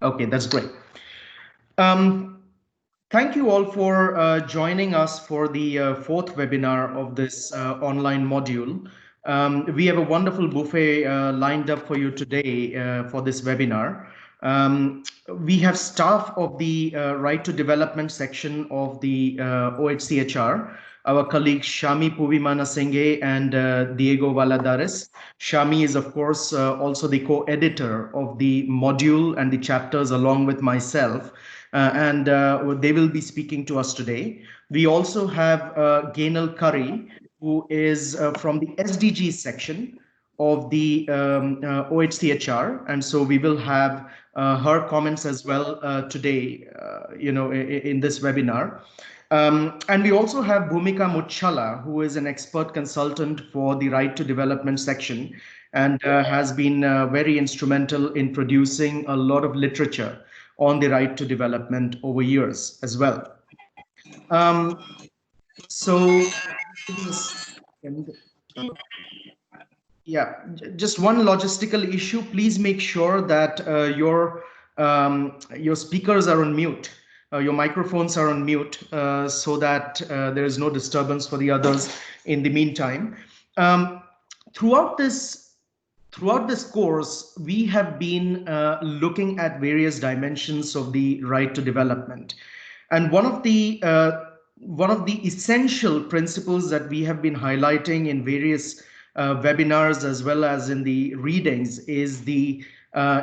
Okay, that's great. Um, Thank you all for joining us for the fourth webinar of this online module. We have a wonderful buffet lined up for you today for this webinar. We have staff of the Right to Development section of the OHCHR, our colleagues Shami Puvimanasinghe and Diego Valadares. Shami is, of course, also the co-editor of the module and the chapters along with myself. And they will be speaking to us today. We also have Gainal Curry, who is from the SDG section of the OHCHR, and so we will have her comments as well today, in this webinar. And we also have Bhumika Muchala, who is an expert consultant for the Right to Development section and has been very instrumental in producing a lot of literature on the right to development over years as well. So, yeah, just one logistical issue. Please make sure that your speakers are on mute. Your microphones are on mute so that there is no disturbance for the others in the meantime. Um, throughout this Throughout this course, we have been looking at various dimensions of the right to development. And one of the essential principles that we have been highlighting in various webinars as well as in the readings is the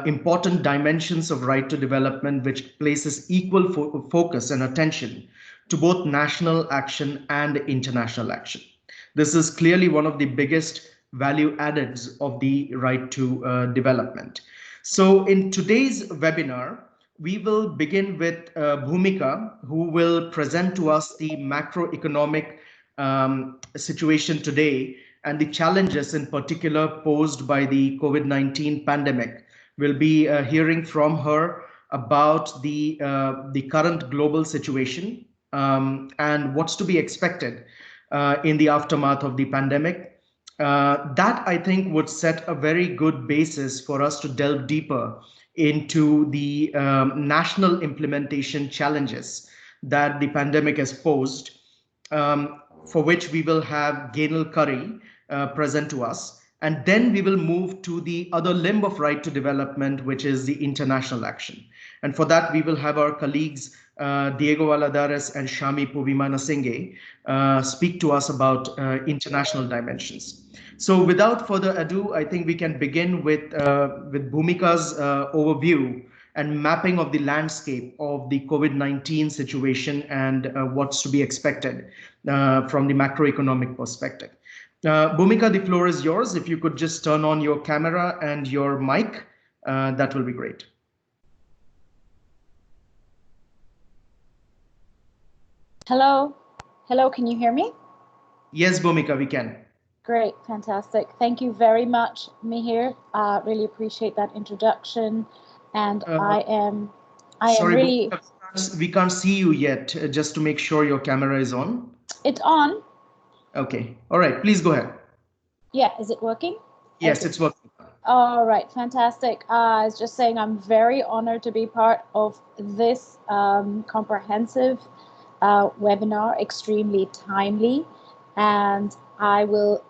important dimensions of right to development, which places equal focus and attention to both national action and international action. This is clearly one of the biggest value addeds of the right to development. So in today's webinar, we will begin with Bhumika, who will present to us the macroeconomic situation today and the challenges in particular posed by the COVID-19 pandemic. We'll be hearing from her about the current global situation and what's to be expected in the aftermath of the pandemic. That I think would set a very good basis for us to delve deeper into the national implementation challenges that the pandemic has posed, for which we will have Gainal Curry present to us. And then we will move to the other limb of right to development, which is the international action. And for that, we will have our colleagues Diego Valadares and Shami Puvimanasinghe speak to us about international dimensions. So without further ado, I think we can begin with Bhumika's overview and mapping of the landscape of the COVID-19 situation and what's to be expected from the macroeconomic perspective. Bhumika, the floor is yours. If you could just turn on your camera and your mic, that will be great. Hello. Hello, can you hear me? Yes, Bhumika, we can. Great, fantastic. Thank you very much, Mihir. Really appreciate that introduction. And I am really... Bhumika, we can't see you yet, just to make sure your camera is on. It's on. Okay, all right, please go ahead. Yeah, is it working? Yes, okay. It's working. All right, fantastic. I was just saying I'm very honored to be part of this comprehensive webinar, extremely timely. And I will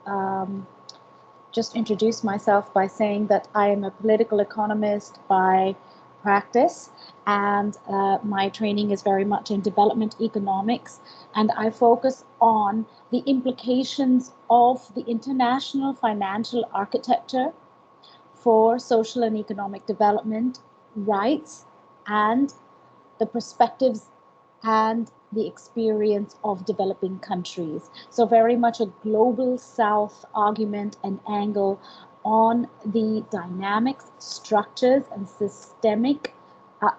just introduce myself by saying that I am a political economist by practice, and my training is very much in development economics, and I focus on the implications of the international financial architecture for social and economic development, rights, and the perspectives and the experience of developing countries. So very much a global South argument and angle on the dynamics, structures, and systemic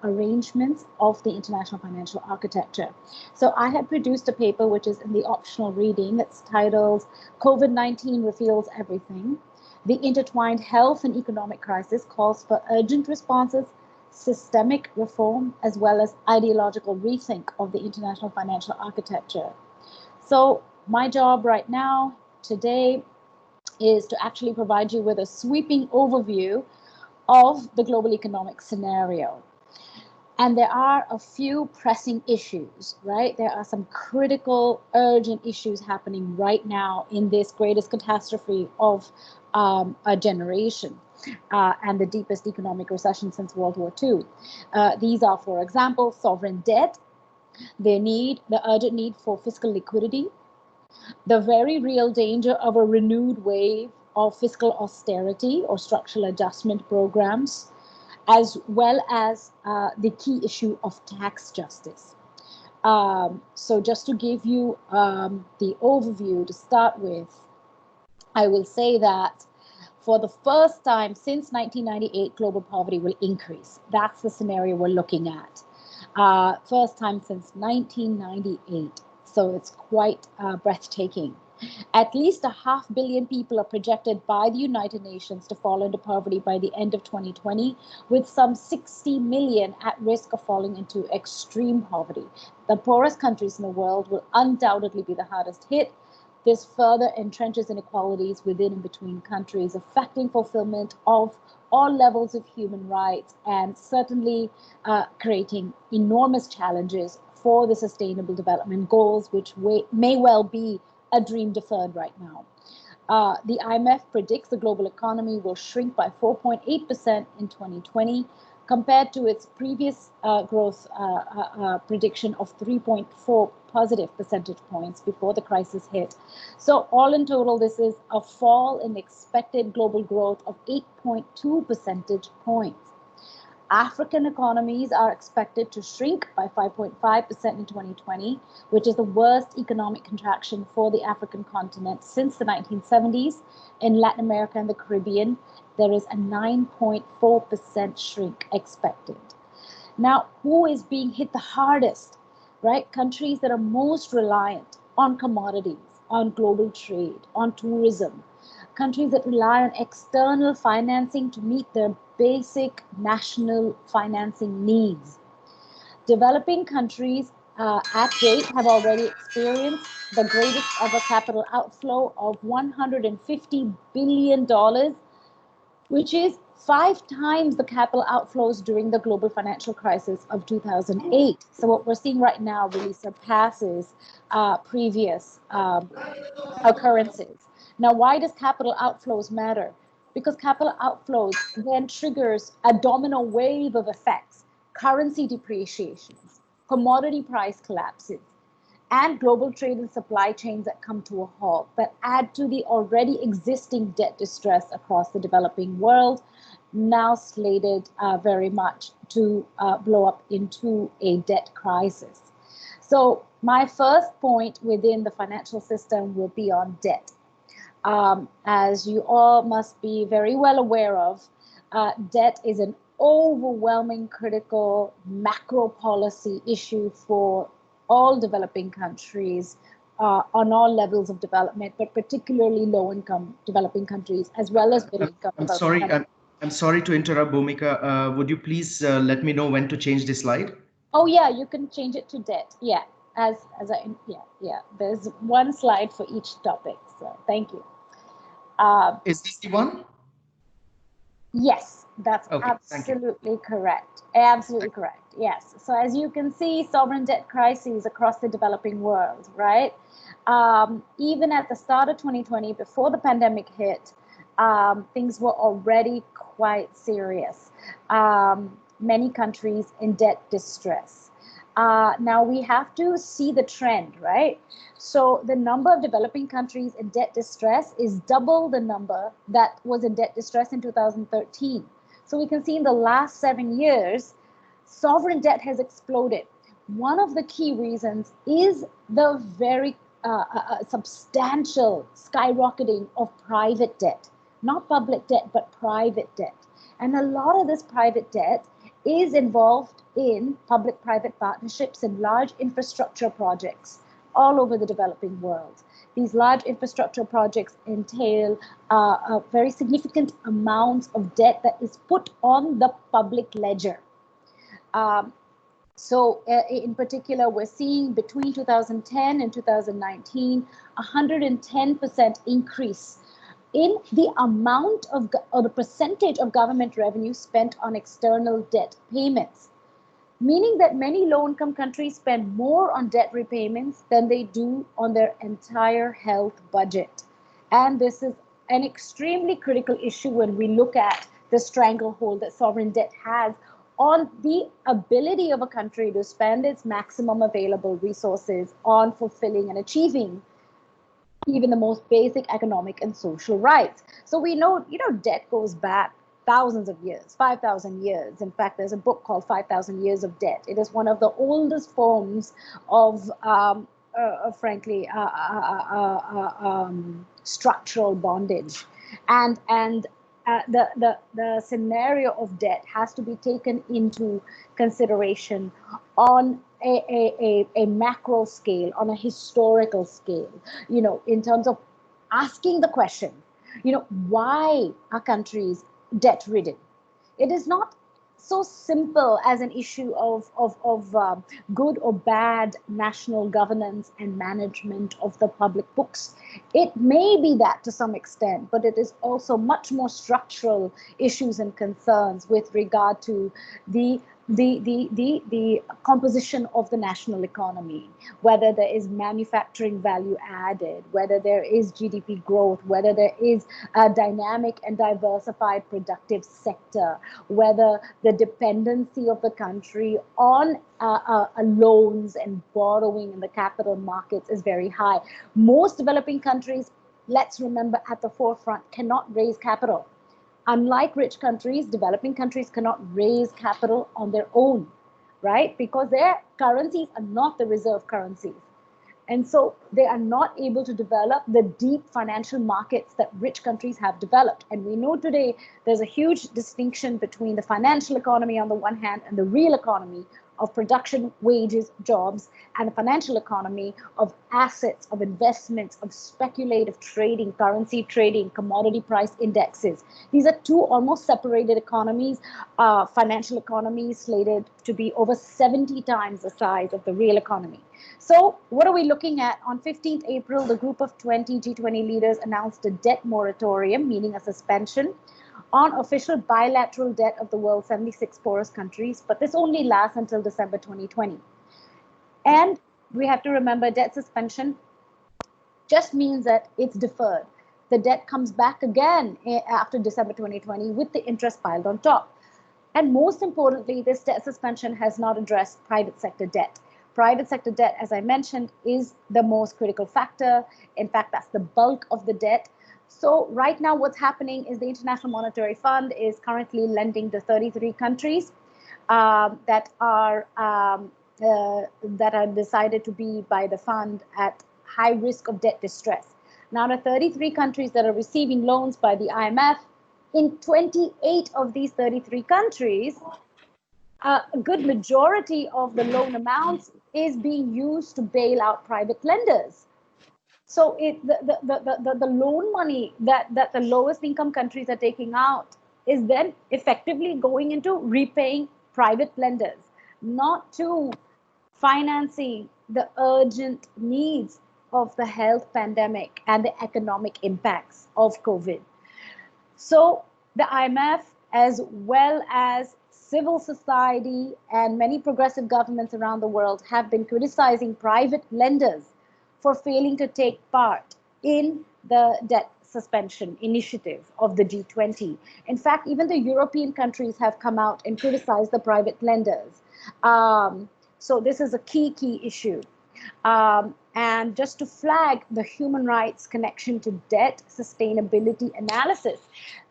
arrangements of the international financial architecture. So I have produced a paper which is in the optional reading. It's titled COVID-19 Reveals Everything. The intertwined health and economic crisis calls for urgent responses, systemic reform, as well as ideological rethink of the international financial architecture. So my job right now, today, is to actually provide you with a sweeping overview of the global economic scenario. And there are a few pressing issues, right? There are some critical, urgent issues happening right now in this greatest catastrophe of a generation and the deepest economic recession since World War II. These are, for example, sovereign debt, the urgent need for fiscal liquidity, the very real danger of a renewed wave of fiscal austerity or structural adjustment programs, as well as the key issue of tax justice. So just to give you the overview to start with, I will say that for the first time since 1998, global poverty will increase. That's the scenario we're looking at. First time since 1998. So it's quite breathtaking. At least 500 million people are projected by the United Nations to fall into poverty by the end of 2020, with some 60 million at risk of falling into extreme poverty. The poorest countries in the world will undoubtedly be the hardest hit. This further entrenches inequalities within and between countries, affecting fulfillment of all levels of human rights, and certainly creating enormous challenges for the Sustainable Development Goals, which may well be a dream deferred right now. The IMF predicts the global economy will shrink by 4.8% in 2020, compared to its previous growth prediction of 3.4 positive percentage points before the crisis hit. So all in total, this is a fall in expected global growth of 8.2 percentage points. African economies are expected to shrink by 5.5% in 2020, which is the worst economic contraction for the African continent since the 1970s. In Latin America and the Caribbean, there is a 9.4% shrink expected. Now, who is being hit the hardest, right? Countries that are most reliant on commodities, on global trade, on tourism, countries that rely on external financing to meet their basic national financing needs. Developing countries at date have already experienced the greatest ever capital outflow of $150 billion, which is 5 times the capital outflows during the global financial crisis of 2008. So what we're seeing right now really surpasses previous occurrences. Now, why does capital outflows matter? Because capital outflows then triggers a domino wave of effects, currency depreciations, commodity price collapses, and global trade and supply chains that come to a halt, that add to the already existing debt distress across the developing world, now slated very much to blow up into a debt crisis. So my first point within the financial system will be on debt. As you all must be very well aware of, debt is an overwhelming critical macro policy issue for all developing countries on all levels of development, but particularly low-income developing countries as well as middle-income. I'm sorry to interrupt, Bhumika. Would you please let me know when to change the slide? Oh yeah, you can change it to debt. Yeah, There's one slide for each topic. So thank you. Is this the one? Yes, that's okay, absolutely correct. Absolutely correct. Yes. So as you can see, sovereign debt crises across the developing world, right? Even at the start of 2020, before the pandemic hit, things were already quite serious. Many countries in debt distress. Now we have to see the trend, right? So the number of developing countries in debt distress is double the number that was in debt distress in 2013. So we can see in the last 7 years, sovereign debt has exploded. One of the key reasons is the very substantial skyrocketing of private debt, not public debt, but private debt. And a lot of this private debt is involved in public-private partnerships and large infrastructure projects all over the developing world. These large infrastructure projects entail very significant amounts of debt that is put on the public ledger. So in particular, we're seeing between 2010 and 2019, 110% increase in the amount of or the percentage of government revenue spent on external debt payments. meaning that many low-income countries spend more on debt repayments than they do on their entire health budget. And this is an extremely critical issue when we look at the stranglehold that sovereign debt has on the ability of a country to spend its maximum available resources on fulfilling and achieving even the most basic economic and social rights. So we know, debt goes back thousands of years, 5,000 years. In fact, there's a book called 5,000 Years of Debt. It is one of the oldest forms of, frankly, structural bondage. And the scenario of debt has to be taken into consideration on a macro scale, on a historical scale, in terms of asking the question, why are countries debt ridden? It is not so simple as an issue of good or bad national governance and management of the public books. It may be that to some extent, but it is also much more structural issues and concerns with regard to the composition of the national economy, whether there is manufacturing value added, whether there is GDP growth, whether there is a dynamic and diversified productive sector, whether the dependency of the country on loans and borrowing in the capital markets is very high. Most developing countries, let's remember, at the forefront, cannot raise capital. Unlike rich countries, developing countries cannot raise capital on their own, right? Because their currencies are not the reserve currencies. And so they are not able to develop the deep financial markets that rich countries have developed. And we know today there's a huge distinction between the financial economy on the one hand and the real economy of production, wages, jobs, and the financial economy of assets, of investments, of speculative trading, currency trading, commodity price indexes. These are two almost separated economies, financial economies slated to be over 70 times the size of the real economy. So what are we looking at? On 15th April, the group of 20 G20 leaders announced a debt moratorium, meaning a suspension on official bilateral debt of the world's 76 poorest countries, but this only lasts until December 2020. And we have to remember, debt suspension just means that it's deferred. The debt comes back again after December 2020 with the interest piled on top. And most importantly, this debt suspension has not addressed private sector debt. Private sector debt, as I mentioned, is the most critical factor. In fact, that's the bulk of the debt. So right now what's happening is the International Monetary Fund is currently lending to 33 countries that are decided to be by the fund at high risk of debt distress. Now, the 33 countries that are receiving loans by the IMF, in 28 of these 33 countries, a good majority of the loan amounts is being used to bail out private lenders. So the loan money that the lowest income countries are taking out is then effectively going into repaying private lenders, not to financing the urgent needs of the health pandemic and the economic impacts of COVID. So the IMF, as well as civil society and many progressive governments around the world, have been criticizing private lenders for failing to take part in the debt suspension initiative of the G20. In fact, even the European countries have come out and criticized the private lenders. So this is a key issue. And just to flag the human rights connection to debt sustainability analysis,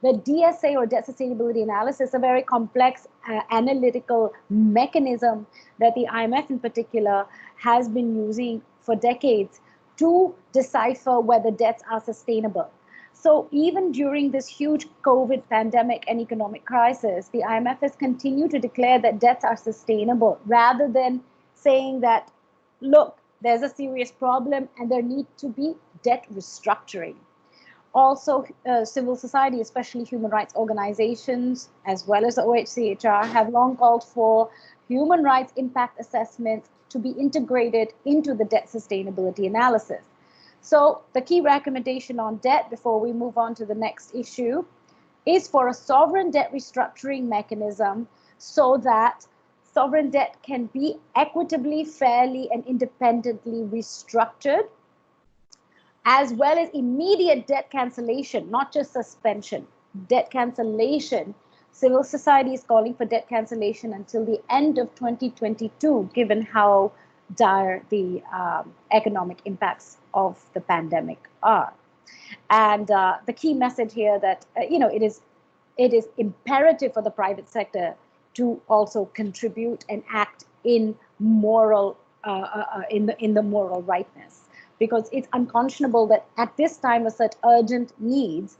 the DSA, or debt sustainability analysis, a very complex analytical mechanism that the IMF in particular has been using for decades to decipher whether debts are sustainable. So even during this huge COVID pandemic and economic crisis, the IMF has continued to declare that debts are sustainable, rather than saying that, look, there's a serious problem and there need to be debt restructuring. Also, civil society, especially human rights organizations, as well as the OHCHR, have long called for human rights impact assessments to be integrated into the debt sustainability analysis. So the key recommendation on debt, before we move on to the next issue, is for a sovereign debt restructuring mechanism so that sovereign debt can be equitably, fairly, and independently restructured, as well as immediate debt cancellation, not just suspension, debt cancellation. Civil society is calling for debt cancellation until the end of 2022, given how dire the economic impacts of the pandemic are. And the key message here that it is imperative for the private sector to also contribute and act in moral in the moral rightness, because it's unconscionable that at this time of such urgent needs,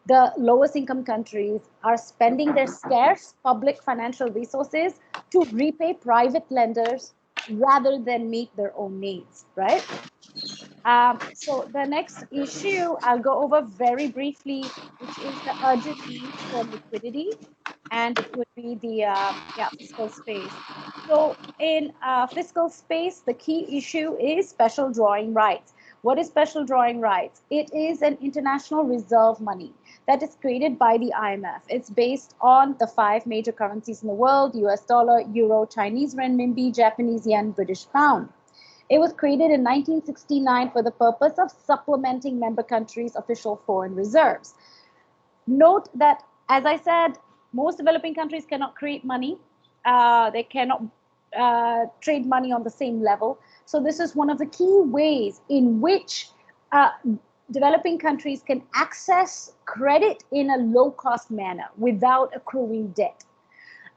the lowest income countries are spending their scarce public financial resources to repay private lenders rather than meet their own needs, right? So the next issue I'll go over very briefly, which is the urgent need for liquidity, and it would be the fiscal space. So in fiscal space, the key issue is special drawing rights. What is special drawing rights? It is an international reserve money that is created by the IMF. It's based on the 5 major currencies in the world: US dollar, euro, Chinese renminbi, Japanese yen, British pound. It was created in 1969 for the purpose of supplementing member countries' official foreign reserves. Note that, as I said, most developing countries cannot create money. They cannot trade money on the same level. So this is one of the key ways in which developing countries can access credit in a low-cost manner without accruing debt.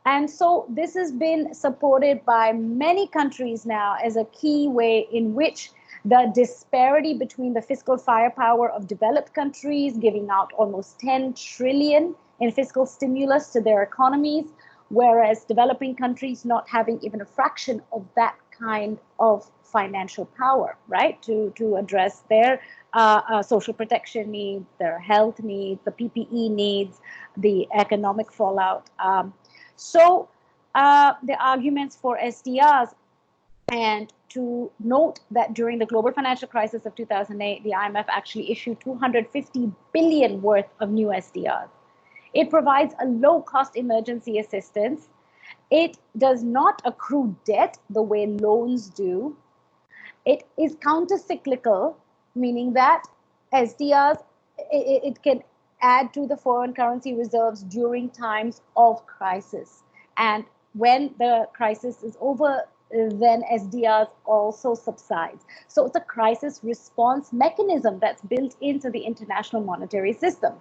And so this has been supported by many countries now as a key way in which the disparity between the fiscal firepower of developed countries, giving out almost 10 trillion in fiscal stimulus to their economies, whereas developing countries not having even a fraction of that kind of financial power, right, to address their social protection needs, their health needs, the PPE needs, the economic fallout. So the arguments for SDRs, and to note that during the global financial crisis of 2008, the IMF actually issued 250 billion worth of new SDRs. It provides a low-cost emergency assistance. It does not accrue debt the way loans do. It is counter-cyclical, meaning that SDRs, it can add to the foreign currency reserves during times of crisis. And when the crisis is over, then SDRs also subsides. So it's a crisis response mechanism that's built into the international monetary system.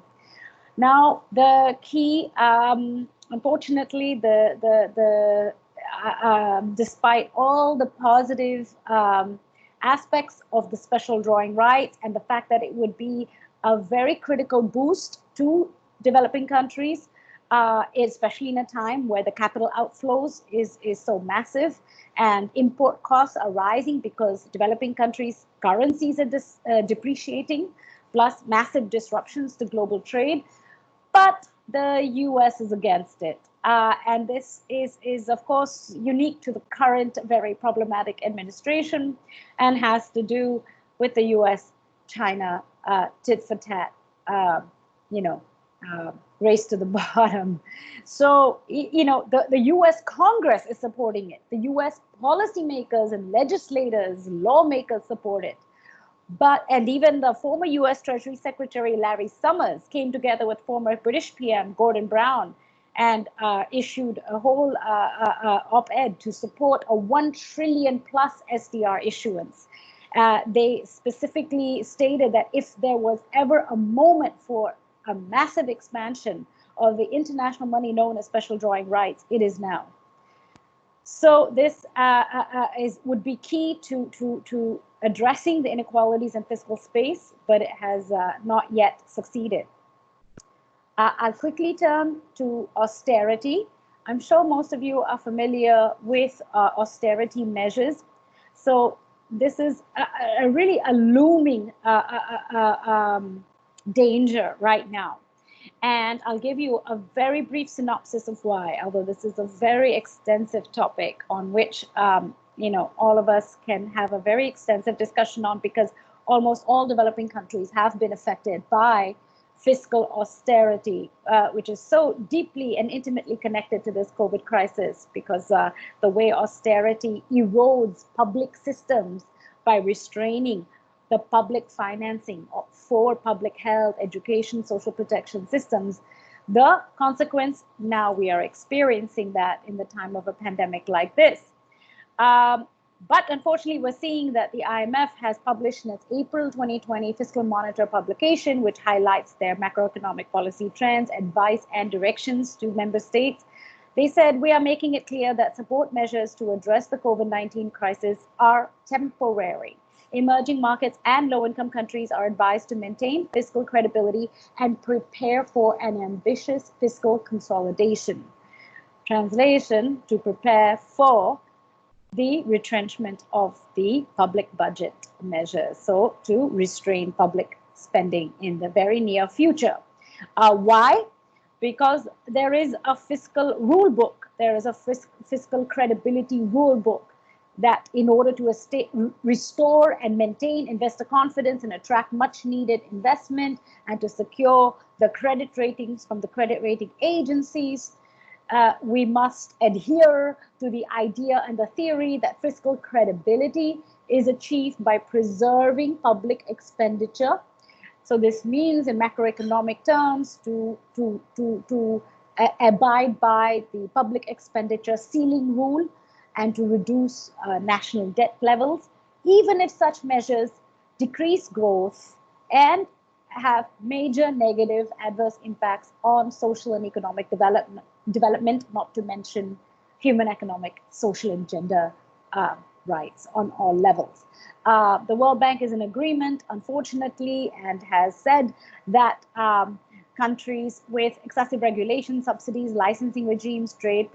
Now, the key, unfortunately, despite all the positive aspects of the special drawing rights and the fact that it would be a very critical boost to developing countries, especially in a time where the capital outflows is so massive and import costs are rising because developing countries' currencies are depreciating, plus massive disruptions to global trade. But the US is against it. And this is, of course, unique to the current very problematic administration and has to do with the US-China tit for tat, race to the bottom. So, the US Congress is supporting it. The US policymakers and legislators, lawmakers support it. And even the former US Treasury Secretary Larry Summers came together with former British PM Gordon Brown and issued a whole op-ed to support a 1 trillion plus SDR issuance. They specifically stated that if there was ever a moment for a massive expansion of the international money known as special drawing rights, it is now. So this would be key to addressing the inequalities in fiscal space, but it has not yet succeeded. I'll quickly turn to austerity. I'm sure most of you are familiar with austerity measures. So this is really a looming danger right now. And I'll give you a very brief synopsis of why, although this is a very extensive topic on which all of us can have a very extensive discussion on, because almost all developing countries have been affected by fiscal austerity, which is so deeply and intimately connected to this COVID crisis, because the way austerity erodes public systems by restraining the public financing for public health, education, social protection systems. The consequence, now we are experiencing that in the time of a pandemic like this. But unfortunately, we're seeing that the IMF has published in its April 2020 Fiscal Monitor publication, which highlights their macroeconomic policy trends, advice, and directions to member states. They said, we are making it clear that support measures to address the COVID-19 crisis are temporary. Emerging markets and low-income countries are advised to maintain fiscal credibility and prepare for an ambitious fiscal consolidation. Translation, to prepare for the retrenchment of the public budget measures, so to restrain public spending in the very near future. Why? Because there is a fiscal rule book, there is a fiscal credibility rule book that in order to restore and maintain investor confidence and attract much needed investment and to secure the credit ratings from the credit rating agencies, we must adhere to the idea and the theory that fiscal credibility is achieved by preserving public expenditure. So this means in macroeconomic terms to abide by the public expenditure ceiling rule and to reduce national debt levels, even if such measures decrease growth and have major negative adverse impacts on social and economic development, not to mention human, economic, social, and gender rights on all levels. The World Bank is in agreement, unfortunately, and has said that countries with excessive regulation, subsidies, licensing regimes, trade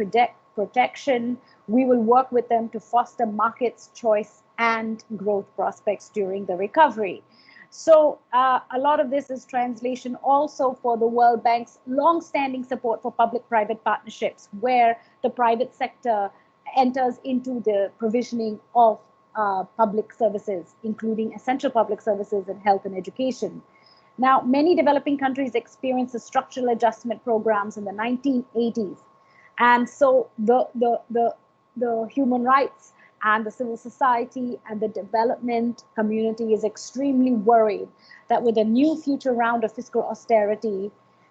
protection, we will work with them to foster markets, choice, and growth prospects during the recovery. So a lot of this is translation also for the World Bank's long-standing support for public-private partnerships, where the private sector enters into the provisioning of public services, including essential public services in health and education. Now, many developing countries experienced the structural adjustment programs in the 1980s. And so the human rights and the civil society and the development community is extremely worried that with a new future round of fiscal austerity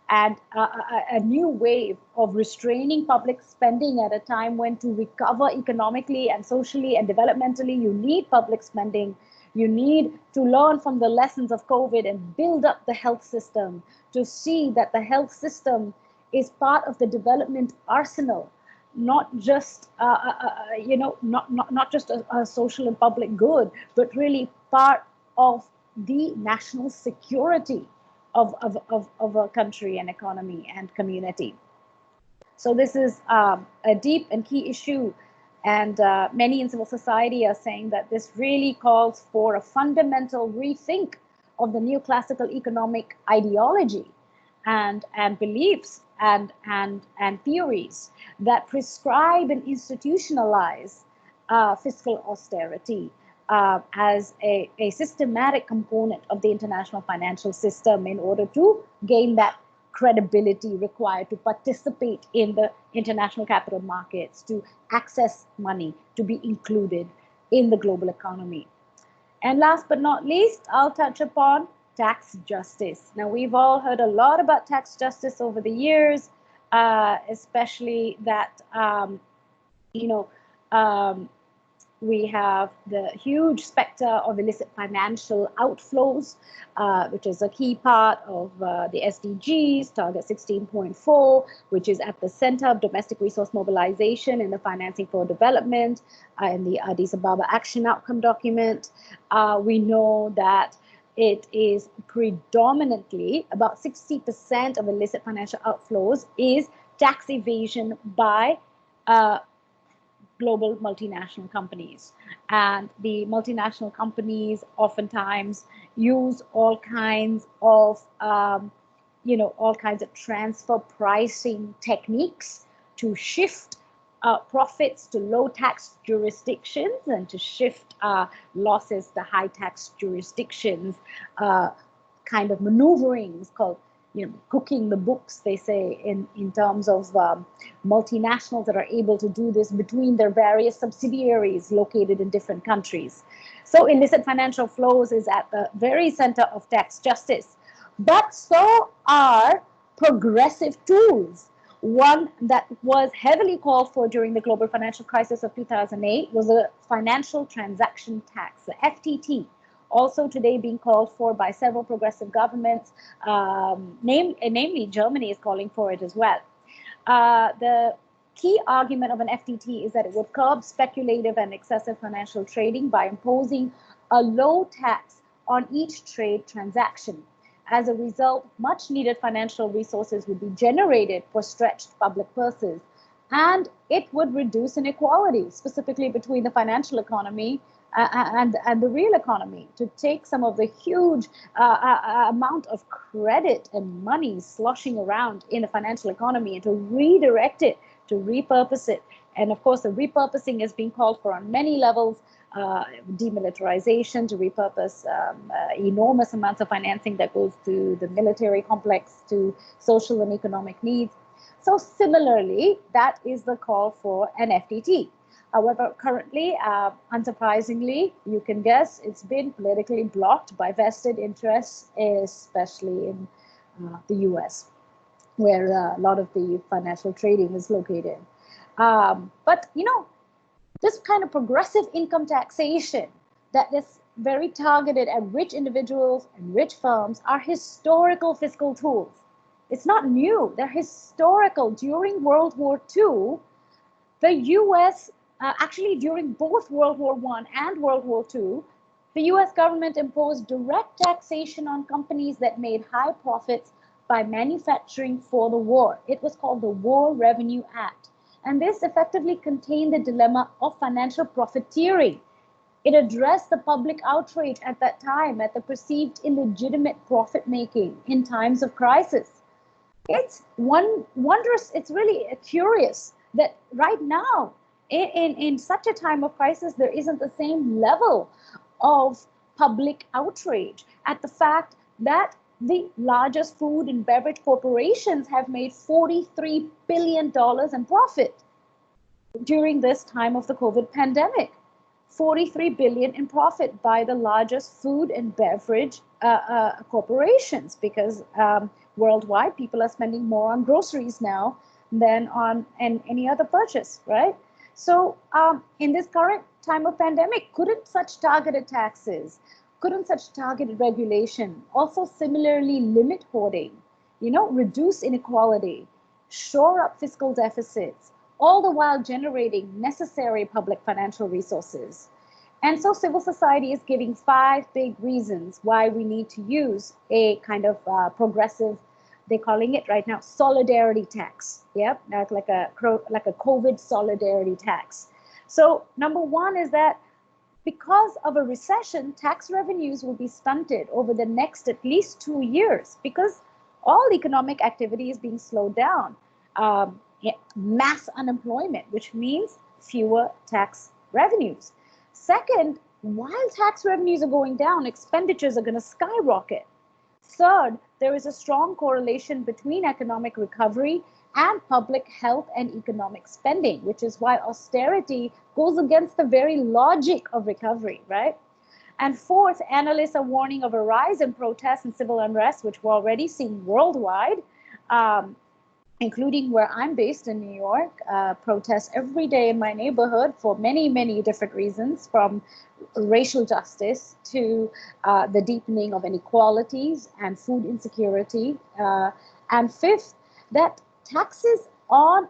and a new wave of restraining public spending at a time when to recover economically and socially and developmentally, you need public spending. You need to learn from the lessons of COVID and build up the health system to see that the health system is part of the development arsenal, not just not just a social and public good, but really part of the national security of a country and economy and community. So this is a deep and key issue, and many in civil society are saying that this really calls for a fundamental rethink of the neoclassical economic ideology and beliefs and theories that prescribe and institutionalize fiscal austerity as a systematic component of the international financial system in order to gain that credibility required to participate in the international capital markets, to access money, to be included in the global economy. And last but not least, I'll touch upon tax justice. Now, we've all heard a lot about tax justice over the years, especially that, we have the huge specter of illicit financial outflows, which is a key part of the SDGs, target 16.4, which is at the center of domestic resource mobilization in the financing for development in the Addis Ababa Action Outcome document. We know that it is predominantly about 60% of illicit financial outflows is tax evasion by global multinational companies. And the multinational companies oftentimes use all kinds of, transfer pricing techniques to shift profits to low tax jurisdictions and to shift losses to high tax jurisdictions, kind of maneuverings called cooking the books, they say, in terms of multinationals that are able to do this between their various subsidiaries located in different countries. So illicit financial flows is at the very center of tax justice. But so are progressive tools. One that was heavily called for during the global financial crisis of 2008 was a financial transaction tax, the FTT, also today being called for by several progressive governments, namely Germany is calling for it as well. The key argument of an FTT is that it would curb speculative and excessive financial trading by imposing a low tax on each trade transaction. As a result, much needed financial resources would be generated for stretched public purses, and it would reduce inequality, specifically between the financial economy and the real economy, to take some of the huge amount of credit and money sloshing around in the financial economy and to redirect it, to repurpose it. And of course, the repurposing is being called for on many levels. Demilitarization, to repurpose enormous amounts of financing that goes to the military complex, to social and economic needs. So similarly, that is the call for an FTT. However, currently, unsurprisingly, you can guess it's been politically blocked by vested interests, especially in the US, where a lot of the financial trading is located. But, this kind of progressive income taxation that is very targeted at rich individuals and rich firms are historical fiscal tools. It's not new. They're historical. During World War II, the US, actually during both World War I and World War II, the US government imposed direct taxation on companies that made high profits by manufacturing for the war. It was called the War Revenue Act. And this effectively contained the dilemma of financial profiteering. It addressed the public outrage at that time at the perceived illegitimate profit making in times of crisis. It's wondrous, it's really curious that right now, in such a time of crisis, there isn't the same level of public outrage at the fact that the largest food and beverage corporations have made $43 billion in profit during this time of the COVID pandemic. 43 billion in profit by the largest food and beverage corporations, because worldwide people are spending more on groceries now than on any other purchase, right? So in this current time of pandemic, couldn't such targeted taxes, couldn't such targeted regulation also similarly limit hoarding, reduce inequality, shore up fiscal deficits, all the while generating necessary public financial resources? And so civil society is giving 5 big reasons why we need to use a kind of progressive, they're calling it right now, solidarity tax. Yeah, like a COVID solidarity tax. So number one is that because of a recession, tax revenues will be stunted over the next at least 2 years because all economic activity is being slowed down. Mass unemployment, which means fewer tax revenues. Second, while tax revenues are going down, expenditures are going to skyrocket. Third, there is a strong correlation between economic recovery and public health and economic spending, which is why austerity goes against the very logic of recovery, right? And fourth, analysts are warning of a rise in protests and civil unrest, which we're already seeing worldwide, including where I'm based in New York. Protests every day in my neighborhood for many, many different reasons, from racial justice to the deepening of inequalities and food insecurity. And fifth, that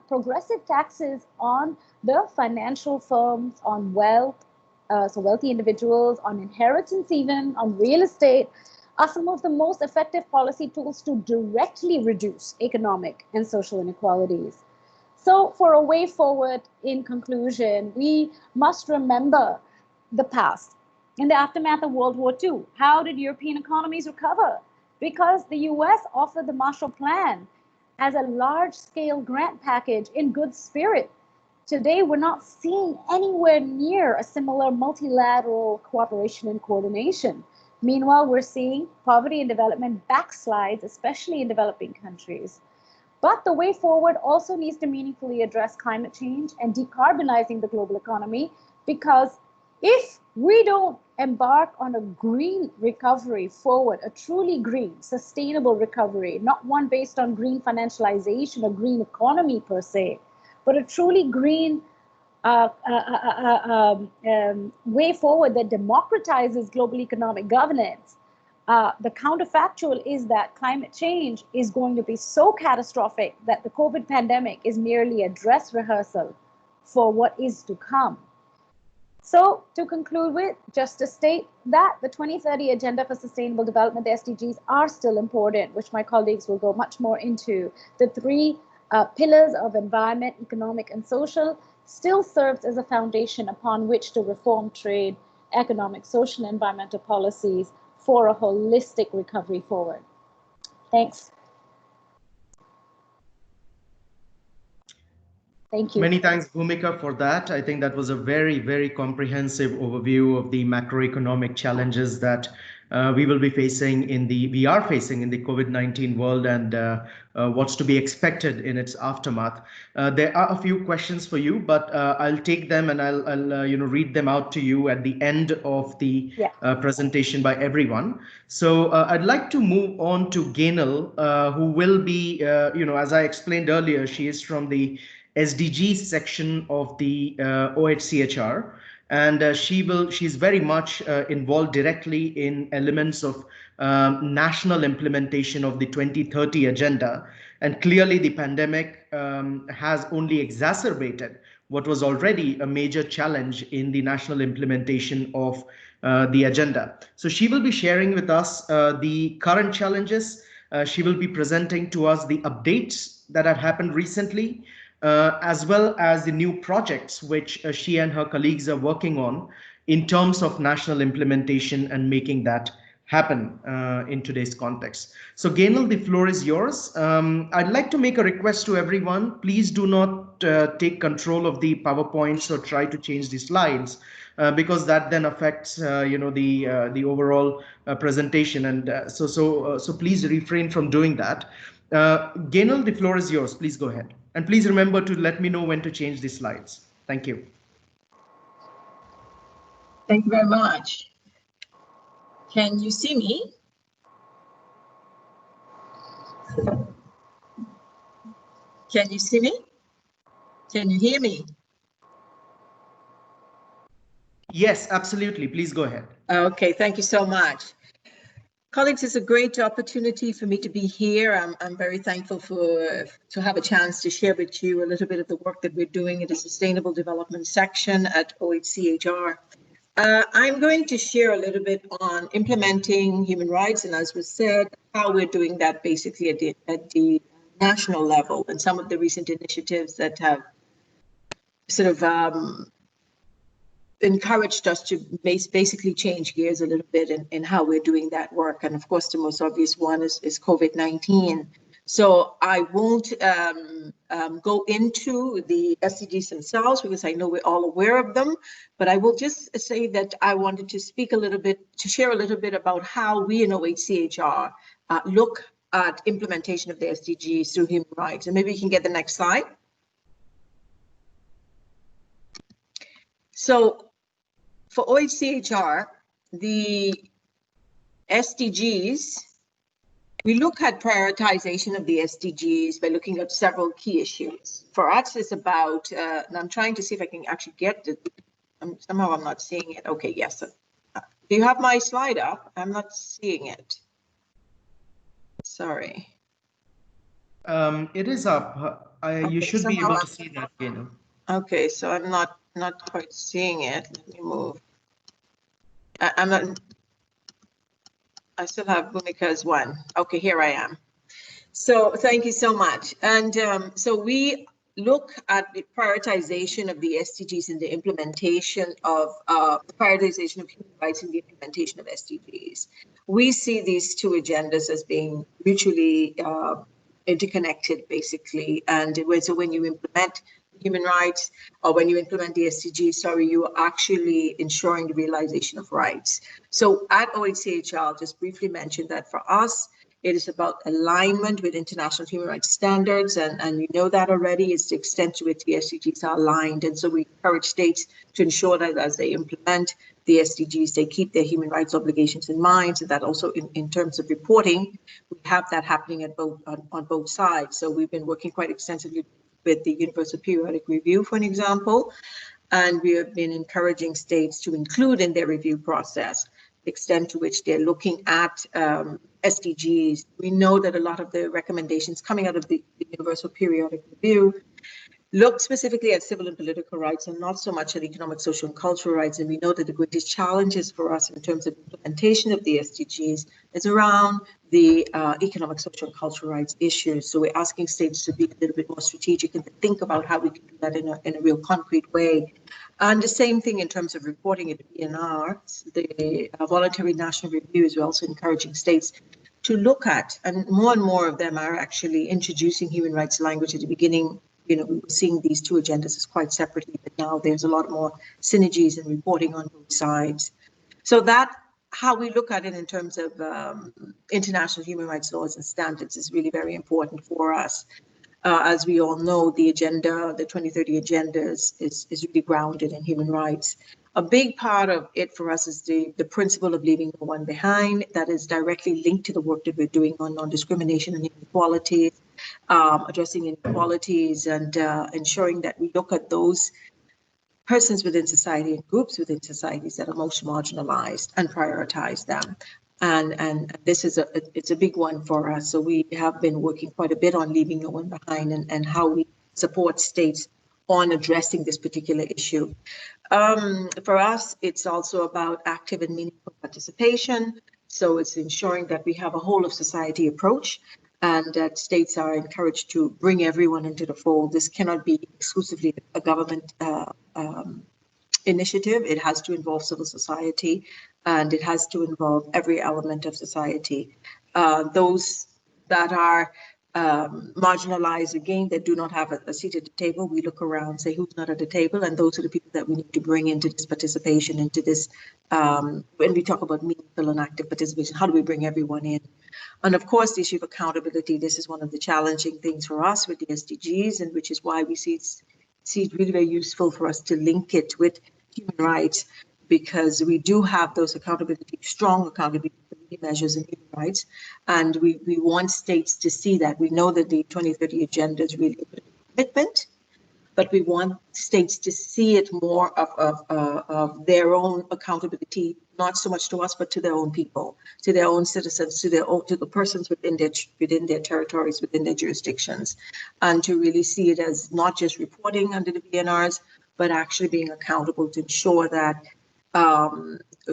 progressive taxes on the financial firms, on wealth, so wealthy individuals, on inheritance even, on real estate, are some of the most effective policy tools to directly reduce economic and social inequalities. So for a way forward, in conclusion, we must remember the past. In the aftermath of World War II, how did European economies recover? Because the US offered the Marshall Plan as a large-scale grant package in good spirit. Today, we're not seeing anywhere near a similar multilateral cooperation and coordination. Meanwhile, we're seeing poverty and development backslides, especially in developing countries. But the way forward also needs to meaningfully address climate change and decarbonizing the global economy, because if we don't embark on a green recovery forward, a truly green, sustainable recovery, not one based on green financialization or green economy per se, but a truly green way forward that democratizes global economic governance, the counterfactual is that climate change is going to be so catastrophic that the COVID pandemic is merely a dress rehearsal for what is to come. So to conclude with, just to state that the 2030 Agenda for Sustainable Development, the SDGs, are still important, which my colleagues will go much more into. The three pillars of environment, economic, and social still serves as a foundation upon which to reform trade, economic, social, and environmental policies for a holistic recovery forward. Thanks. Thank you. Many thanks, Bhumika, for that. I think that was a very, very comprehensive overview of the macroeconomic challenges that we are facing in the COVID-19 world, and what's to be expected in its aftermath. There are a few questions for you, but I'll take them and I'll read them out to you at the end of the presentation by everyone. So I'd like to move on to Gainal, who will be, as I explained earlier, she is from the SDGs section of the OHCHR, and she's very much involved directly in elements of national implementation of the 2030 agenda. And clearly the pandemic has only exacerbated what was already a major challenge in the national implementation of the agenda. So she will be sharing with us the current challenges. She will be presenting to us the updates that have happened recently, as well as the new projects which she and her colleagues are working on in terms of national implementation and making that happen in today's context. So Gainal, the floor is yours. I'd like to make a request to everyone. Please do not take control of the PowerPoints or try to change the slides, because that then affects the overall presentation. And so please refrain from doing that. Gainal, the floor is yours. Please go ahead. And please remember to let me know when to change the slides. Thank you. Thank you very much. Can you see me? Can you see me? Can you hear me? Yes, absolutely. Please go ahead. Okay, thank you so much. Colleagues, it's a great opportunity for me to be here. I'm very thankful to have a chance to share with you a little bit of the work that we're doing in the Sustainable Development section at OHCHR. I'm going to share a little bit on implementing human rights, and as was said, how we're doing that basically at the national level, and some of the recent initiatives that have sort of encouraged us to basically change gears a little bit in how we're doing that work. And of course, the most obvious one is COVID-19. So I won't go into the SDGs themselves because I know we're all aware of them, but I will just say that I wanted to speak a little bit, to share a little bit about how we in OHCHR look at implementation of the SDGs through human rights. And maybe you can get the next slide. So for OHCHR, the SDGs, we look at prioritization of the SDGs by looking at several key issues. For us, it's about, and I'm trying to see if I can actually get it. Somehow I'm not seeing it. Okay, yes. Do you have my slide up? I'm not seeing it. Sorry. It is up. Okay, you should be able to see that, Gainal. Okay, so I'm not quite seeing it. Let me move. I'm not. I still have Bhumika's one. Okay, here I am. So thank you so much. And so we look at the prioritization of the SDGs and the implementation of prioritization of human rights and the implementation of SDGs. We see these two agendas as being mutually interconnected, basically. And so when you implement human rights, or when you implement the SDGs, sorry, you are actually ensuring the realization of rights. So at OHCHR, I'll just briefly mention that for us, it is about alignment with international human rights standards, and you know that already. It's the extent to which the SDGs are aligned. And so we encourage states to ensure that as they implement the SDGs, they keep their human rights obligations in mind, so that also in terms of reporting, we have that happening at on both sides. So we've been working quite extensively with the Universal Periodic Review, for an example, and we have been encouraging states to include in their review process the extent to which they're looking at SDGs. We know that a lot of the recommendations coming out of the Universal Periodic Review look specifically at civil and political rights and not so much at economic, social, and cultural rights. And we know that the greatest challenges for us in terms of implementation of the SDGs is around the economic, social, and cultural rights issues. So we're asking states to be a little bit more strategic and to think about how we can do that in a real concrete way. And the same thing in terms of reporting at the PNR, the voluntary national reviews, we're also encouraging states to look at, and more of them are actually introducing human rights language at the beginning. You know, we were seeing these two agendas as quite separately, but now there's a lot more synergies and reporting on both sides. So that, how we look at it in terms of international human rights laws and standards is really very important for us. As we all know, the agenda, the 2030 agenda is really grounded in human rights. A big part of it for us is the principle of leaving no one behind. That is directly linked to the work that we're doing on non-discrimination and inequality, addressing inequalities and ensuring that we look at those persons within society and groups within societies that are most marginalized and prioritize them. And this is it's a big one for us. So we have been working quite a bit on leaving no one behind and how we support states on addressing this particular issue. For us, it's also about active and meaningful participation. So it's ensuring that we have a whole of society approach and that states are encouraged to bring everyone into the fold. This cannot be exclusively a government initiative. It has to involve civil society and it has to involve every element of society. Those that are marginalized, again, that do not have a seat at the table, we look around, say who's not at the table, and those are the people that we need to bring into this participation, into this, when we talk about meaningful and active participation, how do we bring everyone in? And of course, the issue of accountability, this is one of the challenging things for us with the SDGs, and which is why we see it really very useful for us to link it with human rights, because we do have those accountability, strong accountability measures in human rights, and we want states to see that. We know that the 2030 agenda is really a commitment, but we want states to see it more of their own accountability, not so much to us, but to their own people, to their own citizens, to the persons within their territories, within their jurisdictions, and to really see it as not just reporting under the PNRs, but actually being accountable to ensure that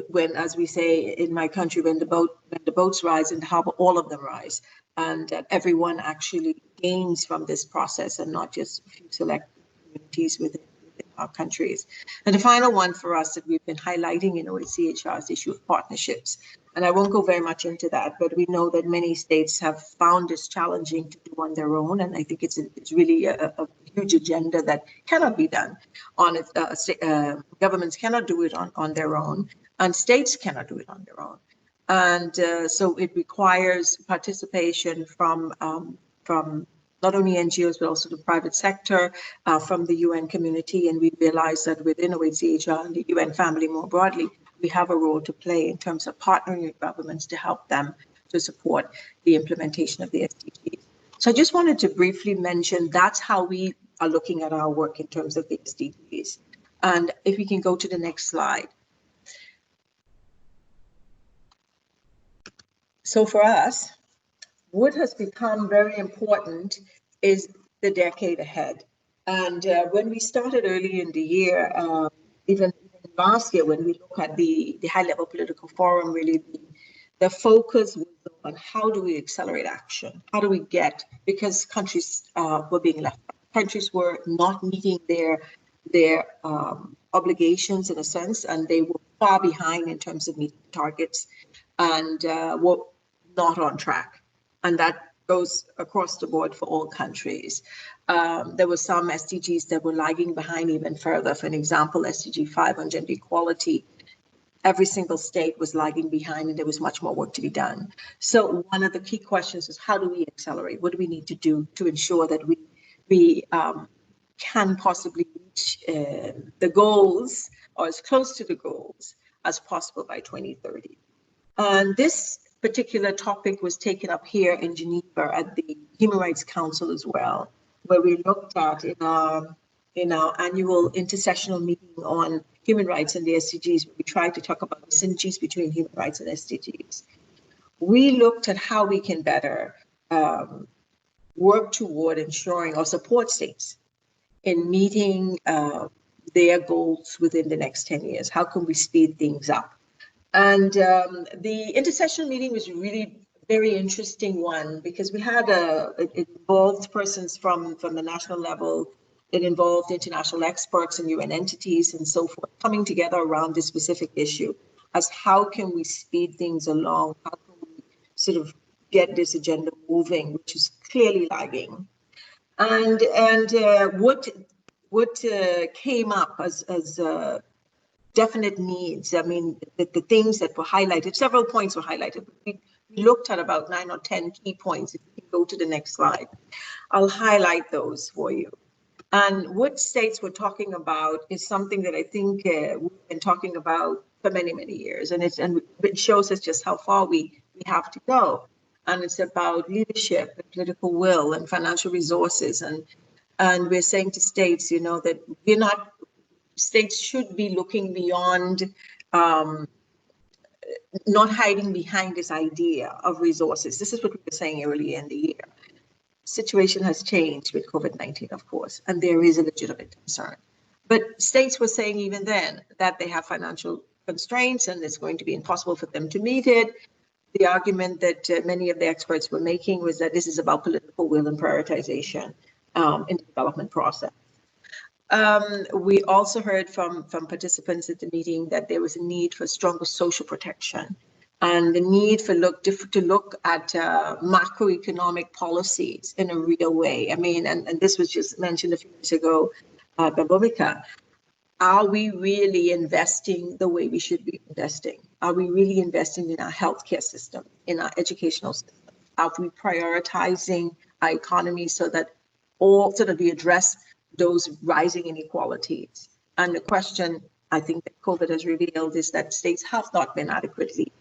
when, as we say in my country, when the boats rise in the harbor, all of them rise, and that everyone actually gains from this process and not just a few select communities within our countries. And the final one for us that we've been highlighting in OHCHR is the issue of partnerships. And I won't go very much into that, but we know that many states have found this challenging to do on their own. And I think it's really a huge agenda that cannot be done on its, governments cannot do it on their own, and states cannot do it on their own. And so it requires participation from not only NGOs, but also the private sector, from the UN community. And we realize that within OHCHR and the UN family more broadly, we have a role to play in terms of partnering with governments to help them to support the implementation of the SDGs. So I just wanted to briefly mention that's how we are looking at our work in terms of the SDGs. And if we can go to the next slide. So for us, what has become very important is the decade ahead. And when we started early in the year, even last year, when we look at the high-level political forum, really the focus was on how do we accelerate action? How do we get, because countries were being left, countries were not meeting their obligations in a sense, and they were far behind in terms of meeting targets and were not on track. And that goes across the board for all countries. there were some SDGs that were lagging behind even further. For an example, SDG 5 on gender equality, every single state was lagging behind and there was much more work to be done. So one of the key questions is, how do we accelerate? What do we need to do to ensure that we can possibly reach the goals, or as close to the goals as possible by 2030? And this particular topic was taken up here in Geneva at the Human Rights Council as well, where we looked at in our annual intersessional meeting on human rights and the SDGs, where we tried to talk about the synergies between human rights and SDGs. We looked at how we can better work toward ensuring or support states in meeting their goals within the next 10 years. How can we speed things up? And the intersessional meeting was really very interesting one, because we had it involved persons from the national level. It involved international experts and UN entities and so forth, coming together around this specific issue as how can we speed things along? How can we sort of get this agenda moving, which is clearly lagging? And what came up as definite needs. I mean, the things that were highlighted, several points were highlighted. We looked at about 9 or 10 key points. If you can go to the next slide, I'll highlight those for you. And what states were talking about is something that I think we've been talking about for many, many years. And it shows us just how far we have to go. And it's about leadership and political will and financial resources. And we're saying to states, you know, that states should be looking beyond, not hiding behind this idea of resources. This is what we were saying earlier in the year. Situation has changed with COVID-19, of course, and there is a legitimate concern. But states were saying even then that they have financial constraints and it's going to be impossible for them to meet it. The argument that many of the experts were making was that this is about political will and prioritization in the development process. We also heard from participants at the meeting that there was a need for stronger social protection and the need for to look at macroeconomic policies in a real way. I mean, and this was just mentioned a few minutes ago by Bhumika. Are we really investing the way we should be investing? Are we really investing in our healthcare system, in our educational system? Are we prioritizing our economy so that we address those rising inequalities? And the question I think that COVID has revealed is that states have not been adequately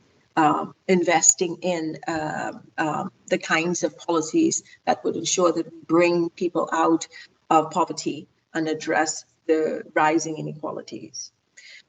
investing in the kinds of policies that would ensure that we bring people out of poverty and address the rising inequalities.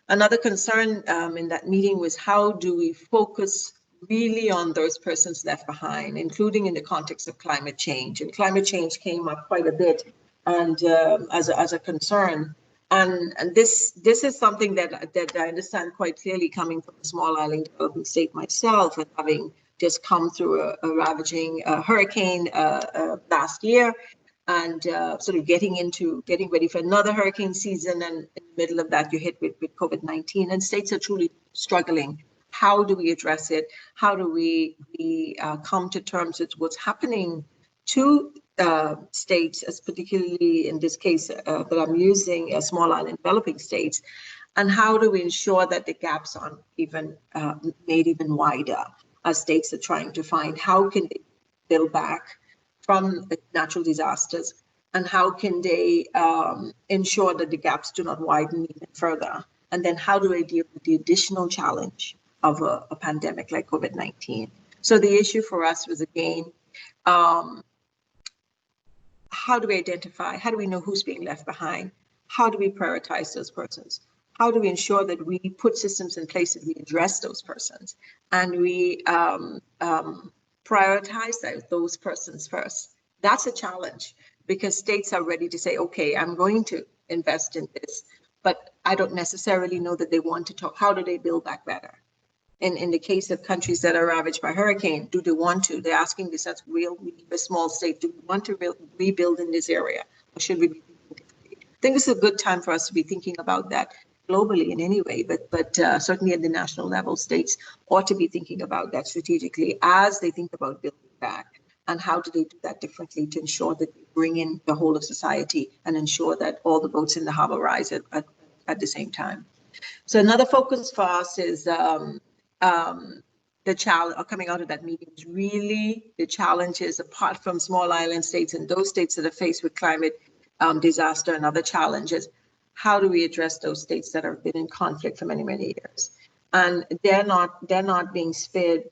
Another concern in that meeting was, how do we focus really on those persons left behind, including in the context of climate change? And climate change came up quite a bit and as a concern. And this is something that I understand quite clearly, coming from a small island developing state myself, and having just come through a ravaging hurricane last year, and sort of getting ready for another hurricane season, and in the middle of that you're hit with COVID-19, and states are truly struggling. How do we address it? How do we come to terms with what's happening to states, as particularly in this case that I'm using, small island developing states, and how do we ensure that the gaps aren't even made even wider as states are trying to find how can they build back from natural disasters, and how can they ensure that the gaps do not widen even further? And then how do they deal with the additional challenge of a pandemic like COVID-19? So the issue for us was, again, how do we identify, how do we know who's being left behind? How do we prioritize those persons? How do we ensure that we put systems in place that we address those persons and we prioritize those persons first? That's a challenge, because states are ready to say, okay, I'm going to invest in this, but I don't necessarily know that they want to talk. How do they build back better? And in the case of countries that are ravaged by hurricane, do they want to? They're asking this as real, a small state, do we want to rebuild in this area? Or should we be thinking differently? I think it's a good time for us to be thinking about that globally in any way, but certainly at the national level, states ought to be thinking about that strategically as they think about building back. And how do they do that differently to ensure that they bring in the whole of society and ensure that all the boats in the harbor rise at the same time. So another focus for us is the challenge coming out of that meeting is really the challenges apart from small island states and those states that are faced with climate disaster and other challenges. How do we address those states that have been in conflict for many, many years? And they're not being spared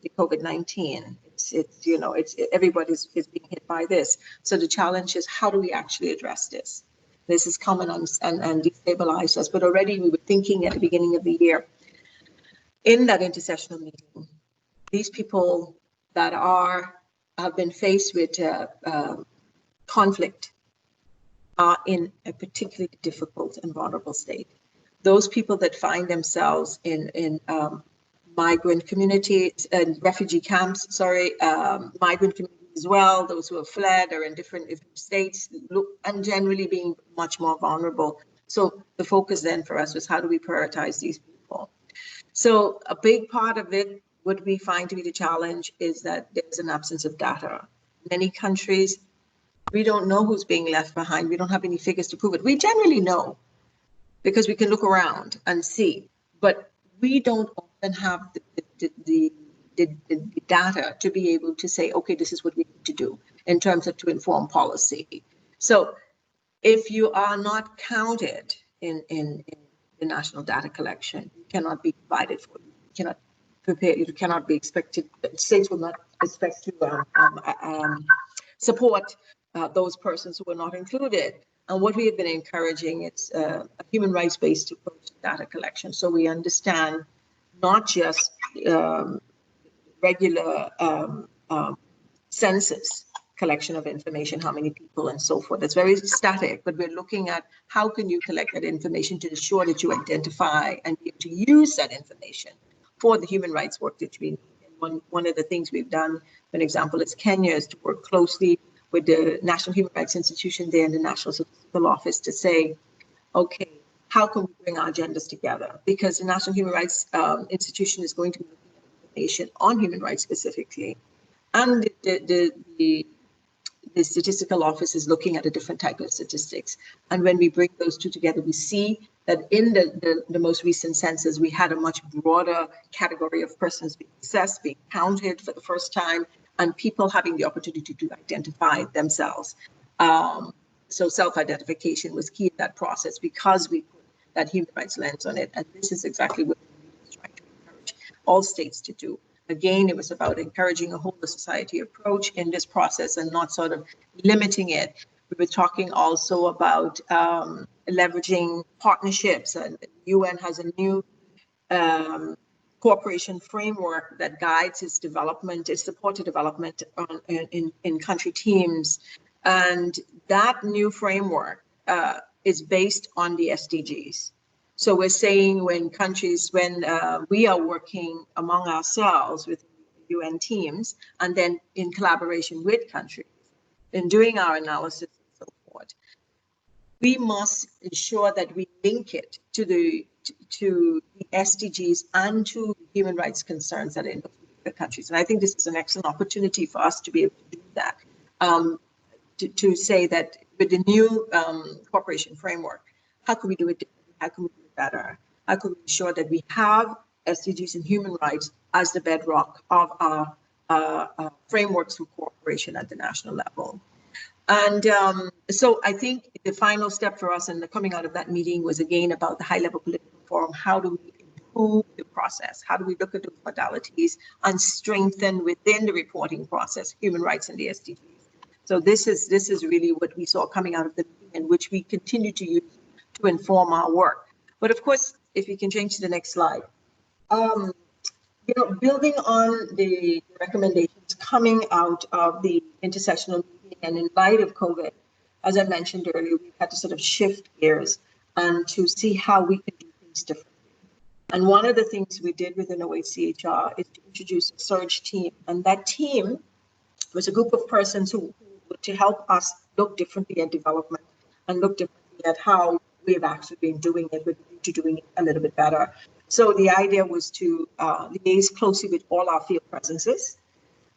the COVID-19. It's everybody's is being hit by this. So the challenge is, how do we actually address this? This is coming on and destabilize us. But already we were thinking at the beginning of the year, in that intersessional meeting, these people that have been faced with conflict are in a particularly difficult and vulnerable state. Those people that find themselves in migrant communities and refugee camps, migrant communities as well, those who have fled or in different states, and generally being much more vulnerable. So the focus then for us was, how do we prioritize these people? So a big part of it, what we find to be the challenge, is that there's an absence of data. Many countries, we don't know who's being left behind. We don't have any figures to prove it. We generally know because we can look around and see, but we don't often have the data to be able to say, okay, this is what we need to do in terms of to inform policy. So if you are not counted in the national data collection, you cannot be provided for. You cannot prepare. You cannot be expected. States will not expect to support those persons who are not included. And what we have been encouraging is a human rights-based approach to data collection. So we understand not just regular census collection of information, how many people and so forth. That's very static, but we're looking at how can you collect that information to ensure that you identify and be able to use that information for the human rights work that we need. And one of the things we've done, for example, is Kenya, is to work closely with the National Human Rights Institution there and the National Statistical Office to say, okay, how can we bring our agendas together? Because the National Human Rights Institution is going to be looking at information on human rights specifically. And the Statistical Office is looking at a different type of statistics. And when we bring those two together, we see that in the most recent census, we had a much broader category of persons being assessed, being counted for the first time, and people having the opportunity to identify themselves. So self-identification was key in that process because we put that human rights lens on it. And this is exactly what we're trying to encourage all states to do. Again, it was about encouraging a whole of society approach in this process and not sort of limiting it. We were talking also about leveraging partnerships, and the UN has a new cooperation framework that guides its development, its supported development in country teams. And that new framework is based on the SDGs. So we're saying when we are working among ourselves with UN teams, and then in collaboration with countries, in doing our analysis and so forth, we must ensure that we link it to the SDGs and to human rights concerns that are in the countries. And I think this is an excellent opportunity for us to be able to do that, to say that with the new cooperation framework, how can we do it differently? How can we do it better? How can we ensure that we have SDGs and human rights as the bedrock of our frameworks for cooperation at the national level? And so I think the final step for us, and the coming out of that meeting, was again about the high-level political forum. How do we improve the process? How do we look at those modalities and strengthen within the reporting process human rights and the SDGs? So this is really what we saw coming out of the meeting, and which we continue to use to inform our work. But of course, if we can change to the next slide, building on the recommendations coming out of the intersessional meeting, and in light of COVID, as I mentioned earlier, we've had to sort of shift gears and to see how we can do things differently. And one of the things we did within OHCHR is to introduce a surge team, and that team was a group of persons who to help us look differently at development and look differently at how we've actually been doing it, to doing it a little bit better. So the idea was to liaise closely with all our field presences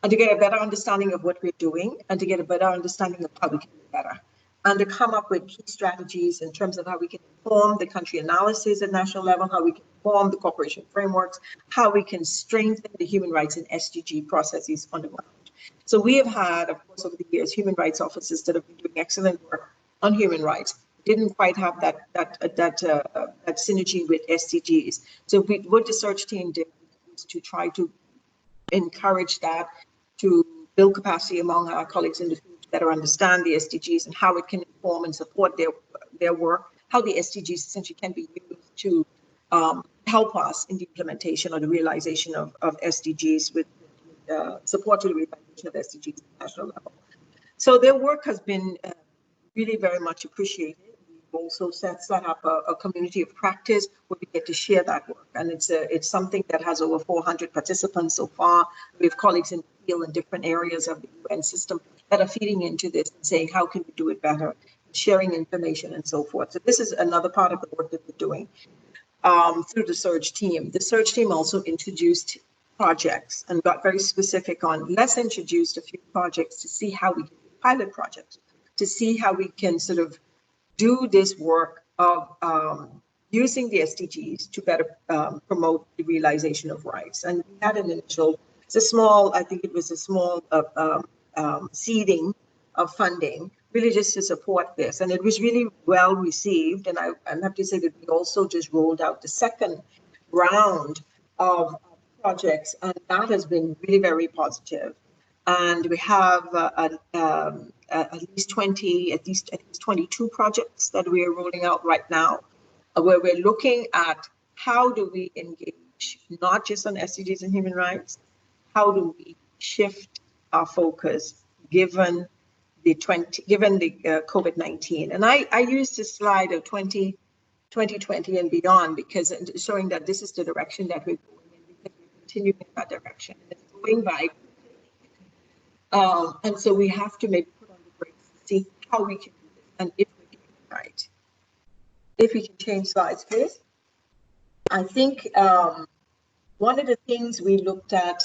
and to get a better understanding of what we're doing, and to get a better understanding of how we can do better, and to come up with key strategies in terms of how we can inform the country analysis at national level, how we can inform the cooperation frameworks, how we can strengthen the human rights and SDG processes on the ground. So we have had, of course, over the years, human rights officers that have been doing excellent work on human rights. Didn't quite have that synergy with SDGs. So what the search team did was to try to encourage that, to build capacity among our colleagues in the field to better understand the SDGs and how it can inform and support their work, how the SDGs essentially can be used to help us in the implementation or the realization of SDGs with support to the realization of SDGs at the national level. So their work has been really very much appreciated. We've also set up a community of practice where we get to share that work, and it's something that has over 400 participants so far. We have colleagues in the field in different areas of the UN system that are feeding into this and saying, how can we do it better, sharing information and so forth. So this is another part of the work that we're doing through the search team. The search team also introduced projects and got very specific on, let's introduce a few projects to see how we can do pilot projects, to see how we can sort of do this work of using the SDGs to better promote the realization of rights. And we had an initial, it's a small, I think it was a small seeding of funding, really just to support this. And it was really well received. And I have to say that we also just rolled out the second round of projects, and that has been really very positive. And we have at least 22 projects that we are rolling out right now, where we're looking at how do we engage not just on SDGs and human rights, how do we shift our focus given the COVID-19. And I used this slide of 2020 and beyond because showing that this is the direction that we're going in, because we're continuing in that direction. It's going by. And so we have to maybe put on the brakes to see how we can do this and if we can do it right. If we can change slides, please. I think one of the things we looked at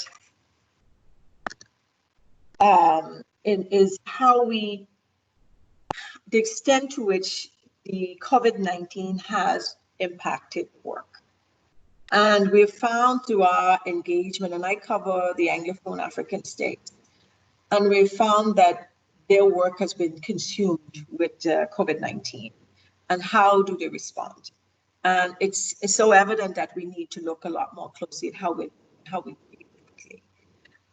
is how the extent to which the COVID-19 has impacted work. And we've found through our engagement, and I cover the Anglophone African states, and we've found that their work has been consumed with COVID-19. And how do they respond? And it's so evident that we need to look a lot more closely at how we do it quickly.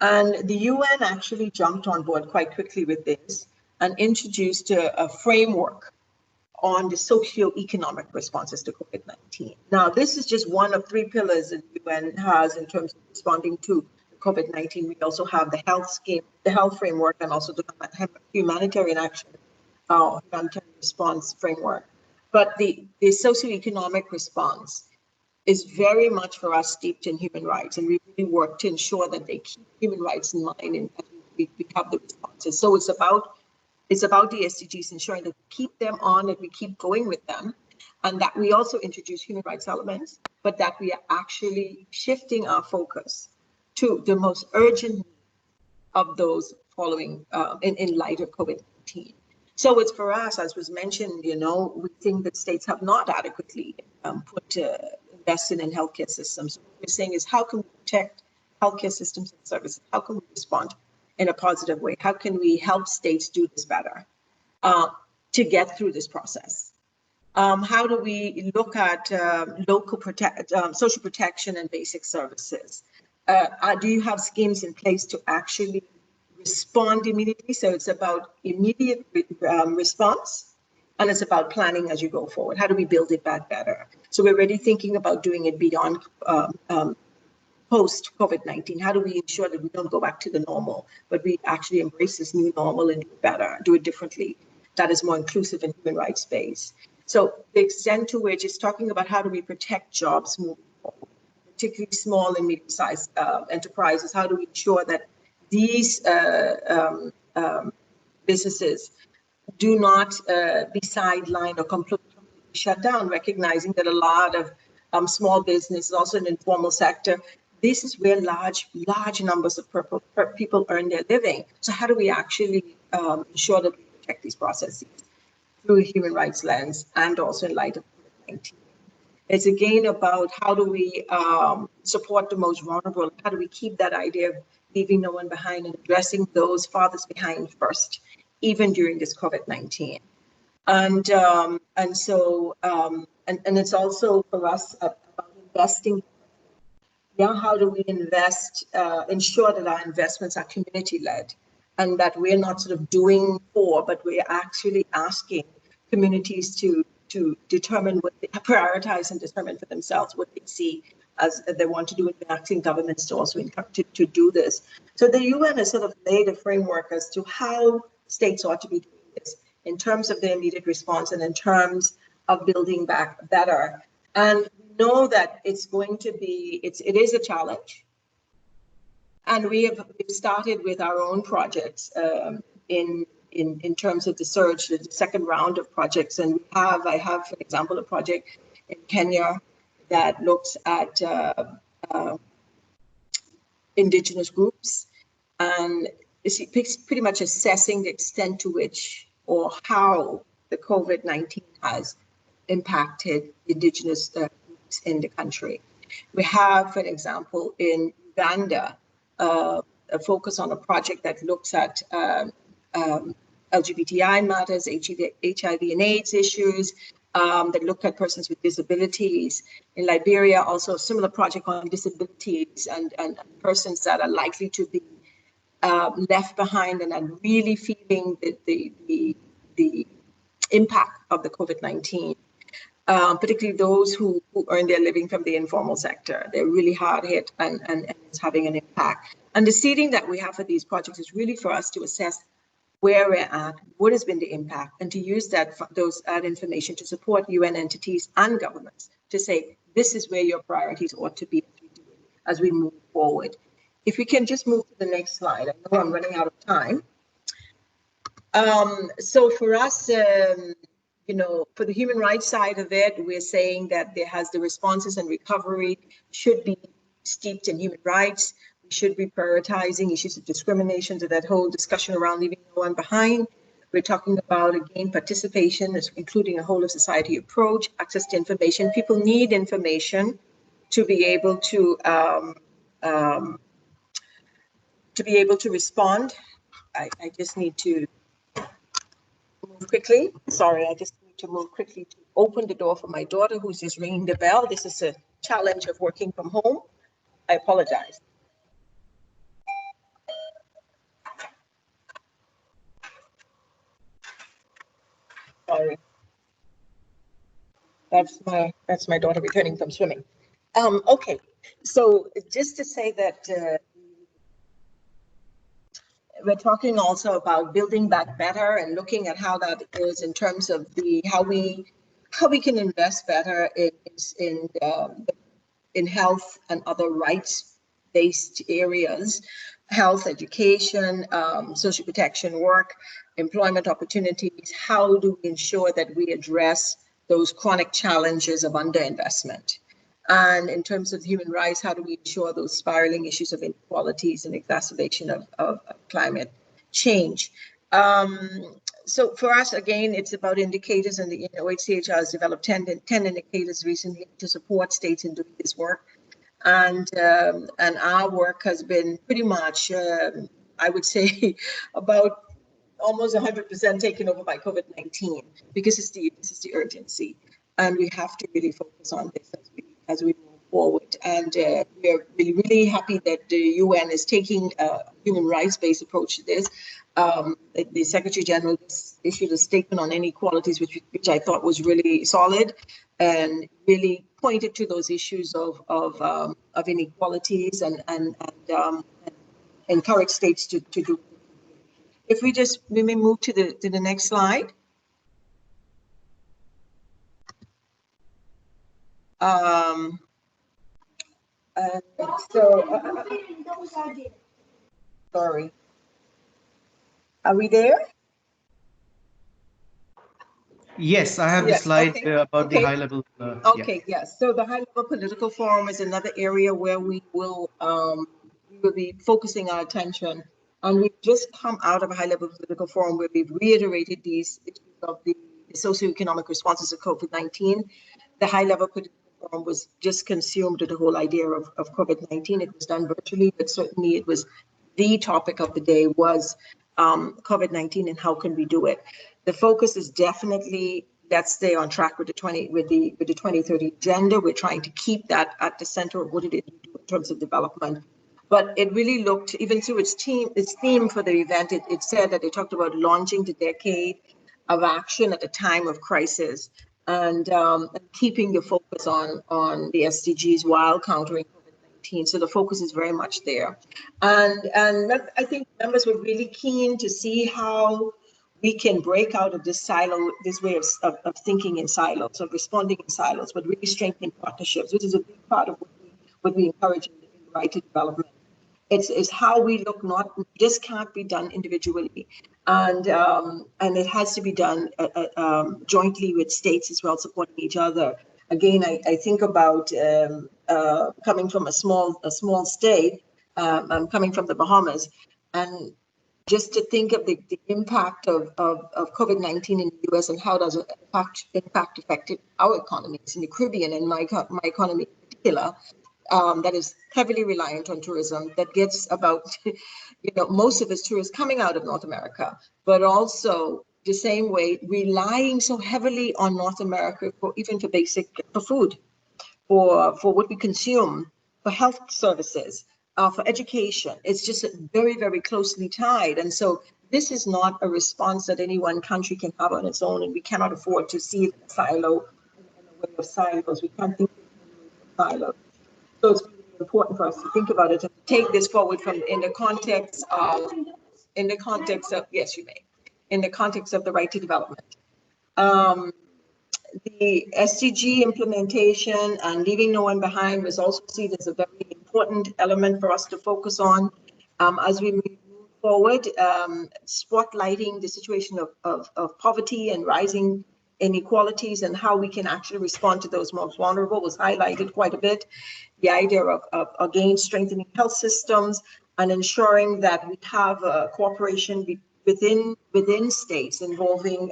And the UN actually jumped on board quite quickly with this and introduced a framework on the socio-economic responses to COVID-19. Now, this is just one of 3 pillars that the UN has in terms of responding to COVID-19. We also have the health scheme, the health framework, and also the humanitarian action, humanitarian response framework. But the socioeconomic response is very much for us steeped in human rights, and we really work to ensure that they keep human rights in mind and we have the responses. So it's about the SDGs, ensuring that we keep them on, that we keep going with them, and that we also introduce human rights elements, but that we are actually shifting our focus to the most urgent need of those following in light of COVID-19. So it's for us, as was mentioned, we think that states have not adequately invested in healthcare systems. So what we're saying is, how can we protect healthcare systems and services? How can we respond in a positive way? How can we help states do this better to get through this process? How do we look at local social protection and basic services? Do you have schemes in place to actually respond immediately? So it's about immediate response, and it's about planning as you go forward. How do we build it back better? So we're already thinking about doing it beyond post-COVID-19. How do we ensure that we don't go back to the normal, but we actually embrace this new normal and do it better, do it differently, that is more inclusive in human rights space. So the extent to which it's talking about how do we protect jobs moving forward, particularly small and medium-sized enterprises. How do we ensure that these businesses do not be sidelined or completely shut down, recognizing that a lot of small businesses, also in the informal sector, this is where large numbers of people earn their living. So how do we actually ensure that we protect these processes through a human rights lens and also in light of COVID-19? It's again about how do we support the most vulnerable? How do we keep that idea of leaving no one behind and addressing those farthest behind first, even during this COVID-19? And it's also for us about investing. How do we invest, ensure that our investments are community-led and that we're not sort of doing for, but we're actually asking communities to determine what they prioritize and determine for themselves what they see as they want to do, and asking governments to also to do this. So the UN has sort of laid a framework as to how states ought to be doing this in terms of their immediate response and in terms of building back better. And we know that it's going to be, it is a challenge. And we've started with our own projects in terms of the surge, the second round of projects. And I have, for example, a project in Kenya that looks at indigenous groups, and it's pretty much assessing the extent to which or how the COVID-19 has impacted indigenous groups in the country. We have, for example, in Uganda, a focus on a project that looks at LGBTI matters, HIV and AIDS issues, that look at persons with disabilities. In Liberia, also a similar project on disabilities and persons that are likely to be left behind and are really feeling the impact of the COVID-19. Particularly those who earn their living from the informal sector. They're really hard hit and it's having an impact. And the seeding that we have for these projects is really for us to assess where we're at, what has been the impact, and to use that information to support UN entities and governments to say, this is where your priorities ought to be as we move forward. If we can just move to the next slide. I know I'm running out of time. So for us, you know, for the human rights side of it, we're saying that the responses and recovery should be steeped in human rights. We should be prioritizing issues of discrimination, to that whole discussion around leaving no one behind. We're talking about, again, participation, including a whole of society approach, access to information. People need information to be able to respond. I just need to move quickly. Sorry, I just need to move quickly to open the door for my daughter who's just ringing the bell. This is a challenge of working from home. I apologize. Sorry. That's my daughter returning from swimming. Okay, so just to say that we're talking also about building back better and looking at how that is in terms of how we can invest better in health and other rights-based areas, health, education, social protection work, employment opportunities. How do we ensure that we address those chronic challenges of underinvestment? And in terms of human rights, how do we ensure those spiraling issues of inequalities and exacerbation of climate change? So for us, again, it's about indicators, and the OHCHR has developed 10 indicators recently to support states in doing this work. And our work has been pretty much, I would say, about almost 100% taken over by COVID-19, because this is the urgency, and we have to really focus on this as we move forward. And we are really happy that the UN is taking a human rights-based approach to this. The Secretary General issued a statement on inequalities, which I thought was really solid, and really pointed to those issues of inequalities and encourage states to do. If we may move to the next slide. Sorry. Are we there? Yes, I have the Yes, slide okay, about the okay. high level. Okay, yes. So the high level political forum is another area where we will be focusing our attention. And we've just come out of a high level political forum where we've reiterated these issues of the socioeconomic responses of COVID-19. The high level political forum was just consumed with the whole idea of COVID-19. It was done virtually, but certainly it was the topic of the day was COVID-19 and how can we do it. The focus is definitely let's stay on track with the 2030 agenda. We're trying to keep that at the center of what it is we do in terms of development. But it really looked, even through its theme for the event, it said that they talked about launching the decade of action at a time of crisis and keeping the focus on the SDGs while countering COVID-19. So the focus is very much there. And I think members were really keen to see how we can break out of this silo, this way of thinking in silos, of responding in silos, but really strengthening partnerships, which is a big part of what we encourage in the right to development. It's how we look, not, this can't be done individually. And it has to be done jointly with states as well, supporting each other. Again, I think about coming from a small state, I'm coming from the Bahamas, and just to think of the impact of COVID-19 in the US and how does it impact affected our economies in the Caribbean and my economy in particular, that is heavily reliant on tourism, that gets about, most of its tourists coming out of North America, but also the same way relying so heavily on North America for food, for what we consume, for health services, for education. It's just very, very closely tied. And so this is not a response that any one country can have on its own, and we cannot afford to see it in a silo, in a way of silos. We can't think of silos. So it's really important for us to think about it and take this forward in the context of, yes, you may, in the context of the right to development. The SDG implementation and leaving no one behind was also seen as a very important element for us to focus on as we move forward, spotlighting the situation of poverty and rising inequalities and how we can actually respond to those most vulnerable was highlighted quite a bit. The idea of again, strengthening health systems and ensuring that we have cooperation within states involving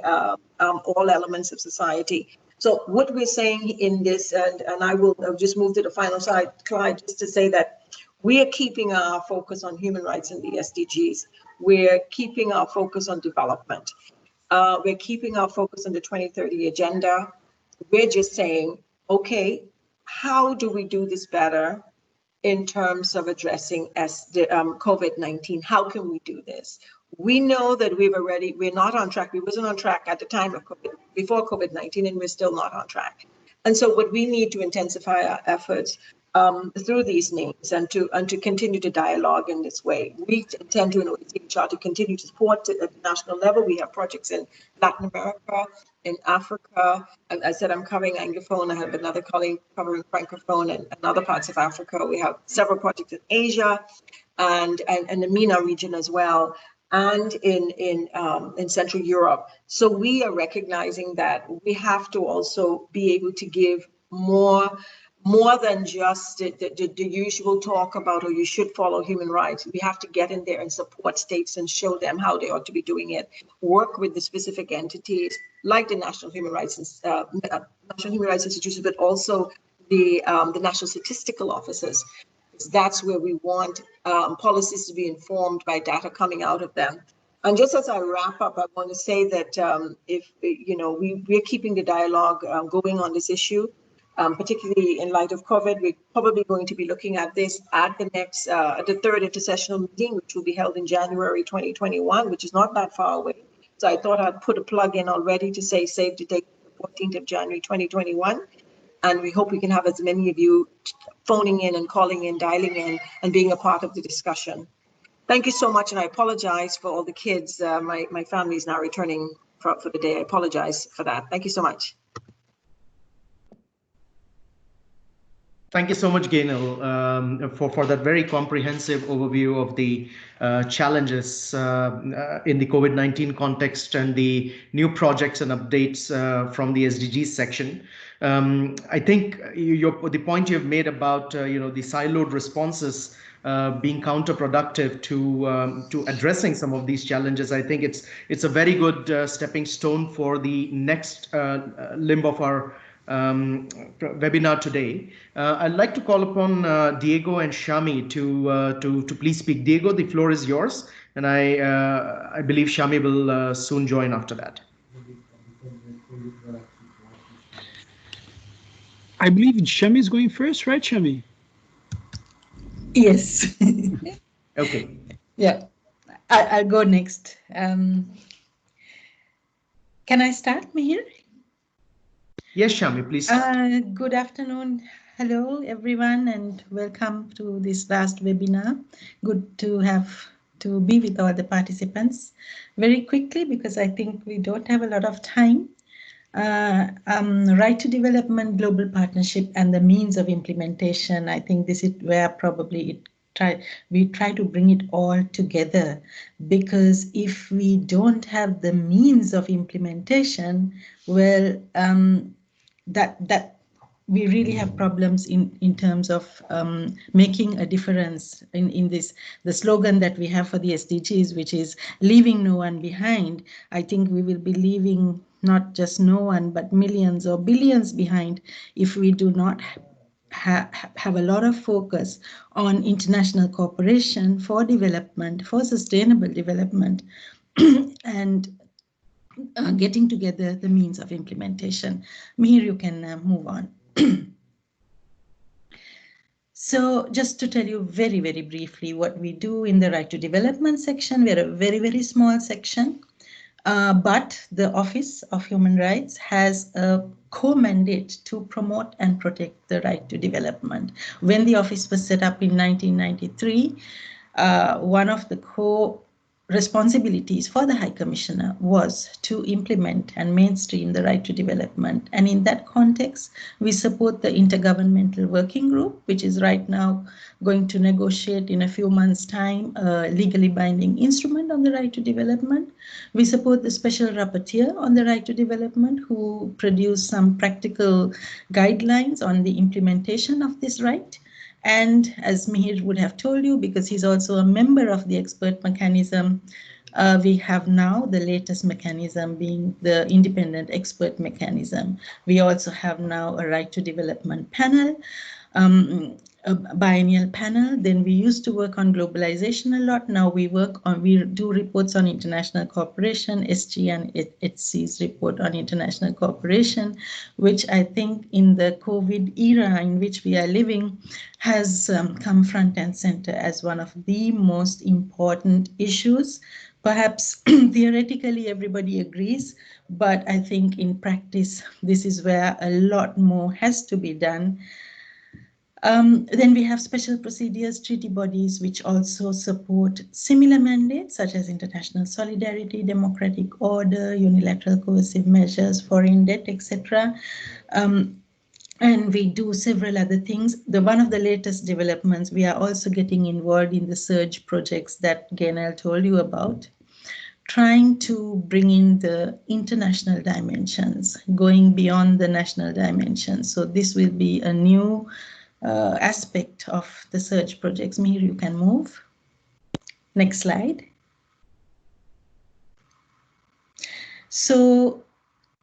all elements of society. So what we're saying in this, and I'll just move to the final slide, Clyde, just to say that we are keeping our focus on human rights and the SDGs. We're keeping our focus on development. We're keeping our focus on the 2030 agenda. We're just saying, okay, how do we do this better in terms of addressing COVID-19? How can we do this? We know that we're not on track. We wasn't on track at the time of before COVID-19, and we're still not on track. And so what we need to intensify our efforts through these names and to continue to dialogue in this way. We intend to, in OHCHR, to continue to support at the national level. We have projects in Latin America, in Africa. I said I'm covering Anglophone. I have another colleague covering Francophone and other parts of Africa. We have several projects in Asia and the MENA region as well, and in Central Europe. So we are recognizing that we have to also be able to give more than just the usual talk about, oh, you should follow human rights. We have to get in there and support states and show them how they ought to be doing it. Work with the specific entities like the National Human Rights Institution, but also the National Statistical Offices. That's where we want policies to be informed by data coming out of them. And just as I wrap up, I want to say that we're keeping the dialogue going on this issue. Particularly in light of COVID, we're probably going to be looking at this at the next, the third intersessional meeting, which will be held in January 2021, which is not that far away. So I thought I'd put a plug in already to say save the date, the 14th of January 2021. And we hope we can have as many of you phoning in and calling in, dialing in, and being a part of the discussion. Thank you so much, and I apologize for all the kids. My family is now returning for the day. I apologize for that. Thank you so much. Thank you so much, Gainal, for that very comprehensive overview of the challenges in the COVID-19 context and the new projects and updates from the SDGs section. I think the point you've made about the siloed responses being counterproductive to addressing some of these challenges. I think it's a very good stepping stone for the next limb of our webinar today. I'd like to call upon Diego and Shami to please speak. Diego, the floor is yours, and I believe Shami will soon join after that. I believe Shami is going first, right, Shami? Yes. Okay. Yeah, I'll go next. Can I start, Mihir? Yes, Shami, please. Good afternoon. Hello, everyone, and welcome to this last webinar. Good to be with all the participants. Very quickly, because I think we don't have a lot of time. Right to Development Global Partnership and the means of implementation. I think this is where probably we try to bring it all together, because if we don't have the means of implementation, well, that we really have problems in terms of making a difference in this. The slogan that we have for the SDGs, which is leaving no one behind, I think we will be leaving not just no one, but millions or billions behind if we do not have a lot of focus on international cooperation for development, for sustainable development, and getting together the means of implementation. Mihir, you can move on. So just to tell you very, very briefly what we do in the Right to Development section, we're a very, very small section, but the Office of Human Rights has a co-mandate to promote and protect the right to development. When the office was set up in 1993, one of the responsibilities for the High Commissioner was to implement and mainstream the right to development. And in that context, we support the Intergovernmental Working Group, which is right now going to negotiate in a few months' time a legally binding instrument on the right to development. We support the Special Rapporteur on the right to development, who produced some practical guidelines on the implementation of this right. And as Mihir would have told you, because he's also a member of the expert mechanism, we have now the latest mechanism being the independent expert mechanism. We also have now a right to development panel, a biennial panel. Then we used to work on globalization a lot. Now we do reports on international cooperation, SG and HC's report on international cooperation, which I think in the COVID era in which we are living has come front and center as one of the most important issues. Perhaps theoretically everybody agrees, but I think in practice, this is where a lot more has to be done. Then we have special procedures, treaty bodies, which also support similar mandates, such as international solidarity, democratic order, unilateral coercive measures, foreign debt, etc. And we do several other things. One of the latest developments, we are also getting involved in the surge projects that Gainal told you about, trying to bring in the international dimensions, going beyond the national dimensions. So this will be a new aspect of the surge projects. Mihir, you can move. Next slide. So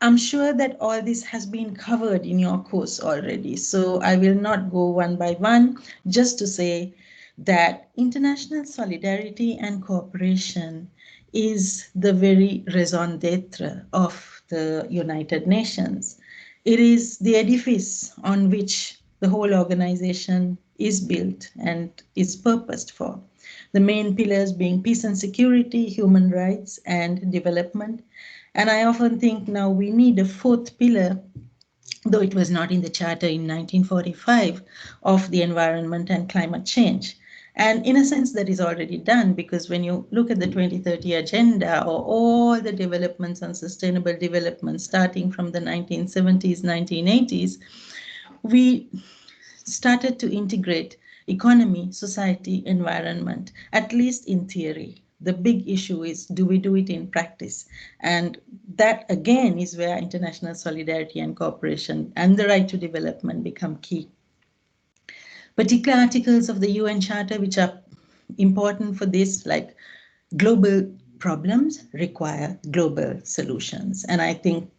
I'm sure that all this has been covered in your course already, so I will not go one by one, just to say that international solidarity and cooperation is the very raison d'etre of the United Nations. It is the edifice on which the whole organization is built and is purposed for. The main pillars being peace and security, human rights, and development. And I often think now we need a fourth pillar, though it was not in the charter in 1945, of the environment and climate change. And in a sense, that is already done, because when you look at the 2030 agenda or all the developments on sustainable development starting from the 1970s, 1980s, we started to integrate economy, society, environment, at least in theory. The big issue is, do we do it in practice? And that, again, is where international solidarity and cooperation and the right to development become key. Particular articles of the UN Charter which are important for this, like global problems require global solutions. And I think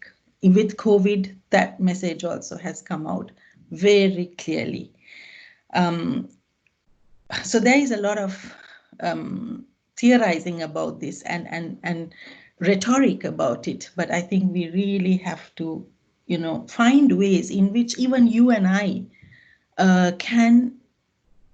with COVID, that message also has come out very clearly. So there is a lot of theorizing about this and rhetoric about it, but I think we really have to, find ways in which even you and I can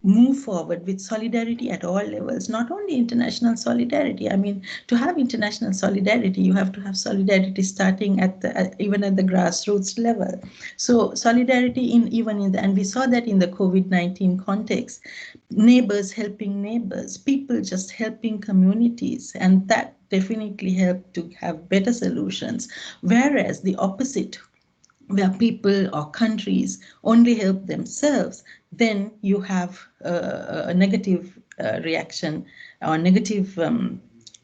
move forward with solidarity at all levels, not only international solidarity. I mean, to have international solidarity, you have to have solidarity starting at even at the grassroots level. So solidarity and we saw that in the COVID-19 context, neighbors helping neighbors, people just helping communities, and that definitely helped to have better solutions. Whereas the opposite, where people or countries only help themselves, then you have a negative reaction or negative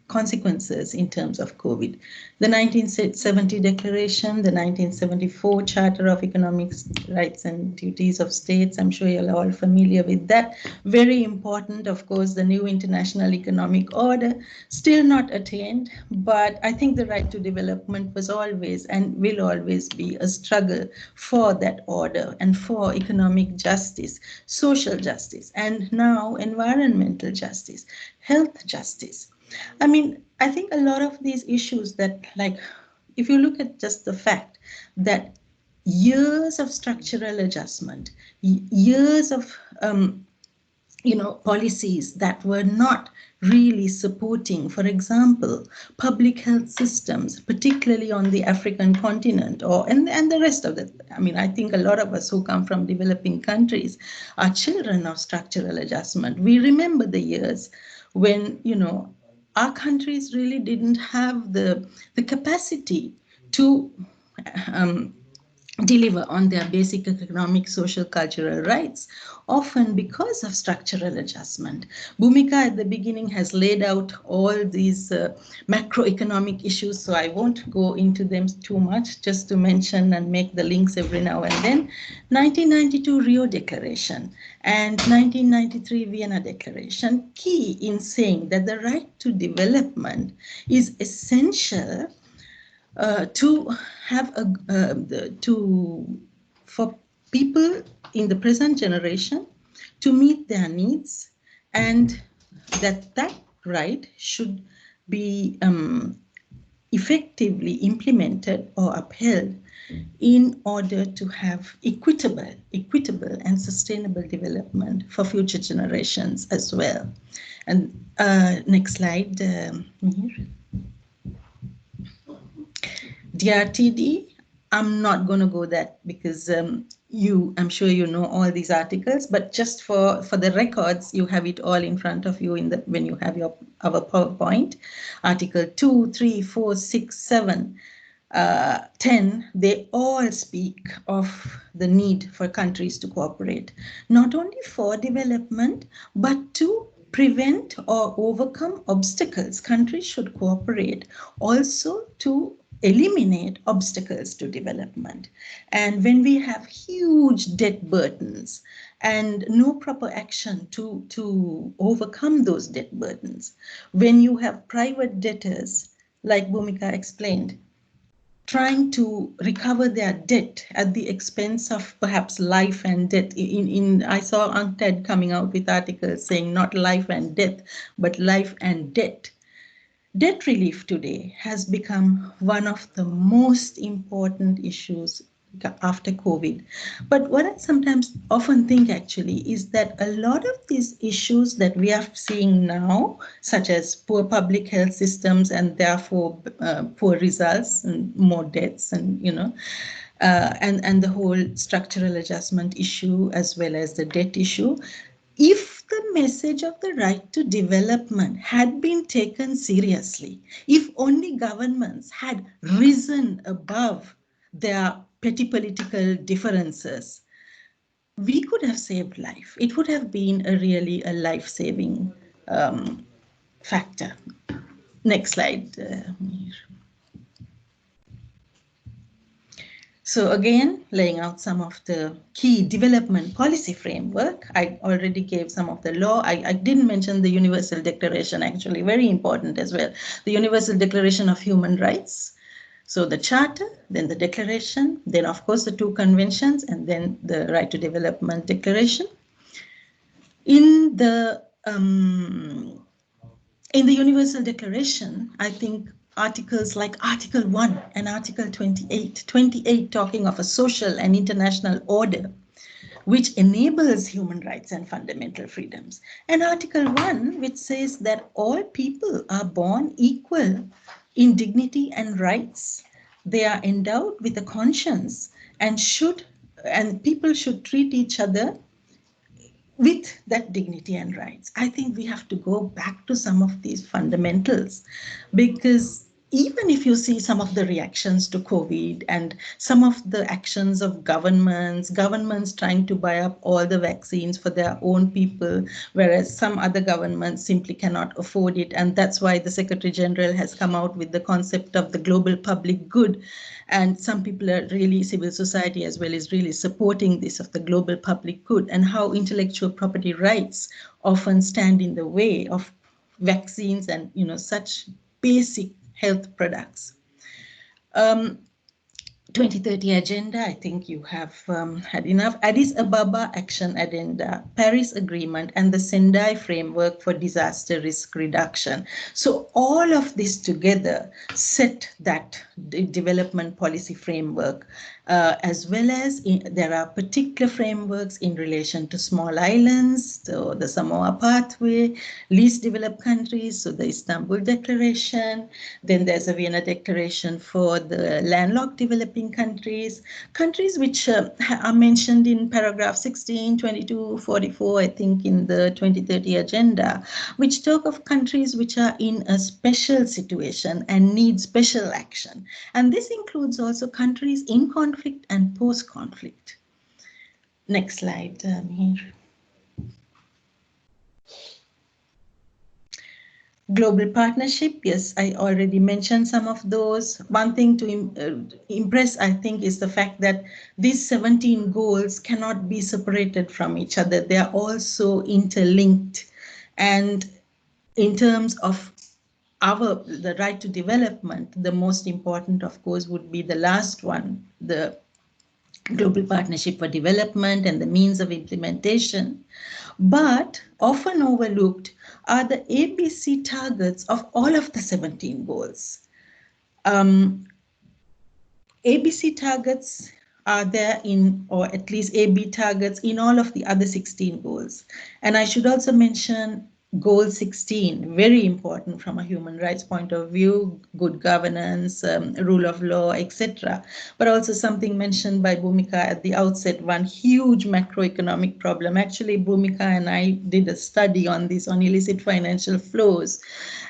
consequences in terms of COVID. The 1970 Declaration, the 1974 Charter of Economic Rights and Duties of States, I'm sure you're all familiar with that. Very important, of course, the new international economic order, still not attained, but I think the right to development was always and will always be a struggle for that order and for economic justice, social justice, and now environmental justice, health justice. I mean, I think a lot of these issues that, like, if you look at just the fact that years of structural adjustment, years of, policies that were not really supporting, for example, public health systems, particularly on the African continent and the rest of the, I think a lot of us who come from developing countries are children of structural adjustment. We remember the years when, our countries really didn't have the capacity to deliver on their basic economic, social, cultural rights, often because of structural adjustment. Bhumika at the beginning has laid out all these macroeconomic issues, so I won't go into them too much, just to mention and make the links every now and then. 1992 Rio Declaration and 1993 Vienna Declaration, key in saying that the right to development is essential to have for people in the present generation to meet their needs, and that right should be effectively implemented or upheld in order to have equitable and sustainable development for future generations as well. And next slide, Mihir. DRTD, I'm not going to go that because I'm sure you know all these articles, but just for the records, you have it all in front of you when you have our PowerPoint. Article 2, 3, 4, 6, 7, 10, they all speak of the need for countries to cooperate, not only for development, but to prevent or overcome obstacles. Countries should cooperate also to eliminate obstacles to development. And when we have huge debt burdens and no proper action to overcome those debt burdens, when you have private debtors, like Bhumika explained, trying to recover their debt at the expense of perhaps life and death. I saw UNCTAD coming out with articles saying not life and death, but life and debt. Debt relief today has become one of the most important issues after COVID. But what I sometimes often think actually is that a lot of these issues that we are seeing now, such as poor public health systems and therefore poor results and more deaths and, and the whole structural adjustment issue as well as the debt issue, if the message of the right to development had been taken seriously, if only governments had risen above their petty political differences, we could have saved life. It would have been really a life-saving factor. Next slide, Mir. So again, laying out some of the key development policy framework. I already gave some of the law. I didn't mention the Universal Declaration, actually, very important as well. The Universal Declaration of Human Rights. So the Charter, then the Declaration, then of course the two conventions, and then the Right to Development Declaration. In the Universal Declaration, I think articles like Article 1 and Article 28 talking of a social and international order, which enables human rights and fundamental freedoms. And Article 1, which says that all people are born equal in dignity and rights. They are endowed with a conscience and people should treat each other with that dignity and rights. I think we have to go back to some of these fundamentals, because even if you see some of the reactions to COVID and some of the actions of governments trying to buy up all the vaccines for their own people, whereas some other governments simply cannot afford it. And that's why the Secretary General has come out with the concept of the global public good. And some people are really, civil society as well, is really supporting this of the global public good, and how intellectual property rights often stand in the way of vaccines and such basic health products. 2030 agenda, I think you have had enough. Addis Ababa Action Agenda, Paris Agreement, and the Sendai Framework for Disaster Risk Reduction. So all of this together set that development policy framework, as well as there are particular frameworks in relation to small islands, so the Samoa Pathway, least developed countries, so the Istanbul Declaration, then there's a Vienna Declaration for the landlocked developing countries which are mentioned in paragraph 16, 22, 44, I think, in the 2030 agenda, which talk of countries which are in a special situation and need special action. And this includes also countries in conflict and post-conflict. Next slide, Mir. Global partnership, yes, I already mentioned some of those. One thing to impress, I think, is the fact that these 17 goals cannot be separated from each other. They are also interlinked. And in terms of the right to development, the most important, of course, would be the last one, the Global Partnership for Development and the means of implementation. But often overlooked are the ABC targets of all of the 17 goals. ABC targets are there or at least AB targets in all of the other 16 goals. And I should also mention Goal 16, very important from a human rights point of view, good governance, rule of law, etc. But also something mentioned by Bhumika at the outset, one huge macroeconomic problem. Actually, Bhumika and I did a study on this, on illicit financial flows.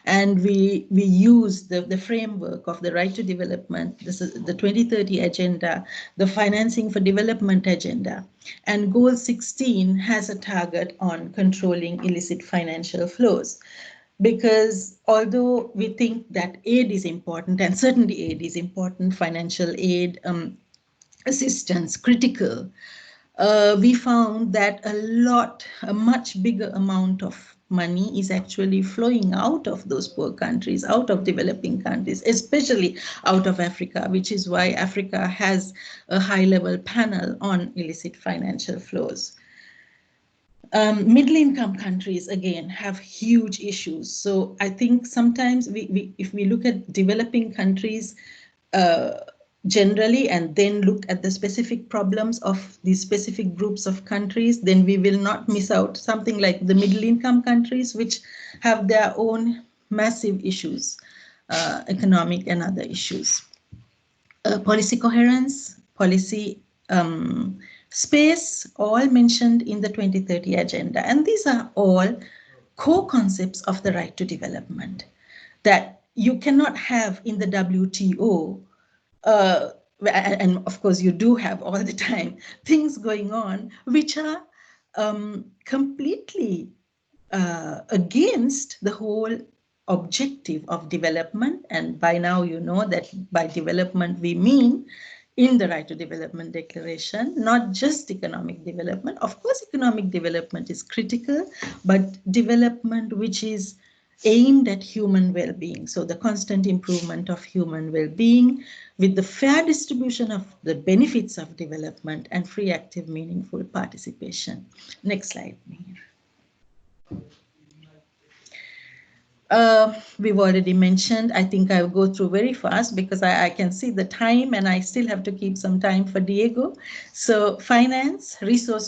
And we used the framework of the right to development, this is the 2030 agenda, the financing for development agenda. And Goal 16 has a target on controlling illicit financial flows. Because although we think that aid is important, and certainly aid is important, financial aid, assistance, critical, we found that a much bigger amount of money is actually flowing out of those poor countries, out of developing countries, especially out of Africa, which is why Africa has a high-level panel on illicit financial flows. Middle-income countries, again, have huge issues. So I think sometimes if we look at developing countries generally and then look at the specific problems of these specific groups of countries, then we will not miss out something like the middle-income countries, which have their own massive issues, economic and other issues. Policy coherence, policy space, all mentioned in the 2030 agenda. And these are all core concepts of the right to development that you cannot have in the WTO and of course you do have all the time things going on which are completely against the whole objective of development. And by now you know that by development we mean, in the Right to Development Declaration, not just economic development. Of course, economic development is critical, but development which is aimed at human well-being. So the constant improvement of human well-being with the fair distribution of the benefits of development and free, active, meaningful participation. Next slide, Mihir. We've already mentioned, I think I'll go through very fast because I can see the time and I still have to keep some time for Diego. So finance,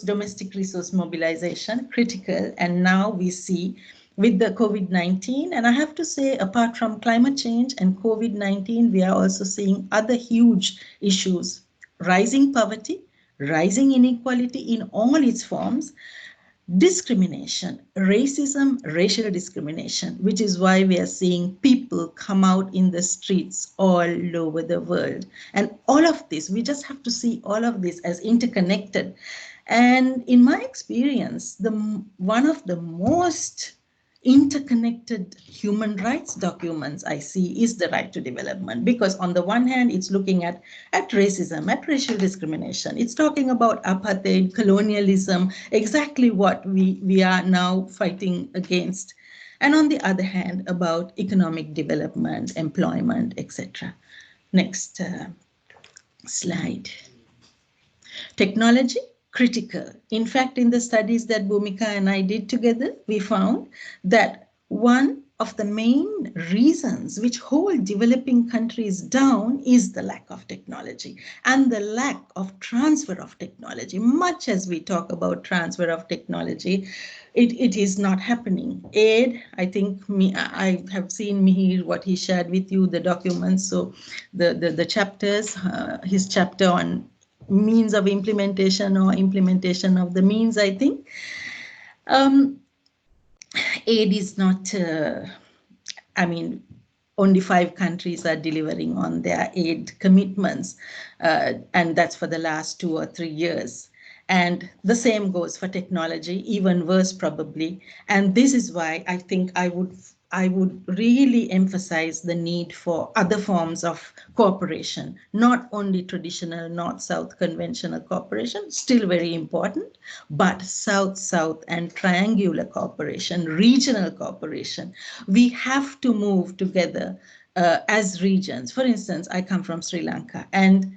domestic resource mobilization, critical. And now we see with the COVID-19, and I have to say, apart from climate change and COVID-19, we are also seeing other huge issues: rising poverty, rising inequality in all its forms, discrimination, racism, racial discrimination, which is why we are seeing people come out in the streets all over the world. And all of this, we just have to see all of this as interconnected. And in my experience, one of the most interconnected human rights documents I see is the Right to Development, because on the one hand, it's looking at racism, at racial discrimination. It's talking about apartheid, colonialism, exactly what we are now fighting against. And on the other hand, about economic development, employment, etc. Next slide. Technology. Critical. In fact, in the studies that Bhumika and I did together, we found that one of the main reasons which hold developing countries down is the lack of technology and the lack of transfer of technology. Much as we talk about transfer of technology, it is not happening. Aid, I think I have seen Mihir, what he shared with you, the documents. So the chapters, his chapter on means of implementation or implementation of the means, I think. Aid is not, only 5 countries are delivering on their aid commitments, and that's for the last 2 or 3 years. And the same goes for technology, even worse probably. And this is why I think I would really emphasize the need for other forms of cooperation, not only traditional North-South conventional cooperation, still very important, but South-South and triangular cooperation, regional cooperation. We have to move together as regions. For instance, I come from Sri Lanka, and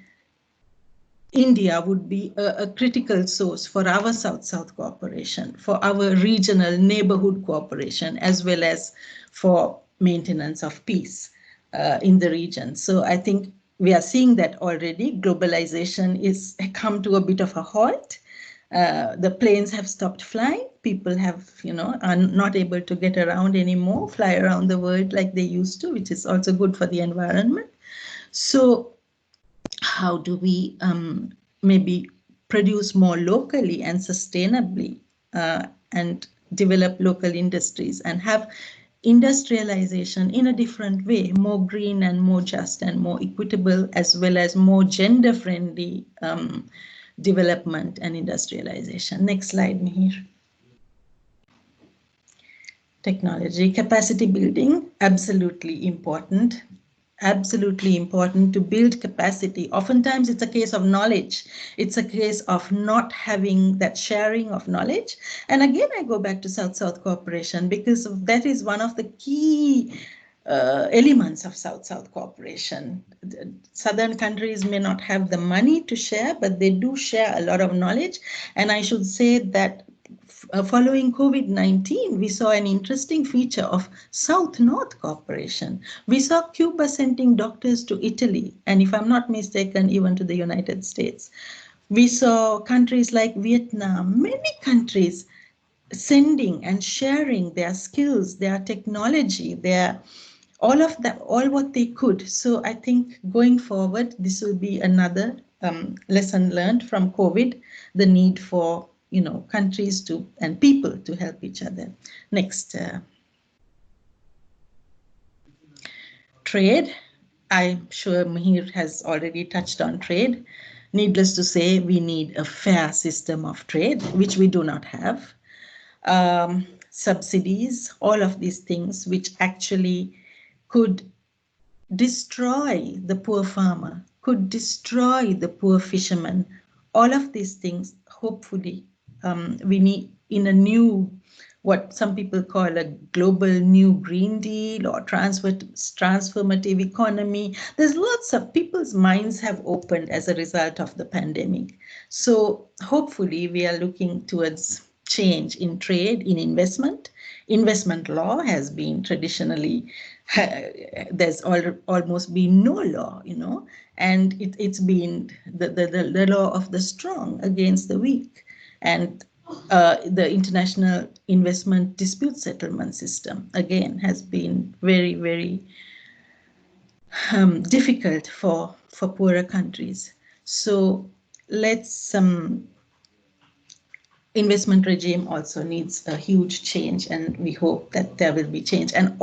India would be a critical source for our South-South cooperation, for our regional neighborhood cooperation, as well as for maintenance of peace in the region. So I think we are seeing that already. Globalization is come to a bit of a halt. The planes have stopped flying. People have, are not able to get around anymore, fly around the world like they used to, which is also good for the environment. So how do we maybe produce more locally and sustainably and develop local industries and have industrialization in a different way, more green and more just and more equitable, as well as more gender-friendly development and industrialization. Next slide, Mihir. Technology, capacity building, absolutely important. Absolutely important to build capacity. Oftentimes it's a case of knowledge. It's a case of not having that sharing of knowledge. And again, I go back to South-South cooperation because that is one of the key elements of South-South cooperation. Southern countries may not have the money to share, but they do share a lot of knowledge. And I should say that following COVID-19, we saw an interesting feature of South-North cooperation. We saw Cuba sending doctors to Italy, and if I'm not mistaken, even to the United States. We saw countries like Vietnam, many countries sending and sharing their skills, their technology, all of that, all what they could. So I think going forward, this will be another lesson learned from COVID, the need for countries and people to help each other. Next. Trade. I'm sure Mahir has already touched on trade. Needless to say, we need a fair system of trade, which we do not have. Subsidies, all of these things which actually could destroy the poor farmer, could destroy the poor fisherman. All of these things, hopefully, we need in a new, what some people call a global new Green Deal or transformative economy. There's lots of people's minds have opened as a result of the pandemic. So hopefully we are looking towards change in trade, in investment. Investment law has been traditionally, there's almost been no law, and it's been the law of the strong against the weak. And the international investment dispute settlement system, again, has been very, very difficult for poorer countries. So let's investment regime also needs a huge change, and we hope that there will be change. And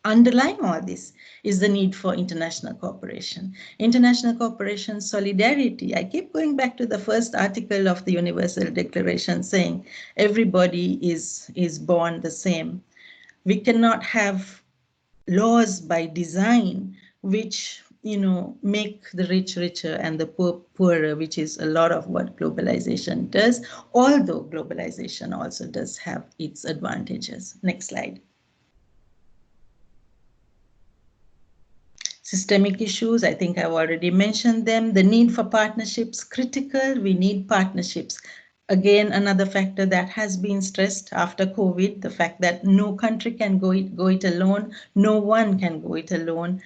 underlying all this is the need for international cooperation. International cooperation, solidarity. I keep going back to the first article of the Universal Declaration saying everybody is born the same. We cannot have laws by design which make the rich richer and the poor poorer, which is a lot of what globalization does, although globalization also does have its advantages. Next slide. Systemic issues, I think I've already mentioned them. The need for partnerships, critical. We need partnerships. Again, another factor that has been stressed after COVID, the fact that no country can go it alone. No one can go it alone.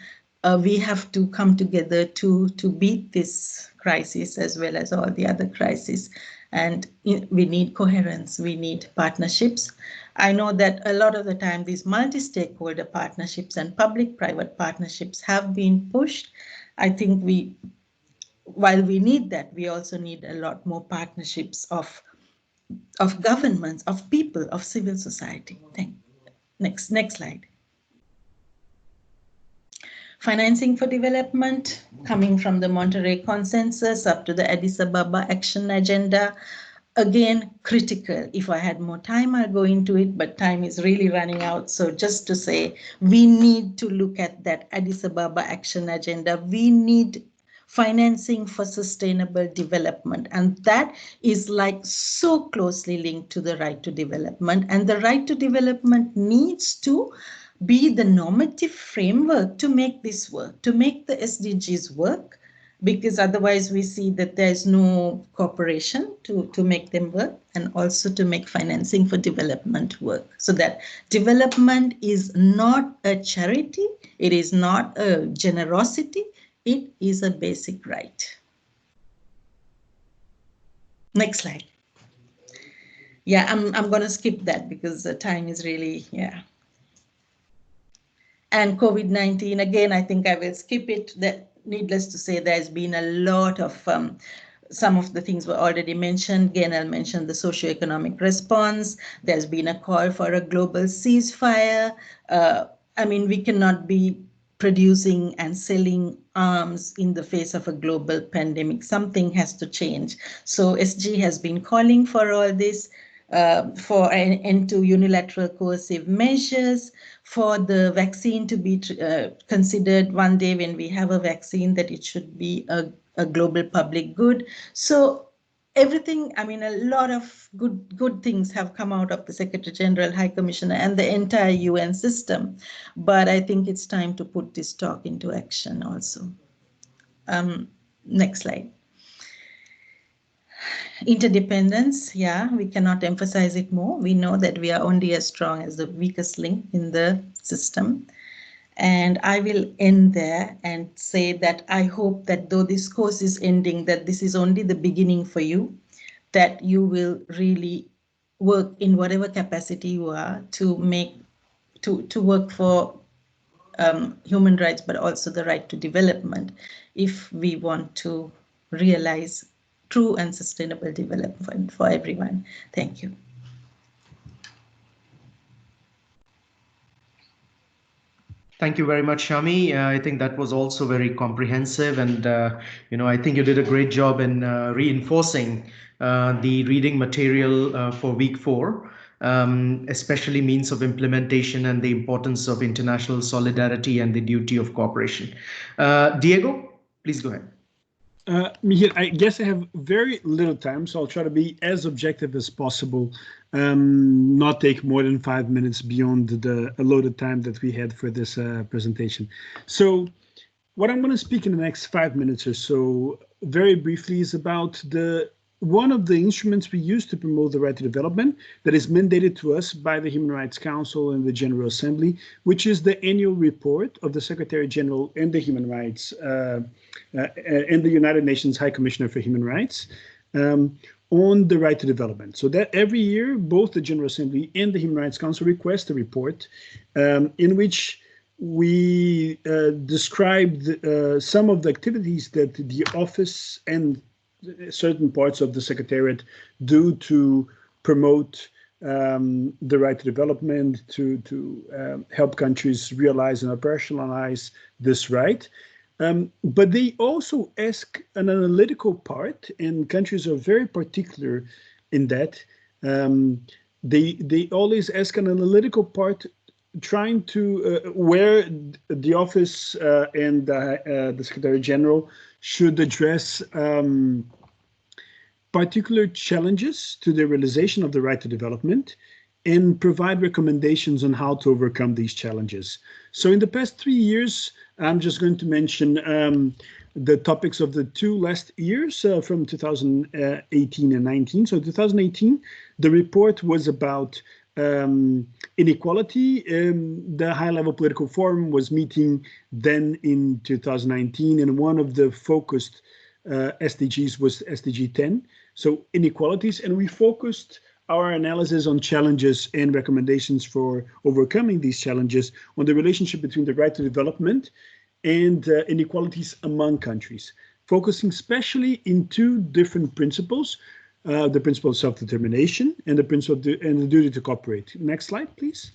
We have to come together to beat this crisis as well as all the other crises. And we need coherence, we need partnerships. I know that a lot of the time these multi-stakeholder partnerships and public-private partnerships have been pushed. I think while we need that, we also need a lot more partnerships of governments, of people, of civil society. Next slide. Financing for development, coming from the Monterey Consensus up to the Addis Ababa Action Agenda. Again, critical. If I had more time, I'll go into it, but time is really running out. So just to say, we need to look at that Addis Ababa Action Agenda. We need financing for sustainable development. And that is like so closely linked to the right to development. And the right to development needs to be the normative framework to make this work, to make the SDGs work, because otherwise we see that there's no cooperation to make them work, and also to make financing for development work. So that development is not a charity, it is not a generosity, it is a basic right. Next slide. Yeah, I'm going to skip that because the time is really, yeah. And COVID-19, again, I think I will skip it. Needless to say, there's been a lot of, some of the things were already mentioned. Again, I'll mention the socioeconomic response. There's been a call for a global ceasefire. I mean, we cannot be producing and selling arms in the face of a global pandemic. Something has to change. So SG has been calling for all this. For an end to unilateral coercive measures, for the vaccine to be considered one day when we have a vaccine, that it should be a global public good. So everything, I mean, a lot of good things have come out of the Secretary General, High Commissioner, and the entire UN system. But I think it's time to put this talk into action also. Next slide. Interdependence, yeah, we cannot emphasize it more. We know that we are only as strong as the weakest link in the system. And I will end there and say that I hope that though this course is ending, that this is only the beginning for you, that you will really work in whatever capacity you are to work for human rights, but also the right to development, if we want to realize true and sustainable development for everyone. Thank you. Thank you very much, Shami. I think that was also very comprehensive, and I think you did a great job in reinforcing the reading material for week 4, especially means of implementation and the importance of international solidarity and the duty of cooperation. Diego, please go ahead. Mihir, I guess I have very little time, so I'll try to be as objective as possible, not take more than 5 minutes beyond the allotted time that we had for this presentation. So what I'm going to speak in the next 5 minutes or so, very briefly, is about one of the instruments we use to promote the right to development that is mandated to us by the Human Rights Council and the General Assembly, which is the annual report of the Secretary General and the Human Rights and the United Nations High Commissioner for Human Rights on the right to development. So that every year, both the General Assembly and the Human Rights Council request a report in which we described some of the activities that the office and certain parts of the Secretariat do to promote the right to development, to help countries realize and operationalize this right. But they also ask an analytical part, and countries are very particular in that. They always ask an analytical part, trying to where the office and the Secretary General should address particular challenges to the realization of the right to development and provide recommendations on how to overcome these challenges. So in the past 3 years, I'm just going to mention the topics of the 2 last years from 2018 and 19. So 2018, the report was about inequality. The high-level political forum was meeting then in 2019, and one of the focused SDGs was SDG 10, so inequalities, and we focused our analysis on challenges and recommendations for overcoming these challenges on the relationship between the right to development and inequalities among countries, focusing especially in 2 different principles, the principle of self-determination and the principle of the duty to cooperate. Next slide, please.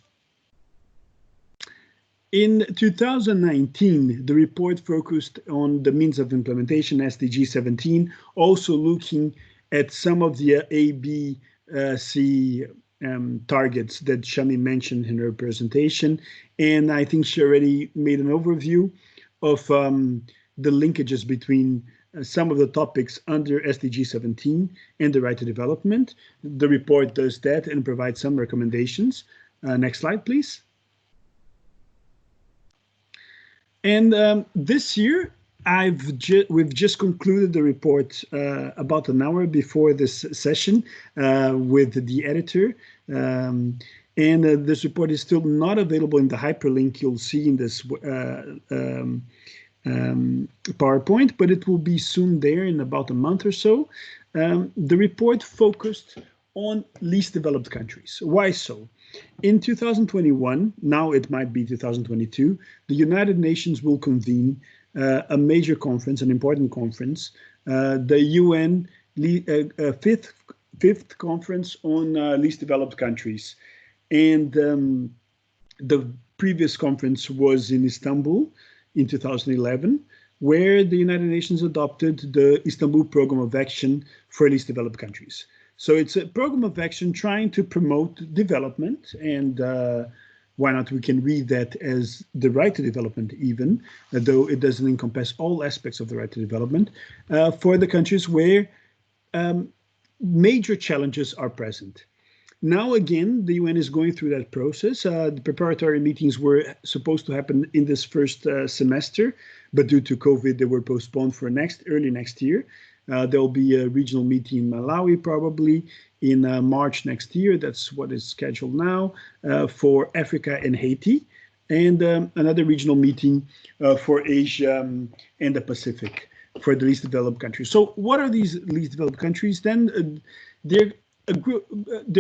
In 2019, the report focused on the means of implementation, SDG 17, also looking at some of the ABC targets that Shami mentioned in her presentation. And I think she already made an overview of the linkages between some of the topics under SDG 17 and the right to development. The report does that and provides some recommendations. Next slide, please. And this year, we've just concluded the report about an hour before this session with the editor. And this report is still not available in the hyperlink you'll see in this PowerPoint, but it will be soon there in about a month or so. The report focused on least developed countries. Why so? In 2021, now it might be 2022, the United Nations will convene a major conference, an important conference, the UN fifth conference on least developed countries. And the previous conference was in Istanbul in 2011, where the United Nations adopted the Istanbul Program of Action for Least Developed Countries. So it's a program of action trying to promote development, and why not, we can read that as the right to development even, though it doesn't encompass all aspects of the right to development, for the countries where major challenges are present. Now, again, the UN is going through that process. The preparatory meetings were supposed to happen in this first semester, but due to COVID, they were postponed for early next year. There will be a regional meeting in Malawi, probably in March next year. That's what is scheduled now for Africa and Haiti, and another regional meeting for Asia and the Pacific for the least developed countries. So what are these least developed countries then? They're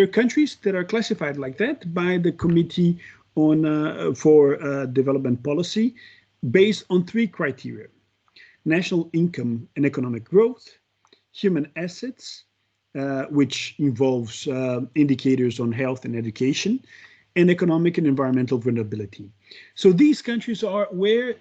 countries that are classified like that by the Committee on for Development Policy based on 3 criteria: national income and economic growth, human assets, which involves indicators on health and education, and economic and environmental vulnerability. So these countries are where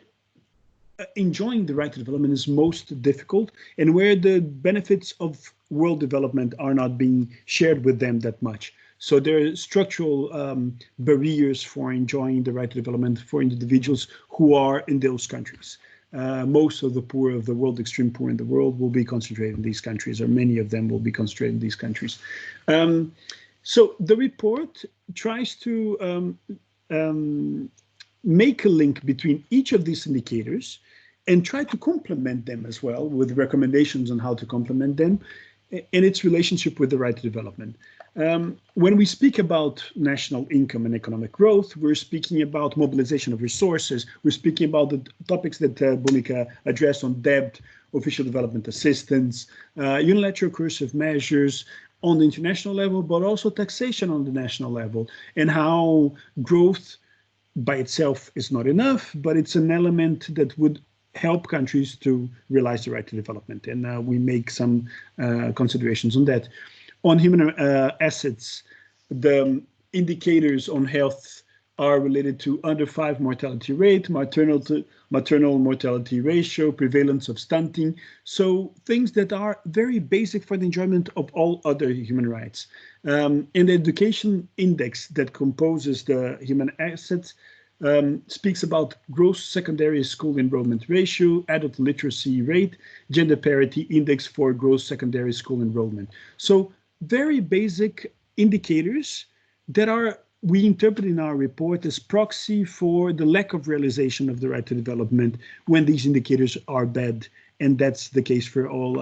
enjoying the right to development is most difficult, and where the benefits of world development are not being shared with them that much. So there are structural barriers for enjoying the right to development for individuals who are in those countries. Most of the poor of the world, extreme poor in the world, will be concentrated in these countries, or many of them will be concentrated in these countries. So the report tries to make a link between each of these indicators and try to complement them as well with recommendations on how to complement them in its relationship with the right to development. When we speak about national income and economic growth, we're speaking about mobilization of resources. We're speaking about the topics that Bhumika addressed on debt, official development assistance, unilateral coercive measures on the international level, but also taxation on the national level, and how growth by itself is not enough, but it's an element that would help countries to realize the right to development. And we make some considerations on that. On human assets, the indicators on health are related to under 5 mortality rate, maternal mortality ratio, prevalence of stunting. So things that are very basic for the enjoyment of all other human rights. And the education index that composes the human assets speaks about gross secondary school enrollment ratio, adult literacy rate, gender parity index for gross secondary school enrollment. So very basic indicators that are we interpret in our report as proxy for the lack of realization of the right to development when these indicators are bad. And that's the case for all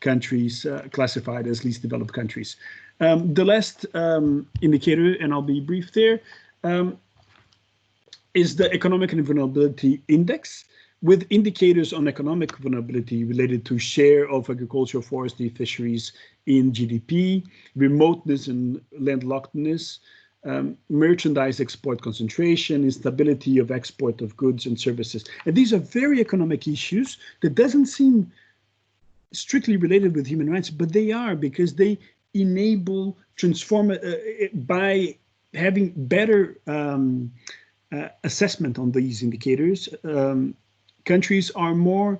countries classified as least developed countries. The last indicator, and I'll be brief there, is the economic and vulnerability index, with indicators on economic vulnerability related to share of agricultural, forestry, fisheries in GDP, remoteness and landlockedness, merchandise export concentration, instability of export of goods and services. And these are very economic issues that doesn't seem strictly related with human rights, but they are, because they enable by having better assessment on these indicators, countries are more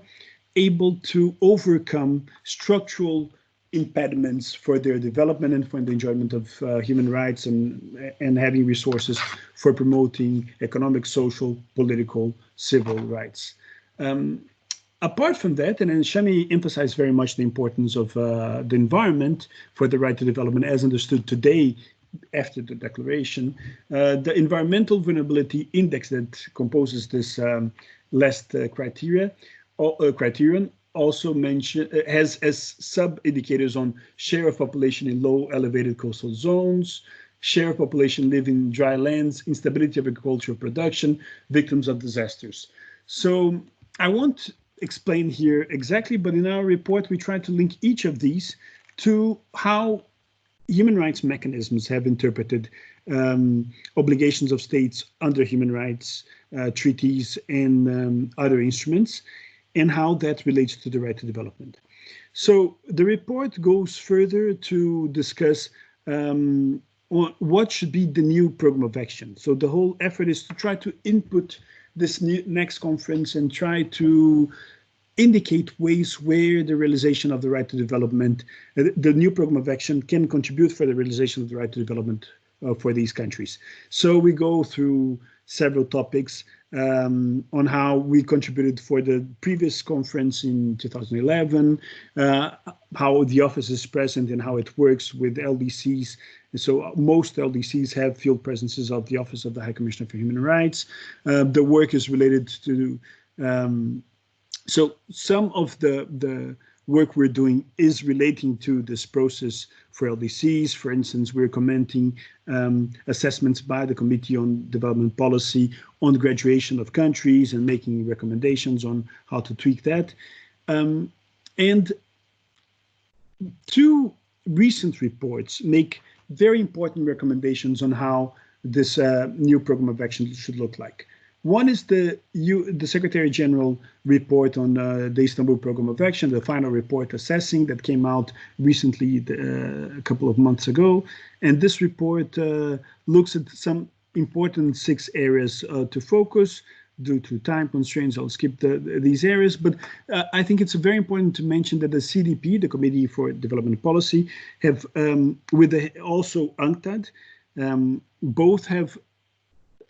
able to overcome structural impediments for their development and for the enjoyment of human rights, and having resources for promoting economic, social, political, civil rights. Apart from that, and Shani emphasized very much the importance of the environment for the right to development as understood today after the declaration, the environmental vulnerability index that composes this last criterion also has as sub-indicators on share of population in low elevated coastal zones, share of population living in dry lands, instability of agricultural production, victims of disasters. So I won't explain here exactly, but in our report we try to link each of these to how human rights mechanisms have interpreted obligations of states under human rights treaties and other instruments, and how that relates to the right to development. So the report goes further to discuss what should be the new program of action. So the whole effort is to try to input this next conference and try to indicate ways where the realization of the right to development, the new program of action can contribute for the realization of the right to development for these countries. So we go through several topics on how we contributed for the previous conference in 2011, how the office is present and how it works with LDCs. And so most LDCs have field presences of the Office of the High Commissioner for Human Rights. The work is related to so some of the work we're doing is relating to this process for LDCs. For instance, we're commenting assessments by the Committee on Development Policy on the graduation of countries and making recommendations on how to tweak that. And two recent reports make very important recommendations on how this new program of action should look like. One is the Secretary General report on the Istanbul Program of Action, the final report assessing that came out recently, a couple of months ago. And this report looks at some important 6 areas to focus. Due to time constraints, I'll skip these areas, but I think it's very important to mention that the CDP, the Committee for Development Policy, have, also UNCTAD, both have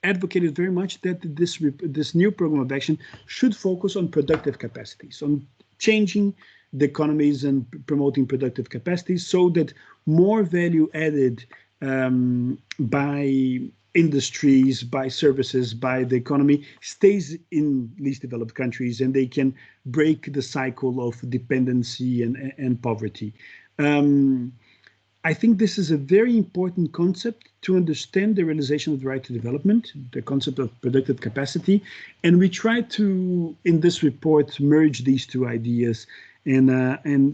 advocated very much that this new program of action should focus on productive capacities, on changing the economies and promoting productive capacities so that more value added by industries, by services, by the economy stays in least developed countries, and they can break the cycle of dependency and poverty. I think this is a very important concept to understand the realization of the right to development, the concept of productive capacity. And we try to, in this report, merge these two ideas and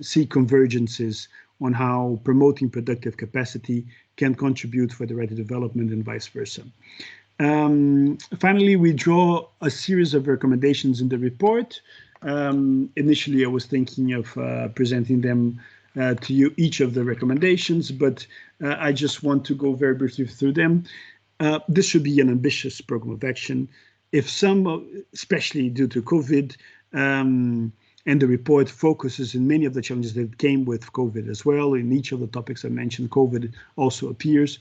see convergences on how promoting productive capacity can contribute for the right to development and vice versa. Finally, we draw a series of recommendations in the report. Initially, I was thinking of presenting them to you, each of the recommendations, but I just want to go very briefly through them. This should be an ambitious program of action. If some, especially due to COVID, and the report focuses in many of the challenges that came with COVID as well. In each of the topics I mentioned, COVID also appears.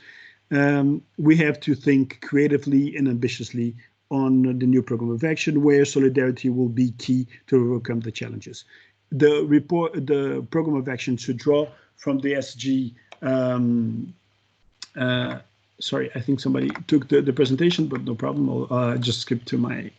We have to think creatively and ambitiously on the new program of action, where solidarity will be key to overcome the challenges. The program of action should draw from the SG. Sorry, I think somebody took the presentation, but no problem. I'll just skip to my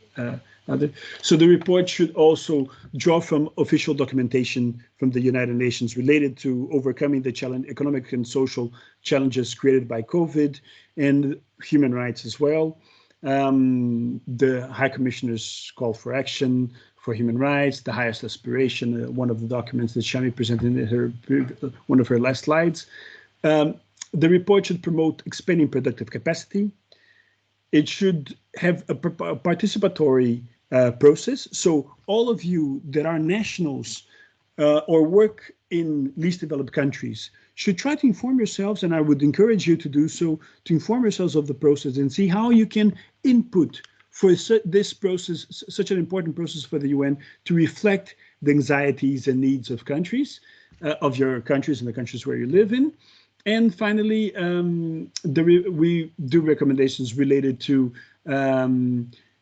other. So the report should also draw from official documentation from the United Nations related to overcoming the economic and social challenges created by COVID and human rights as well. The High Commissioner's call for action for human rights, the highest aspiration, one of the documents that Shami presented in one of her last slides. The report should promote expanding productive capacity. It should have a participatory process. So all of you that are nationals or work in least developed countries should try to inform yourselves, and I would encourage you to do so, to inform yourselves of the process and see how you can input for this process, such an important process for the UN, to reflect the anxieties and needs of countries, of your countries and the countries where you live in. And finally, we do recommendations related to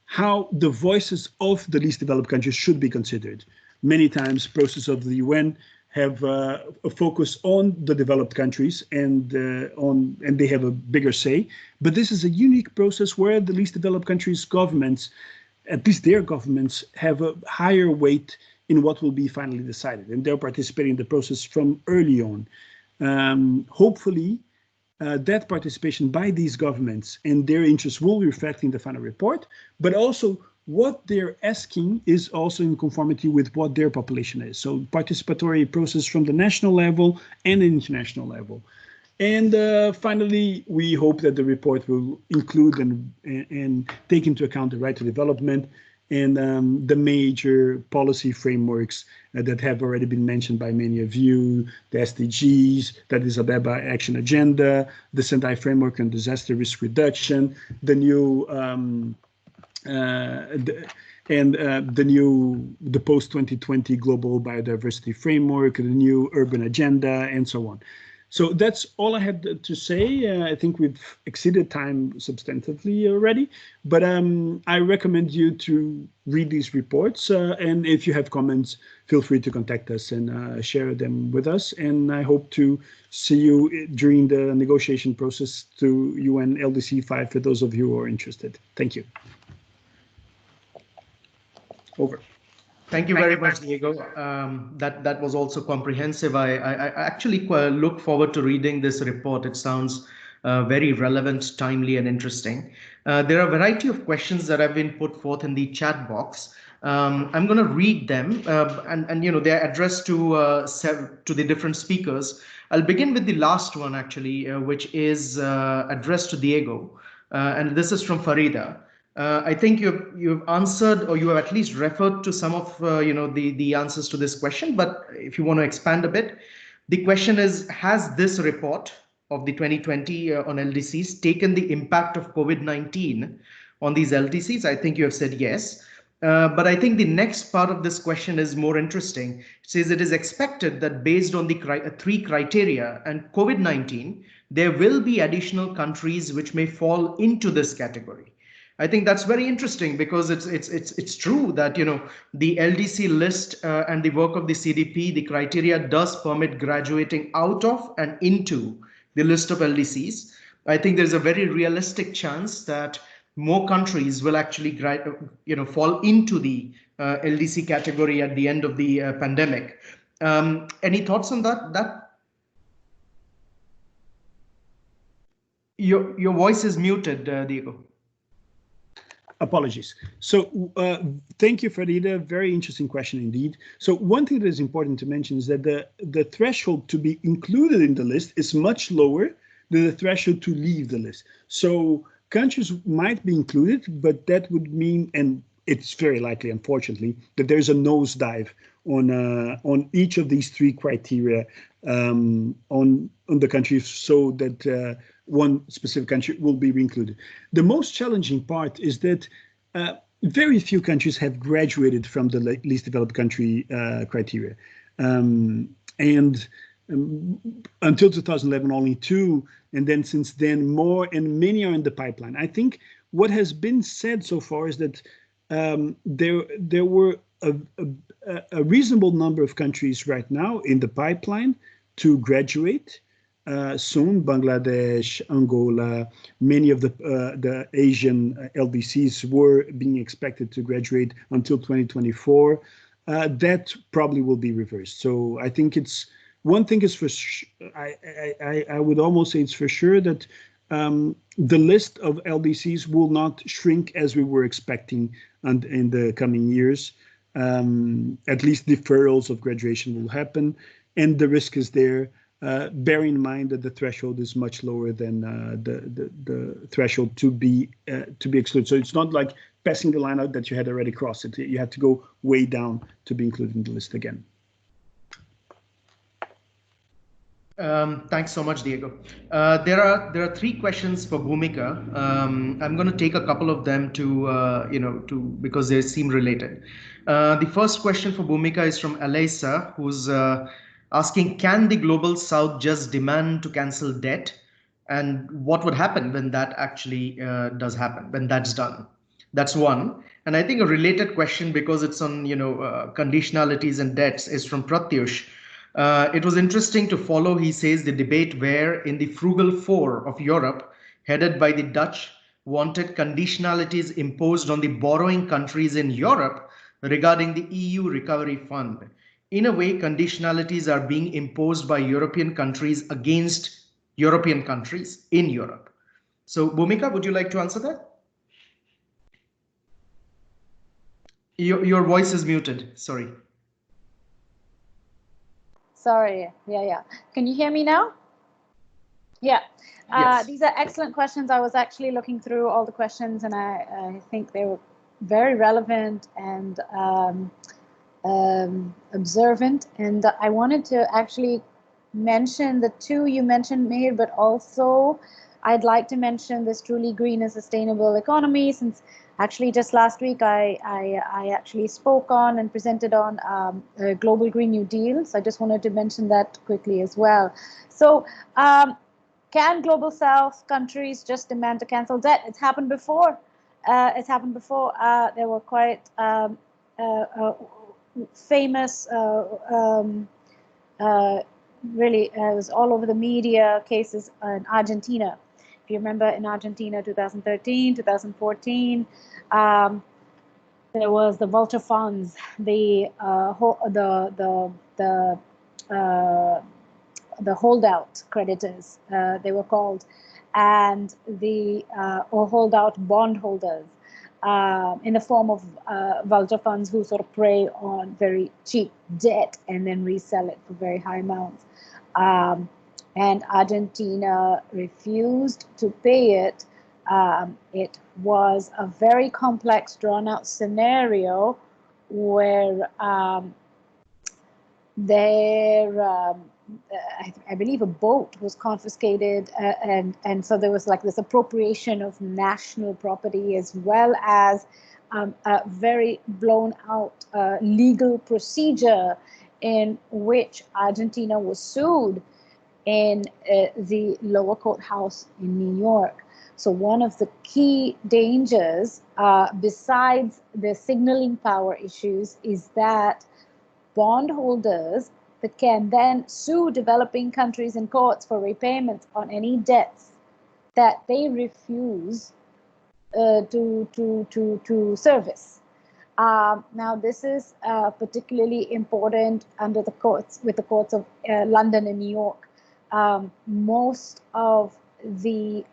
how the voices of the least developed countries should be considered. Many times, processes of the UN have a focus on the developed countries and they have a bigger say. But this is a unique process where the least developed countries' governments, at least their governments, have a higher weight in what will be finally decided, and they're participating in the process from early on. Hopefully, that participation by these governments and their interests will reflect in the final report, but also what they're asking is also in conformity with what their population is. So participatory process from the national level and international level. And finally, we hope that the report will include and take into account the right to development and the major policy frameworks that have already been mentioned by many of you, the SDGs, that is Abeba Action Agenda, the Sendai Framework on Disaster Risk Reduction, the new the post-2020 Global Biodiversity Framework, the new Urban Agenda, and so on. So that's all I had to say. I think we've exceeded time substantively already, but I recommend you to read these reports. And if you have comments, feel free to contact us and share them with us. And I hope to see you during the negotiation process to UN LDC 5 for those of you who are interested. Thank you. Over. Thank you very much, Diego. That was also comprehensive. I actually look forward to reading this report. It sounds very relevant, timely, and interesting. There are a variety of questions that have been put forth in the chat box. I'm going to read them, and they're addressed to the different speakers. I'll begin with the last one, actually, which is addressed to Diego, and this is from Farida. I think you've answered, or you have at least referred to some of the answers to this question. But if you want to expand a bit, the question is: has this report of the 2020 on LDCs taken the impact of COVID-19 on these LDCs? I think you have said yes. But I think the next part of this question is more interesting. It says it is expected that based on the three criteria and COVID-19, there will be additional countries which may fall into this category. I think that's very interesting because it's true that the LDC list and the work of the CDP, the criteria does permit graduating out of and into the list of LDCs. I think there's a very realistic chance that more countries will actually fall into the LDC category at the end of the pandemic. Any thoughts on that? Your voice is muted, Diego. Apologies. So thank you, Farida. Very interesting question indeed. So one thing that is important to mention is that the threshold to be included in the list is much lower than the threshold to leave the list. So countries might be included, but that would mean, and it's very likely, unfortunately, that there's a nosedive on each of these three criteria on the countries, so that one specific country will be included. The most challenging part is that very few countries have graduated from the least developed country criteria, and until 2011 only two, and then since then more, and many are in the pipeline. I think what has been said so far is that there were a reasonable number of countries right now in the pipeline to graduate soon. Bangladesh, Angola, many of the Asian LDCs were being expected to graduate until 2024. That probably will be reversed. So I think it's one thing is for I would almost say it's for sure that the list of LDCs will not shrink as we were expecting in the coming years. At least deferrals of graduation will happen, and the risk is there. Bear in mind that the threshold is much lower than the threshold to be excluded. So it's not like passing the line out that you had already crossed it. You have to go way down to be included in the list again. Thanks so much, Diego. There are three questions for Bhumika. I'm going to take a couple of them to because they seem related. The first question for Bhumika is from Alaysa, who's asking, can the Global South just demand to cancel debt? And what would happen when that actually does happen, when that's done? That's one. And I think a related question, because it's on conditionalities and debts, is from Pratyush. It was interesting to follow, he says, the debate where in the Frugal Four of Europe, headed by the Dutch, wanted conditionalities imposed on the borrowing countries in Europe regarding the EU Recovery Fund. In a way, conditionalities are being imposed by European countries against European countries in Europe. So, Bhumika, would you like to answer that? Your voice is muted, sorry. Sorry, yeah. Can you hear me now? Yeah. Yes. These are excellent questions. I was actually looking through all the questions, and I think they were very relevant and observant. And I wanted to actually mention the two you mentioned, Meir, but also I'd like to mention this truly green and sustainable economy, since actually just last week I actually spoke on and presented on a Global Green New Deal. So I just wanted to mention that quickly as well. So can Global South countries just demand to cancel debt? It's happened before. There were quite famous, really, it was all over the media, cases in Argentina. If you remember, in Argentina, 2013, 2014, there was the vulture funds, the holdout creditors, they were called, and the or holdout bondholders in the form of vulture funds who sort of prey on very cheap debt and then resell it for very high amounts. And Argentina refused to pay it. It was a very complex, drawn-out scenario where I believe a boat was confiscated, and so there was like this appropriation of national property, as well as a very blown out legal procedure in which Argentina was sued in the lower courthouse in New York. So one of the key dangers, besides the signaling power issues, is that bondholders that can then sue developing countries in courts for repayment on any debts that they refuse to service. Now, this is particularly important under the courts, with the courts of London and New York. Most of the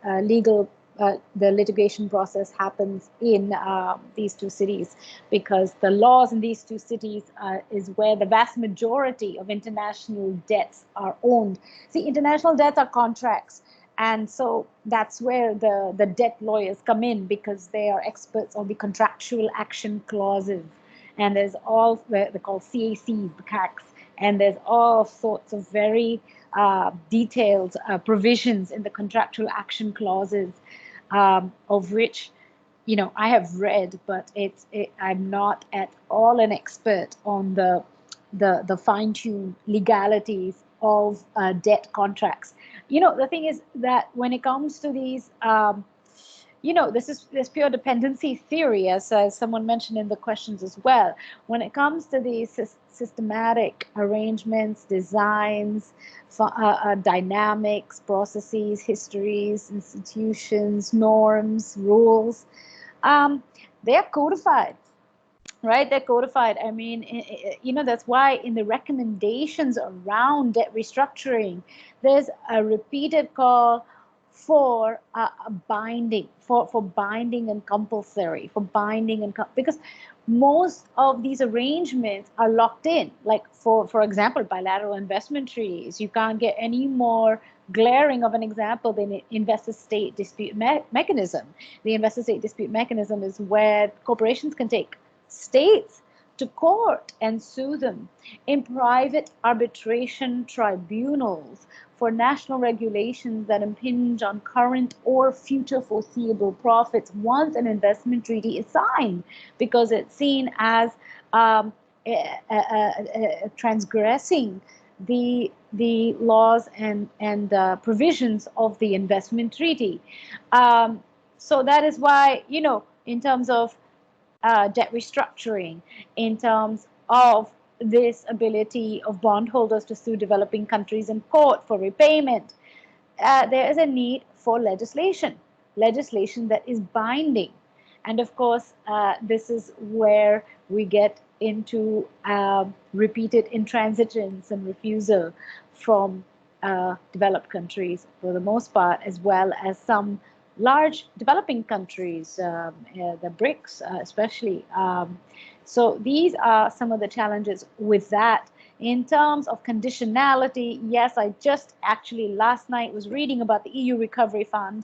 the litigation process happens in these two cities, because the laws in these two cities is where the vast majority of international debts are owned. See, international debts are contracts. And so that's where the debt lawyers come in, because they are experts on the contractual action clauses. And there's all, they're called CACs, the CACs, and there's all sorts of very detailed provisions in the contractual action clauses, of which, you know, I have read, but I'm not at all an expert on the fine-tuned legalities of debt contracts. You know, the thing is that when it comes to these, you know, this pure dependency theory, as someone mentioned in the questions as well. When it comes to these systematic arrangements, designs, dynamics, processes, histories, institutions, norms, rules, they are codified. Right, they're codified. I mean, you know, that's why in the recommendations around debt restructuring, there's a repeated call for binding, for binding and compulsory, because most of these arrangements are locked in. Like for example, bilateral investment treaties. You can't get any more glaring of an example than investor-state dispute mechanism. The investor-state dispute mechanism is where corporations can take states to court and sue them in private arbitration tribunals for national regulations that impinge on current or future foreseeable profits once an investment treaty is signed, because it's seen as transgressing the laws and provisions of the investment treaty. So that is why, you know, in terms of debt restructuring, in terms of this ability of bondholders to sue developing countries in court for repayment, there is a need for legislation that is binding. And of course, this is where we get into repeated intransigence and refusal from developed countries for the most part, as well as some large developing countries, the BRICS especially. So these are some of the challenges with that. In terms of conditionality, yes, I just actually last night was reading about the EU Recovery Fund,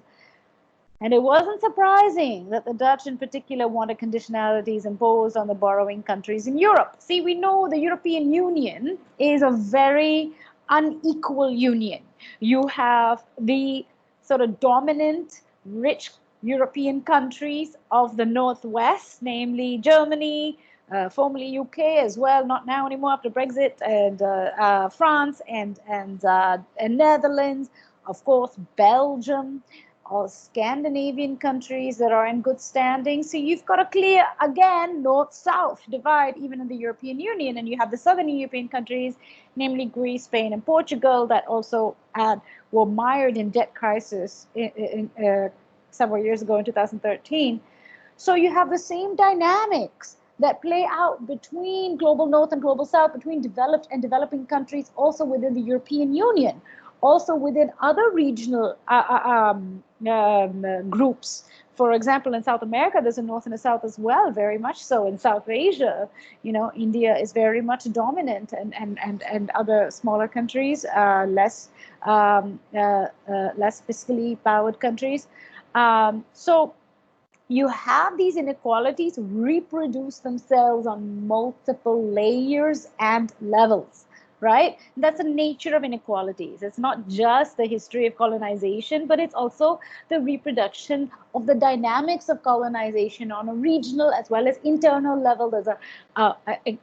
and it wasn't surprising that the Dutch in particular wanted conditionalities imposed on the borrowing countries in Europe. See, we know the European Union is a very unequal union. You have the sort of dominant rich European countries of the Northwest, namely Germany, formerly UK as well, not now anymore after Brexit, and France and Netherlands, of course, Belgium, all Scandinavian countries that are in good standing. So you've got a clear, again, north-south divide even in the European Union, and you have the southern European countries, namely Greece, Spain, and Portugal, that also were mired in debt crisis several years ago in 2013. So you have the same dynamics that play out between global north and global south, between developed and developing countries, also within the European Union, also within other regional groups. For example, in South America, there's a North and a South as well, very much so. In South Asia, you know, India is very much dominant, and other smaller countries, less fiscally powered countries. So you have these inequalities reproduce themselves on multiple layers and levels, right? That's the nature of inequalities. It's not just the history of colonization, but it's also the reproduction of the dynamics of colonization on a regional as well as internal level. There's a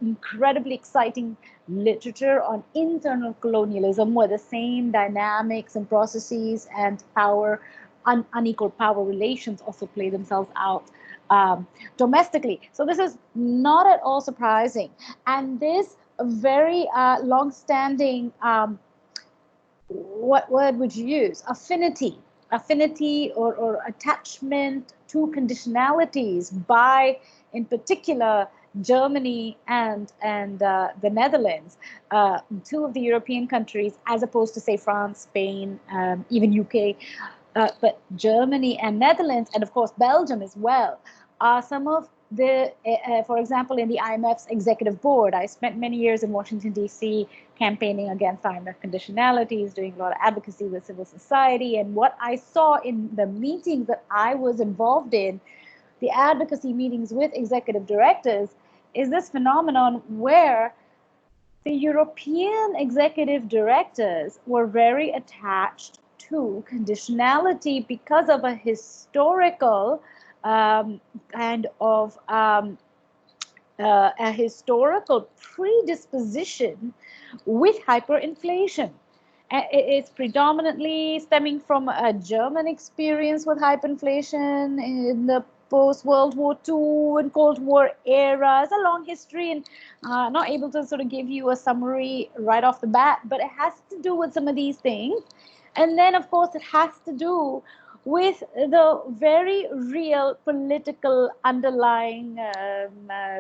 incredibly exciting literature on internal colonialism, where the same dynamics and processes and power, unequal power relations also play themselves out domestically. So this is not at all surprising. And this very long-standing, what word would you use? Affinity or attachment to conditionalities by, in particular, Germany and the Netherlands, two of the European countries, as opposed to, say, France, Spain, even UK. But Germany and Netherlands, and of course Belgium as well, are some of the, for example, in the IMF's executive board. I spent many years in Washington, D.C. campaigning against IMF conditionalities, doing a lot of advocacy with civil society. And what I saw in the meetings that I was involved in, the advocacy meetings with executive directors, is this phenomenon where the European executive directors were very attached to conditionality because of a historical kind of a historical predisposition with hyperinflation. It's predominantly stemming from a German experience with hyperinflation in the post-World War II and Cold War era. It's a long history, and not able to sort of give you a summary right off the bat, but it has to do with some of these things. And then, of course, it has to do with the very real political underlying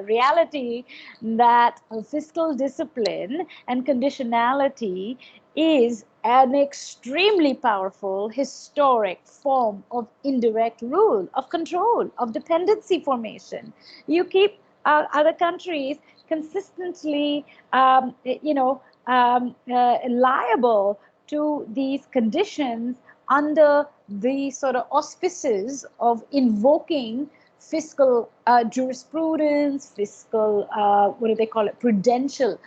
reality that fiscal discipline and conditionality is an extremely powerful historic form of indirect rule, of control, of dependency formation. You keep other countries consistently, liable to these conditions under the sort of auspices of invoking fiscal jurisprudence, fiscal, what do they call it, prudential,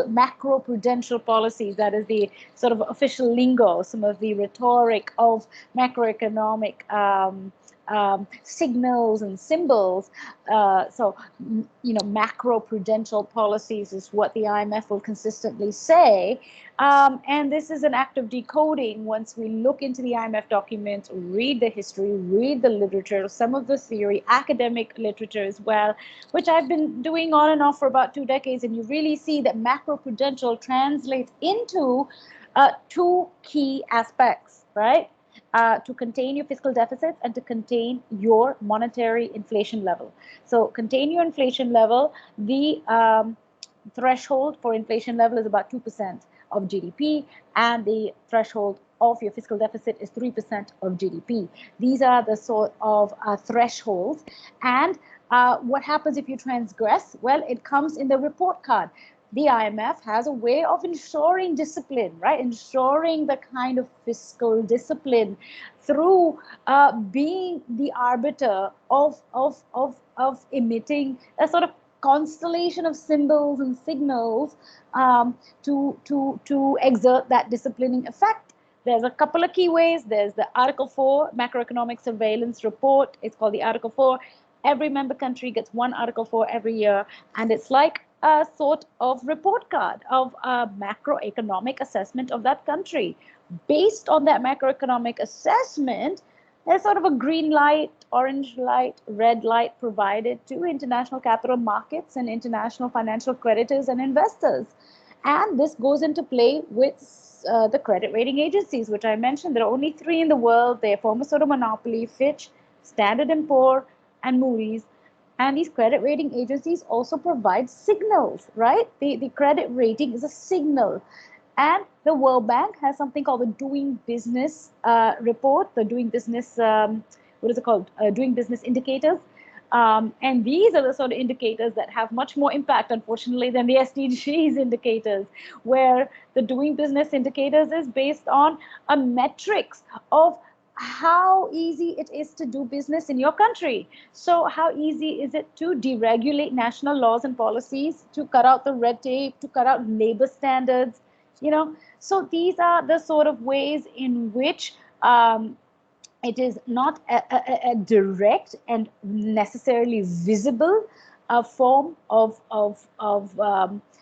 macro-prudential policies. That is the sort of official lingo, some of the rhetoric of macroeconomic signals and symbols. So, macro-prudential policies is what the IMF will consistently say. And this is an act of decoding. Once we look into the IMF documents, read the history, read the literature, some of the theory, academic literature as well, which I've been doing on and off for about 2 decades, and you really see that macro-prudential translates into 2 key aspects, right? To contain your fiscal deficits and to contain your monetary inflation level. So contain your inflation level. The threshold for inflation level is about 2% of GDP, and the threshold of your fiscal deficit is 3% of GDP. These are the sort of thresholds. And what happens if you transgress? Well, it comes in the report card. The IMF has a way of ensuring discipline, right? Ensuring the kind of fiscal discipline through being the arbiter of emitting a sort of constellation of symbols and signals to exert that disciplining effect. There's a couple of key ways. There's the Article 4 macroeconomic surveillance report. It's called the Article 4. Every member country gets one Article 4 every year, and it's like a sort of report card of a macroeconomic assessment of that country. Based on that macroeconomic assessment, there's sort of a green light, orange light, red light provided to international capital markets and international financial creditors and investors. And this goes into play with the credit rating agencies, which I mentioned. There are only 3 in the world. They form a sort of monopoly: Fitch, Standard & Poor, and Moody's. And these credit rating agencies also provide signals, right? The credit rating is a signal. And the World Bank has something called the Doing Business report, the Doing Business, Doing Business indicators. And these are the sort of indicators that have much more impact, unfortunately, than the SDGs indicators, where the Doing Business indicators is based on a metrics of how easy it is to do business in your country. So how easy is it to deregulate national laws and policies, to cut out the red tape, to cut out labor standards, you know? So these are the sort of ways in which it is not a direct and necessarily visible form of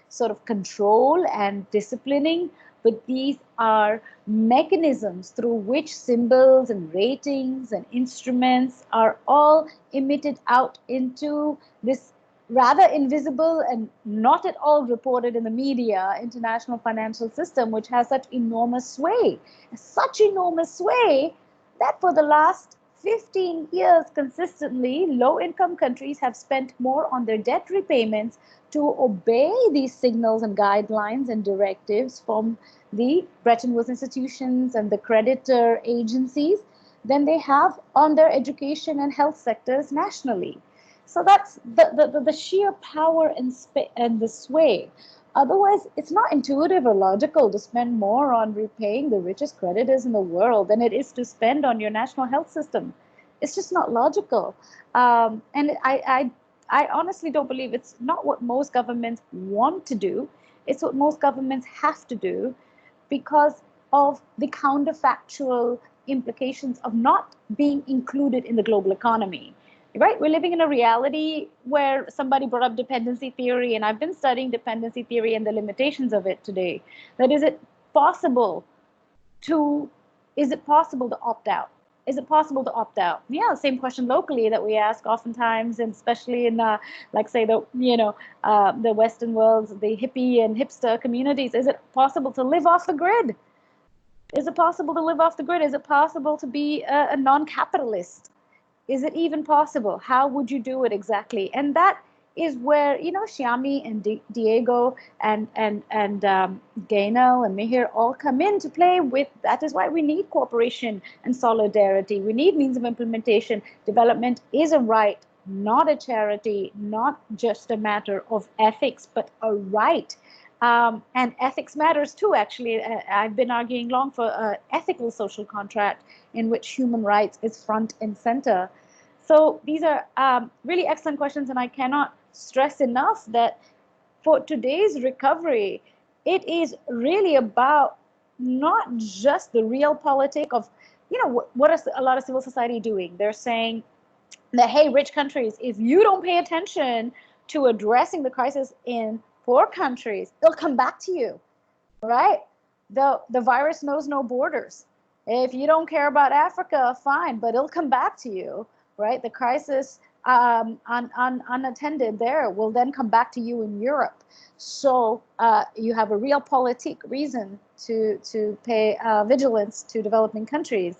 sort of control and disciplining, but these are mechanisms through which symbols and ratings and instruments are all emitted out into this rather invisible and not at all reported in the media international financial system, which has such enormous sway that for the last 15 years consistently, low-income countries have spent more on their debt repayments to obey these signals and guidelines and directives from the Bretton Woods institutions and the creditor agencies than they have on their education and health sectors nationally. So that's the sheer power and the sway. Otherwise, it's not intuitive or logical to spend more on repaying the richest creditors in the world than it is to spend on your national health system. It's just not logical. And I honestly don't believe it's not what most governments want to do. It's what most governments have to do because of the counterfactual implications of not being included in the global economy. Right? We're living in a reality where somebody brought up dependency theory, and I've been studying dependency theory and the limitations of it today. That is it possible to opt out? Is it possible to opt out? Yeah, same question locally that we ask oftentimes, and especially in like say the the Western worlds, the hippie and hipster communities. Is it possible to live off the grid? Is it possible to live off the grid? Is it possible to be a non-capitalist? Is it even possible? How would you do it exactly? And that is where, Shyami and Diego and Gainel and Mihir all come into play with. That is why we need cooperation and solidarity. We need means of implementation. Development is a right, not a charity, not just a matter of ethics, but a right. And ethics matters too, actually. I've been arguing long for an ethical social contract in which human rights is front and center. So these are really excellent questions, and I cannot stress enough that for today's recovery, it is really about not just the realpolitik of, what is a lot of civil society doing? They're saying that, hey, rich countries, if you don't pay attention to addressing the crisis in poor countries, it'll come back to you, right? The virus knows no borders. If you don't care about Africa, fine, but it'll come back to you, right? The crisis unattended there will then come back to you in Europe. So you have a realpolitik reason to pay vigilance to developing countries.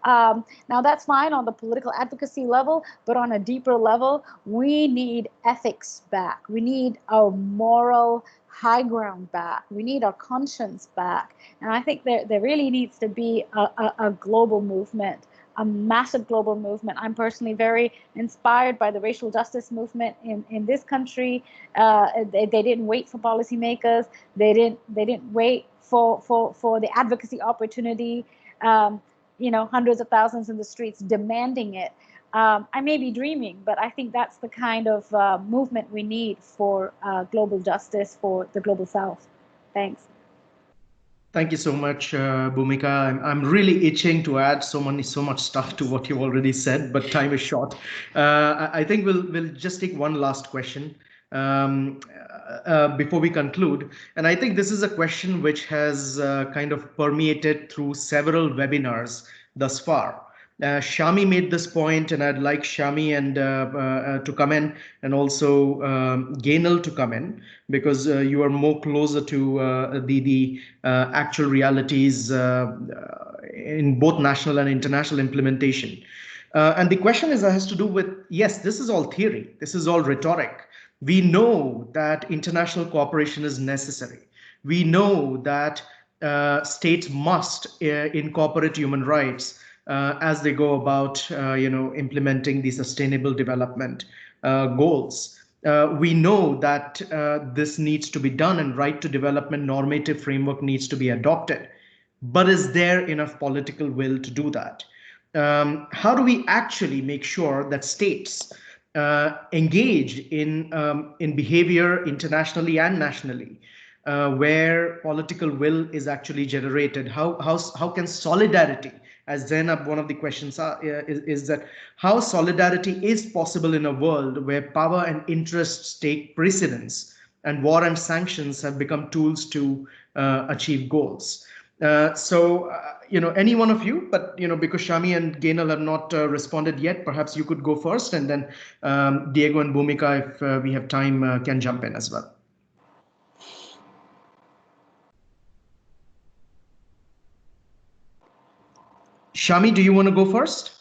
Now that's fine on the political advocacy level, but on a deeper level, we need ethics back. We need our moral high ground back. We need our conscience back. And I think there really needs to be a global movement, a massive global movement. I'm personally very inspired by the racial justice movement in this country. They didn't wait for policymakers. They didn't wait for the advocacy opportunity. Hundreds of thousands in the streets demanding it. I may be dreaming, but I think that's the kind of movement we need for global justice for the global South. Thanks. Thank you so much, Bhumika. I'm really itching to add so much stuff to what you've already said, but time is short. I think we'll just take one last question before we conclude. And I think this is a question which has kind of permeated through several webinars thus far. Shyami made this point, and I'd like Shyami and to come in, and also Gainel to come in, because you are more closer to the actual realities in both national and international implementation. And the question has to do with, yes, this is all theory, this is all rhetoric. We know that international cooperation is necessary. We know that states must incorporate human rights as they go about, implementing the sustainable development goals. We know that this needs to be done, and right to development normative framework needs to be adopted. But is there enough political will to do that? how do we actually make sure that states engage in behavior internationally and nationally, where political will is actually generated? How can solidarity, as Zainab, one of the questions is that how solidarity is possible in a world where power and interests take precedence and war and sanctions have become tools to achieve goals? Any one of you, but because Shami and Gainal have not responded yet, perhaps you could go first, and then Diego and Bhumika, if we have time, can jump in as well. Shami, do you want to go first?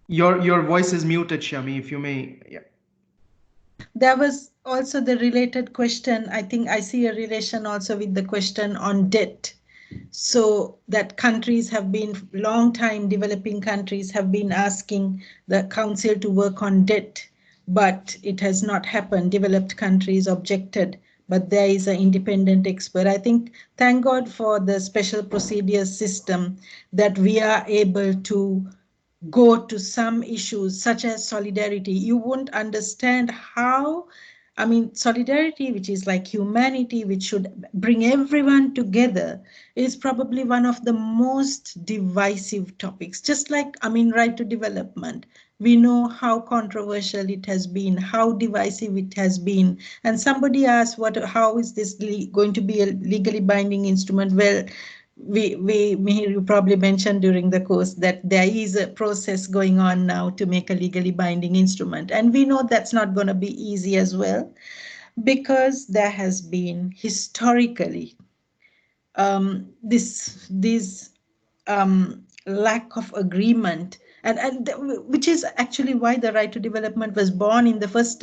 Your voice is muted, Shami, if you may. Yeah. There was also the related question. I think I see a relation also with the question on debt. So that countries have been, long time developing countries have been asking the council to work on debt, but it has not happened. Developed countries objected, but there is an independent expert. I think, thank God for the special procedures system that we are able to go to some issues such as solidarity. You won't understand how, I mean, solidarity, which is like humanity, which should bring everyone together, is probably one of the most divisive topics. Just like, I mean, right to development. We know how controversial it has been, how divisive it has been. And somebody asked, how is this going to be a legally binding instrument? Well, you probably mentioned during the course that there is a process going on now to make a legally binding instrument. And we know that's not going to be easy as well, because there has been historically this lack of agreement, and which is actually why the right to development was born in the first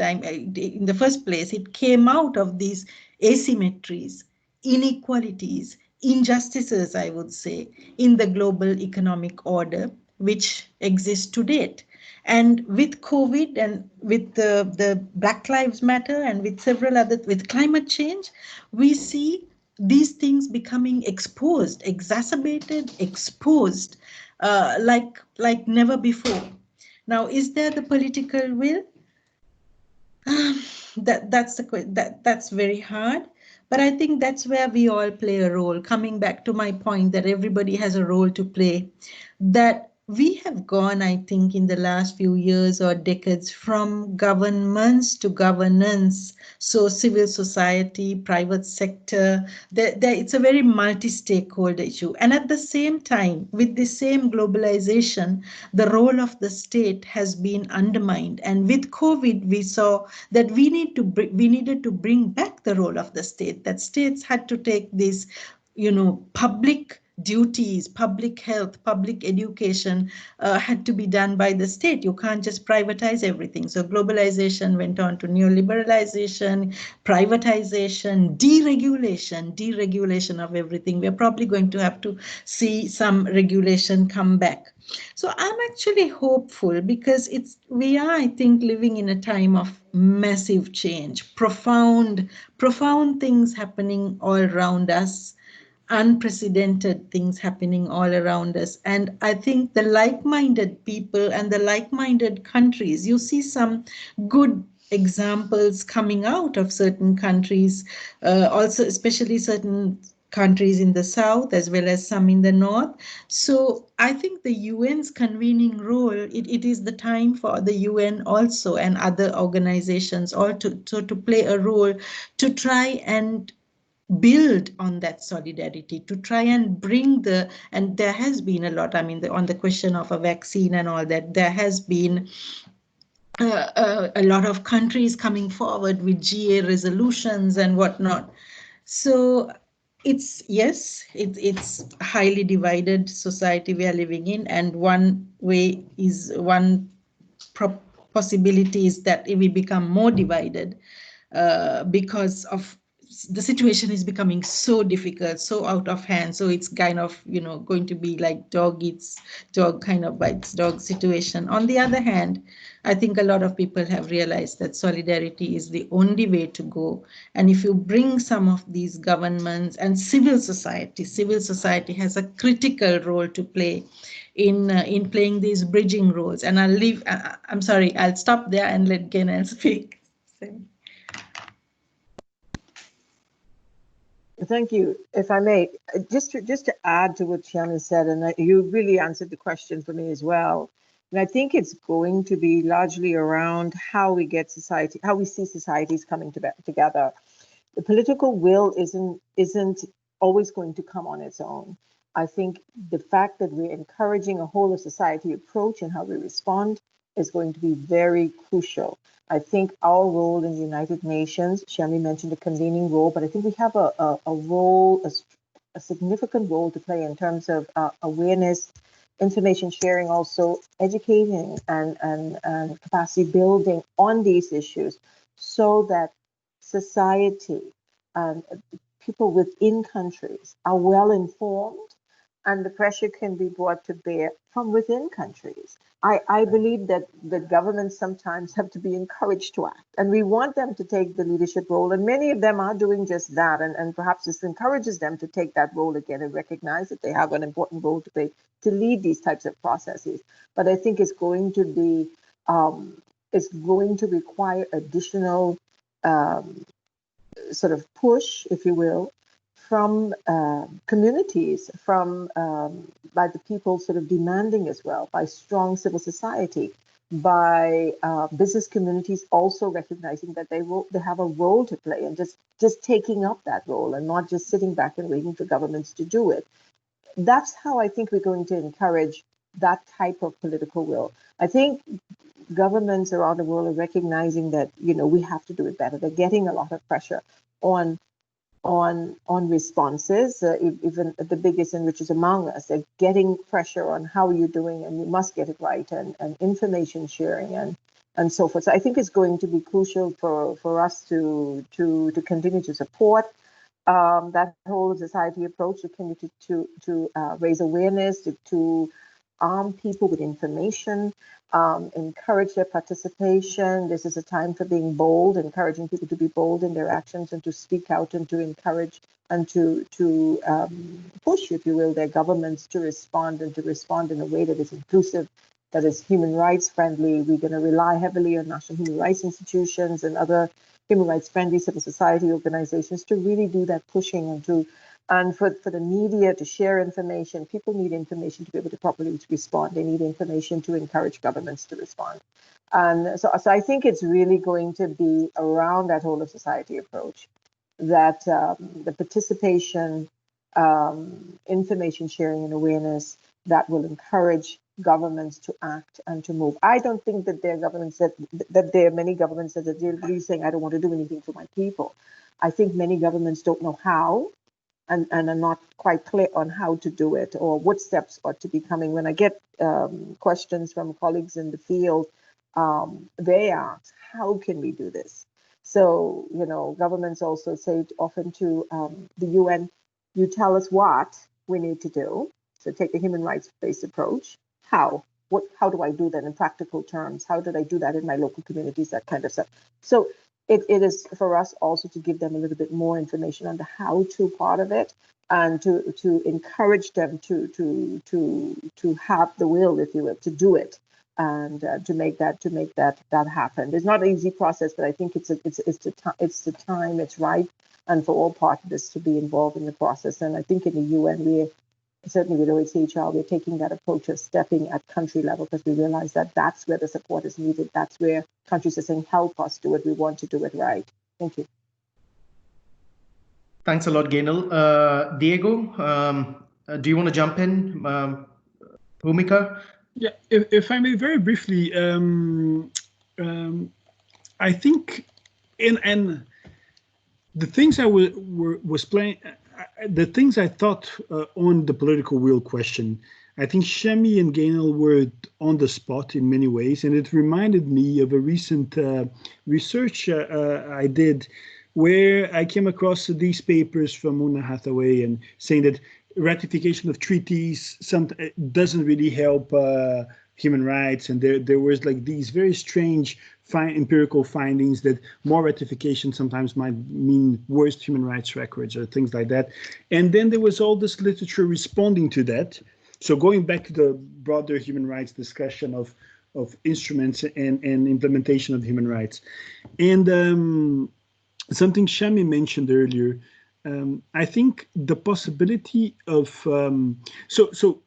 place. It came out of these asymmetries, inequalities, injustices, I would say, in the global economic order, which exists to date. And with COVID and with the Black Lives Matter and with several other, with climate change, we see these things becoming exposed, exacerbated, exposed, like never before. Now, is there the political will? That's very hard. But I think that's where we all play a role. Coming back to my point that everybody has a role to play, that we have gone, I think, in the last few years or decades from governments to governance. So civil society, private sector, it's a very multi-stakeholder issue. And at the same time, with the same globalization, the role of the state has been undermined. And with COVID, we saw that we needed to bring back the role of the state, that states had to take this, public duties, public health, public education had to be done by the state. You can't just privatize everything. So globalization went on to neoliberalization, privatization, deregulation of everything. We're probably going to have to see some regulation come back. So I'm actually hopeful, because we are, I think, living in a time of massive change, profound things happening all around us, unprecedented things happening all around us. And I think the like-minded people and the like-minded countries, you see some good examples coming out of certain countries, also especially certain countries in the south as well as some in the north. So I think the UN's convening role, it is the time for the UN also and other organizations all to play a role to try and build on that solidarity, to try and bring and there has been a lot, I mean, on the question of a vaccine and all that, there has been a lot of countries coming forward with GA resolutions and whatnot. So it's highly divided society we are living in, and one possibility is that we become more divided because of the situation is becoming so difficult, so out of hand. So it's kind of, going to be like dog eats dog, kind of bites dog situation. On the other hand, I think a lot of people have realized that solidarity is the only way to go. And if you bring some of these governments and civil society has a critical role to play in playing these bridging roles. And I'm sorry, I'll stop there and let Gaynell speak. Thank you. If I may, just to add to what Shannon said, and you really answered the question for me as well. And I think it's going to be largely around how we see societies coming together. The political will isn't always going to come on its own. I think the fact that we're encouraging a whole of society approach and how we respond is going to be very crucial. I think our role in the United Nations, Shami mentioned a convening role, but I think we have a significant role to play in terms of awareness, information sharing, also educating and capacity building on these issues, so that society and people within countries are well informed and the pressure can be brought to bear from within countries. I believe that the governments sometimes have to be encouraged to act, and we want them to take the leadership role, and many of them are doing just that, and perhaps this encourages them to take that role again and recognize that they have an important role to play to lead these types of processes. But I think it's going to be, it's going to require additional sort of push, if you will, from communities, from by the people sort of demanding as well, by strong civil society, by business communities also recognizing that they have a role to play, and just taking up that role and not just sitting back and waiting for governments to do it. That's how I think we're going to encourage that type of political will. I think governments around the world are recognizing that, we have to do it better. They're getting a lot of pressure on responses, even the biggest and richest among us. They're getting pressure on how you're doing, and you must get it right, and information sharing and so forth. So I think it's going to be crucial for us to continue to support that whole society approach, to continue to raise awareness, to arm people with information, encourage their participation. This is a time for being bold, encouraging people to be bold in their actions and to speak out and to encourage and to push, if you will, their governments to respond, and to respond in a way that is inclusive, that is human rights friendly. We're going to rely heavily on national human rights institutions and other human rights friendly civil society organizations to really do that pushing, and for the media to share information. People need information to be able to properly respond. They need information to encourage governments to respond. And so I think it's really going to be around that whole of society approach, that the participation, information sharing and awareness that will encourage governments to act and to move. I don't think that there are governments that there are many governments that are really saying, I don't want to do anything for my people. I think many governments don't know how, and are not quite clear on how to do it or what steps ought to be coming. When I get questions from colleagues in the field, they ask, how can we do this? So, governments also say often to the UN, you tell us what we need to do. So take the human rights-based approach. How do I do that in practical terms? How did I do that in my local communities? That kind of stuff. So it is for us also to give them a little bit more information on the how-to part of it, and to encourage them to have the will, if you will, to do it, and to make that happen. It's not an easy process, but I think it's the time, it's right, and for all parties to be involved in the process. And I think in the UN, certainly with OHCHR, we're taking that approach of stepping at country level, because we realize that that's where the support is needed. That's where countries are saying, help us do it. We want to do it right. Thank you. Thanks a lot, Gaynell. Diego, do you want to jump in? Bhumika? Yeah, if I may very briefly, I think, and the things I was playing, the things I thought on the political will question, I think Shami and Gaynell were on the spot in many ways, and it reminded me of a recent research I did where I came across these papers from Una Hathaway and saying that ratification of treaties doesn't really help human rights, and there was like these very strange empirical findings that more ratification sometimes might mean worse human rights records or things like that. And then there was all this literature responding to that. So going back to the broader human rights discussion of instruments and implementation of human rights. And something Shami mentioned earlier, I think the possibility of, so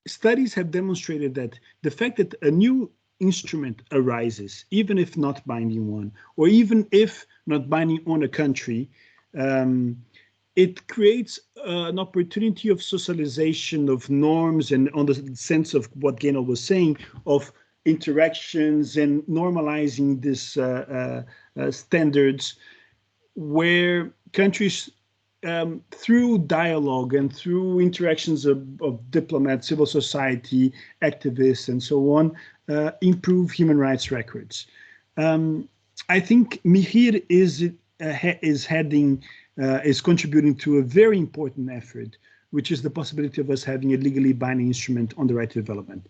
studies have demonstrated that the fact that a new instrument arises, even if not binding one, or even if not binding on a country, it creates an opportunity of socialization of norms, and on the sense of what Gaynor was saying, of interactions and normalizing these standards, where countries, through dialogue and through interactions of diplomats, civil society, activists, and so on, improve human rights records. I think MIHIR is contributing to a very important effort, which is the possibility of us having a legally binding instrument on the right to development.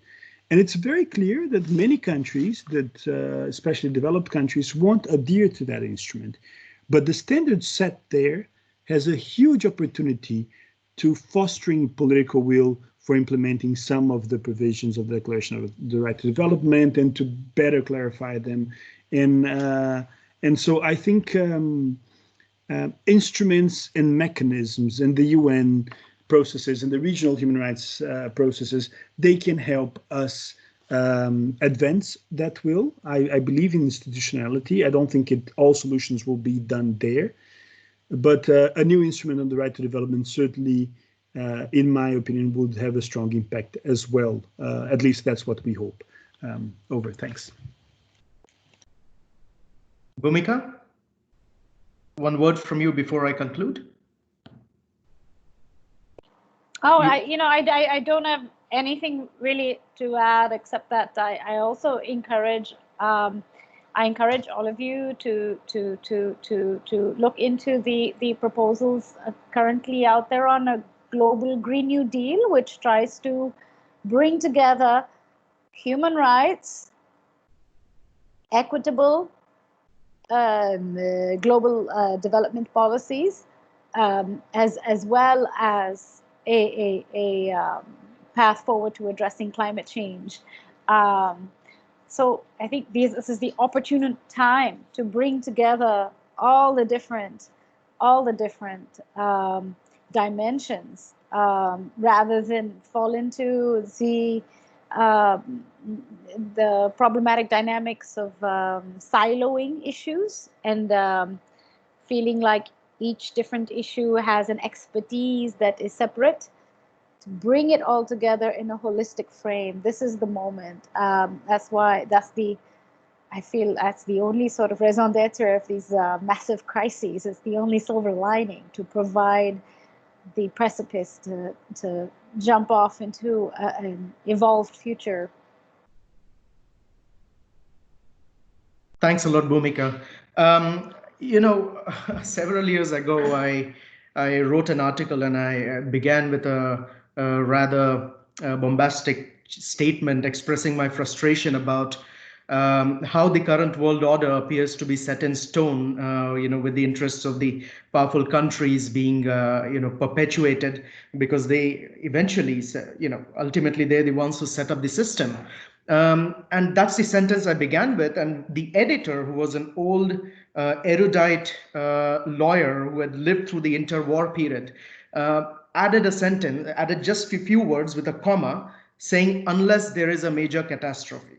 And it's very clear that many countries, that especially developed countries, won't adhere to that instrument. But the standard set there has a huge opportunity to fostering political will for implementing some of the provisions of the Declaration of the Right to Development and to better clarify them. And so I think instruments and mechanisms in the UN processes and the regional human rights processes, they can help us advance that will. I believe in institutionality. I don't think all solutions will be done there. But a new instrument on the right to development certainly, in my opinion, would have a strong impact as well. At least that's what we hope. Over. Thanks. Bhumika, one word from you before I conclude. Oh, I don't have anything really to add, except that I also encourage I encourage all of you to look into the proposals currently out there on a global Green New Deal, which tries to bring together human rights, equitable global development policies, as well as a path forward to addressing climate change. So I think this is the opportune time to bring together all the different dimensions, rather than fall into the problematic dynamics of siloing issues and feeling like each different issue has an expertise that is separate. To bring it all together in a holistic frame. This is the moment. I feel that's the only sort of raison d'etre of these massive crises. It's the only silver lining to provide the precipice to jump off into an evolved future. Thanks a lot, Bhumika. Several years ago, I wrote an article and I began with a rather bombastic statement expressing my frustration about how the current world order appears to be set in stone, with the interests of the powerful countries being, perpetuated, because they eventually, ultimately they're the ones who set up the system. And that's the sentence I began with. And the editor, who was an old erudite lawyer who had lived through the interwar period, added just a few words with a comma, saying, unless there is a major catastrophe.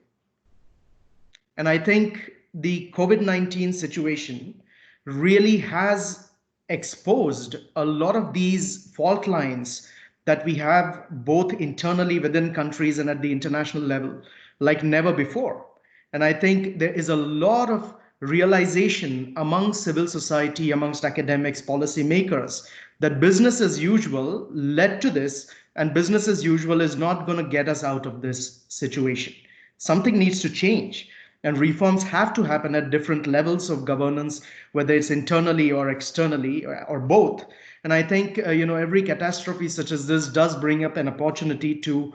And I think the COVID-19 situation really has exposed a lot of these fault lines that we have both internally within countries and at the international level, like never before. And I think there is a lot of realization among civil society, amongst academics, policymakers, that business as usual led to this, and business as usual is not going to get us out of this situation. Something needs to change. and reforms have to happen at different levels of governance, whether it's internally or externally or both. And I think every catastrophe such as this does bring up an opportunity to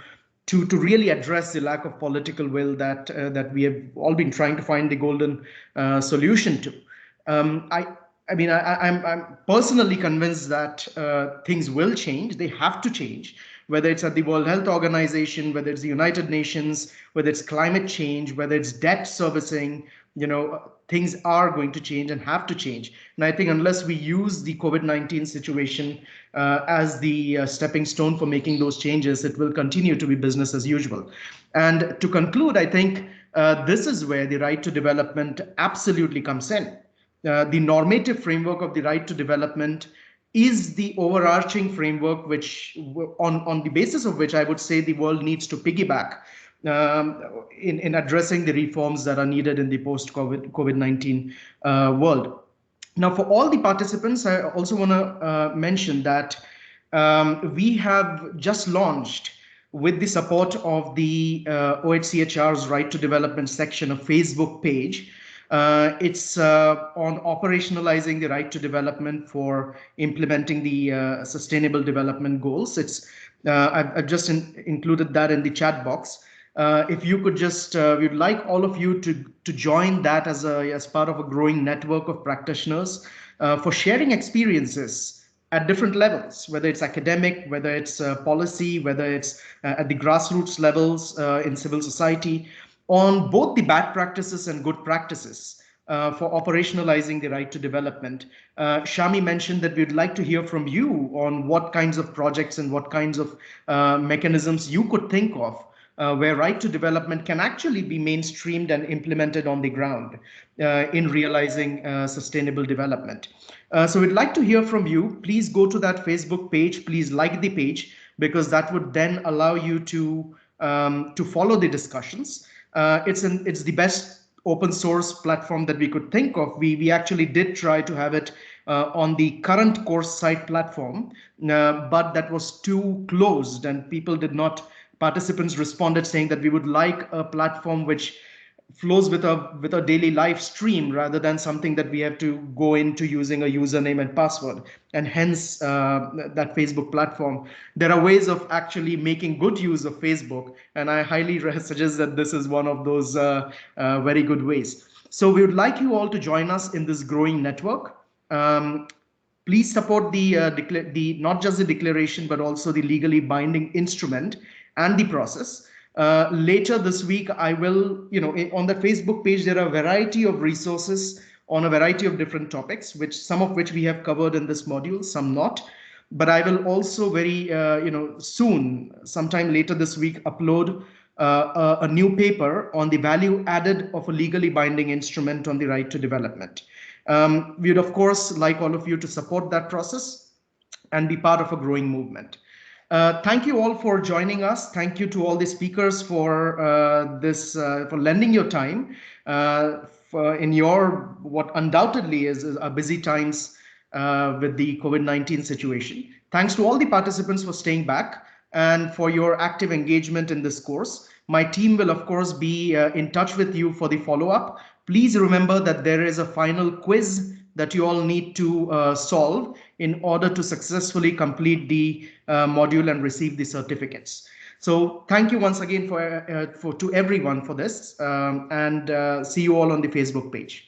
really address the lack of political will that we have all been trying to find the golden solution to. I'm personally convinced that things will change. They have to change, whether it's at the World Health Organization, whether it's the United Nations, whether it's climate change, whether it's debt servicing. Things are going to change and have to change. And I think unless we use the COVID-19 situation as the stepping stone for making those changes, it will continue to be business as usual. And to conclude, I think this is where the right to development absolutely comes in. The normative framework of the right to development is the overarching framework which, on the basis of which I would say the world needs to piggyback in addressing the reforms that are needed in the post-COVID-19 world. Now, for all the participants, I also want to mention that we have just launched, with the support of the OHCHR's Right to Development section, a Facebook page. It's on operationalizing the right to development for implementing the Sustainable Development Goals. I've just included that in the chat box. If you could just, we'd like all of you to join that as part of a growing network of practitioners for sharing experiences at different levels, whether it's academic, whether it's policy, whether it's at the grassroots levels in civil society, on both the bad practices and good practices for operationalizing the right to development. Shami mentioned that we'd like to hear from you on what kinds of projects and what kinds of mechanisms you could think of where right to development can actually be mainstreamed and implemented on the ground in realizing sustainable development. So we'd like to hear from you. Please go to that Facebook page. Please like the page, because that would then allow you to follow the discussions. It's the best open source platform that we could think of. We actually did try to have it on the current course site platform, but that was too closed and people did not. Participants responded saying that we would like a platform which flows with a daily live stream rather than something that we have to go into using a username and password, and hence that Facebook platform. There are ways of actually making good use of Facebook, and I highly suggest that this is one of those very good ways. So we would like you all to join us in this growing network. Please support the not just the declaration, but also the legally binding instrument and the process. Later this week, I will, on the Facebook page, there are a variety of resources on a variety of different topics, some of which we have covered in this module, some not. But I will also very, soon, sometime later this week, upload a new paper on the value added of a legally binding instrument on the right to development. We'd, of course, like all of you to support that process and be part of a growing movement. Thank you all for joining us. Thank you to all the speakers for for lending your time in your what undoubtedly is busy times with the COVID-19 situation. Thanks to all the participants for staying back and for your active engagement in this course. My team will, of course, be in touch with you for the follow-up. Please remember that there is a final quiz that you all need to solve in order to successfully complete the module and receive the certificates. So thank you once again to everyone for this, and see you all on the Facebook page.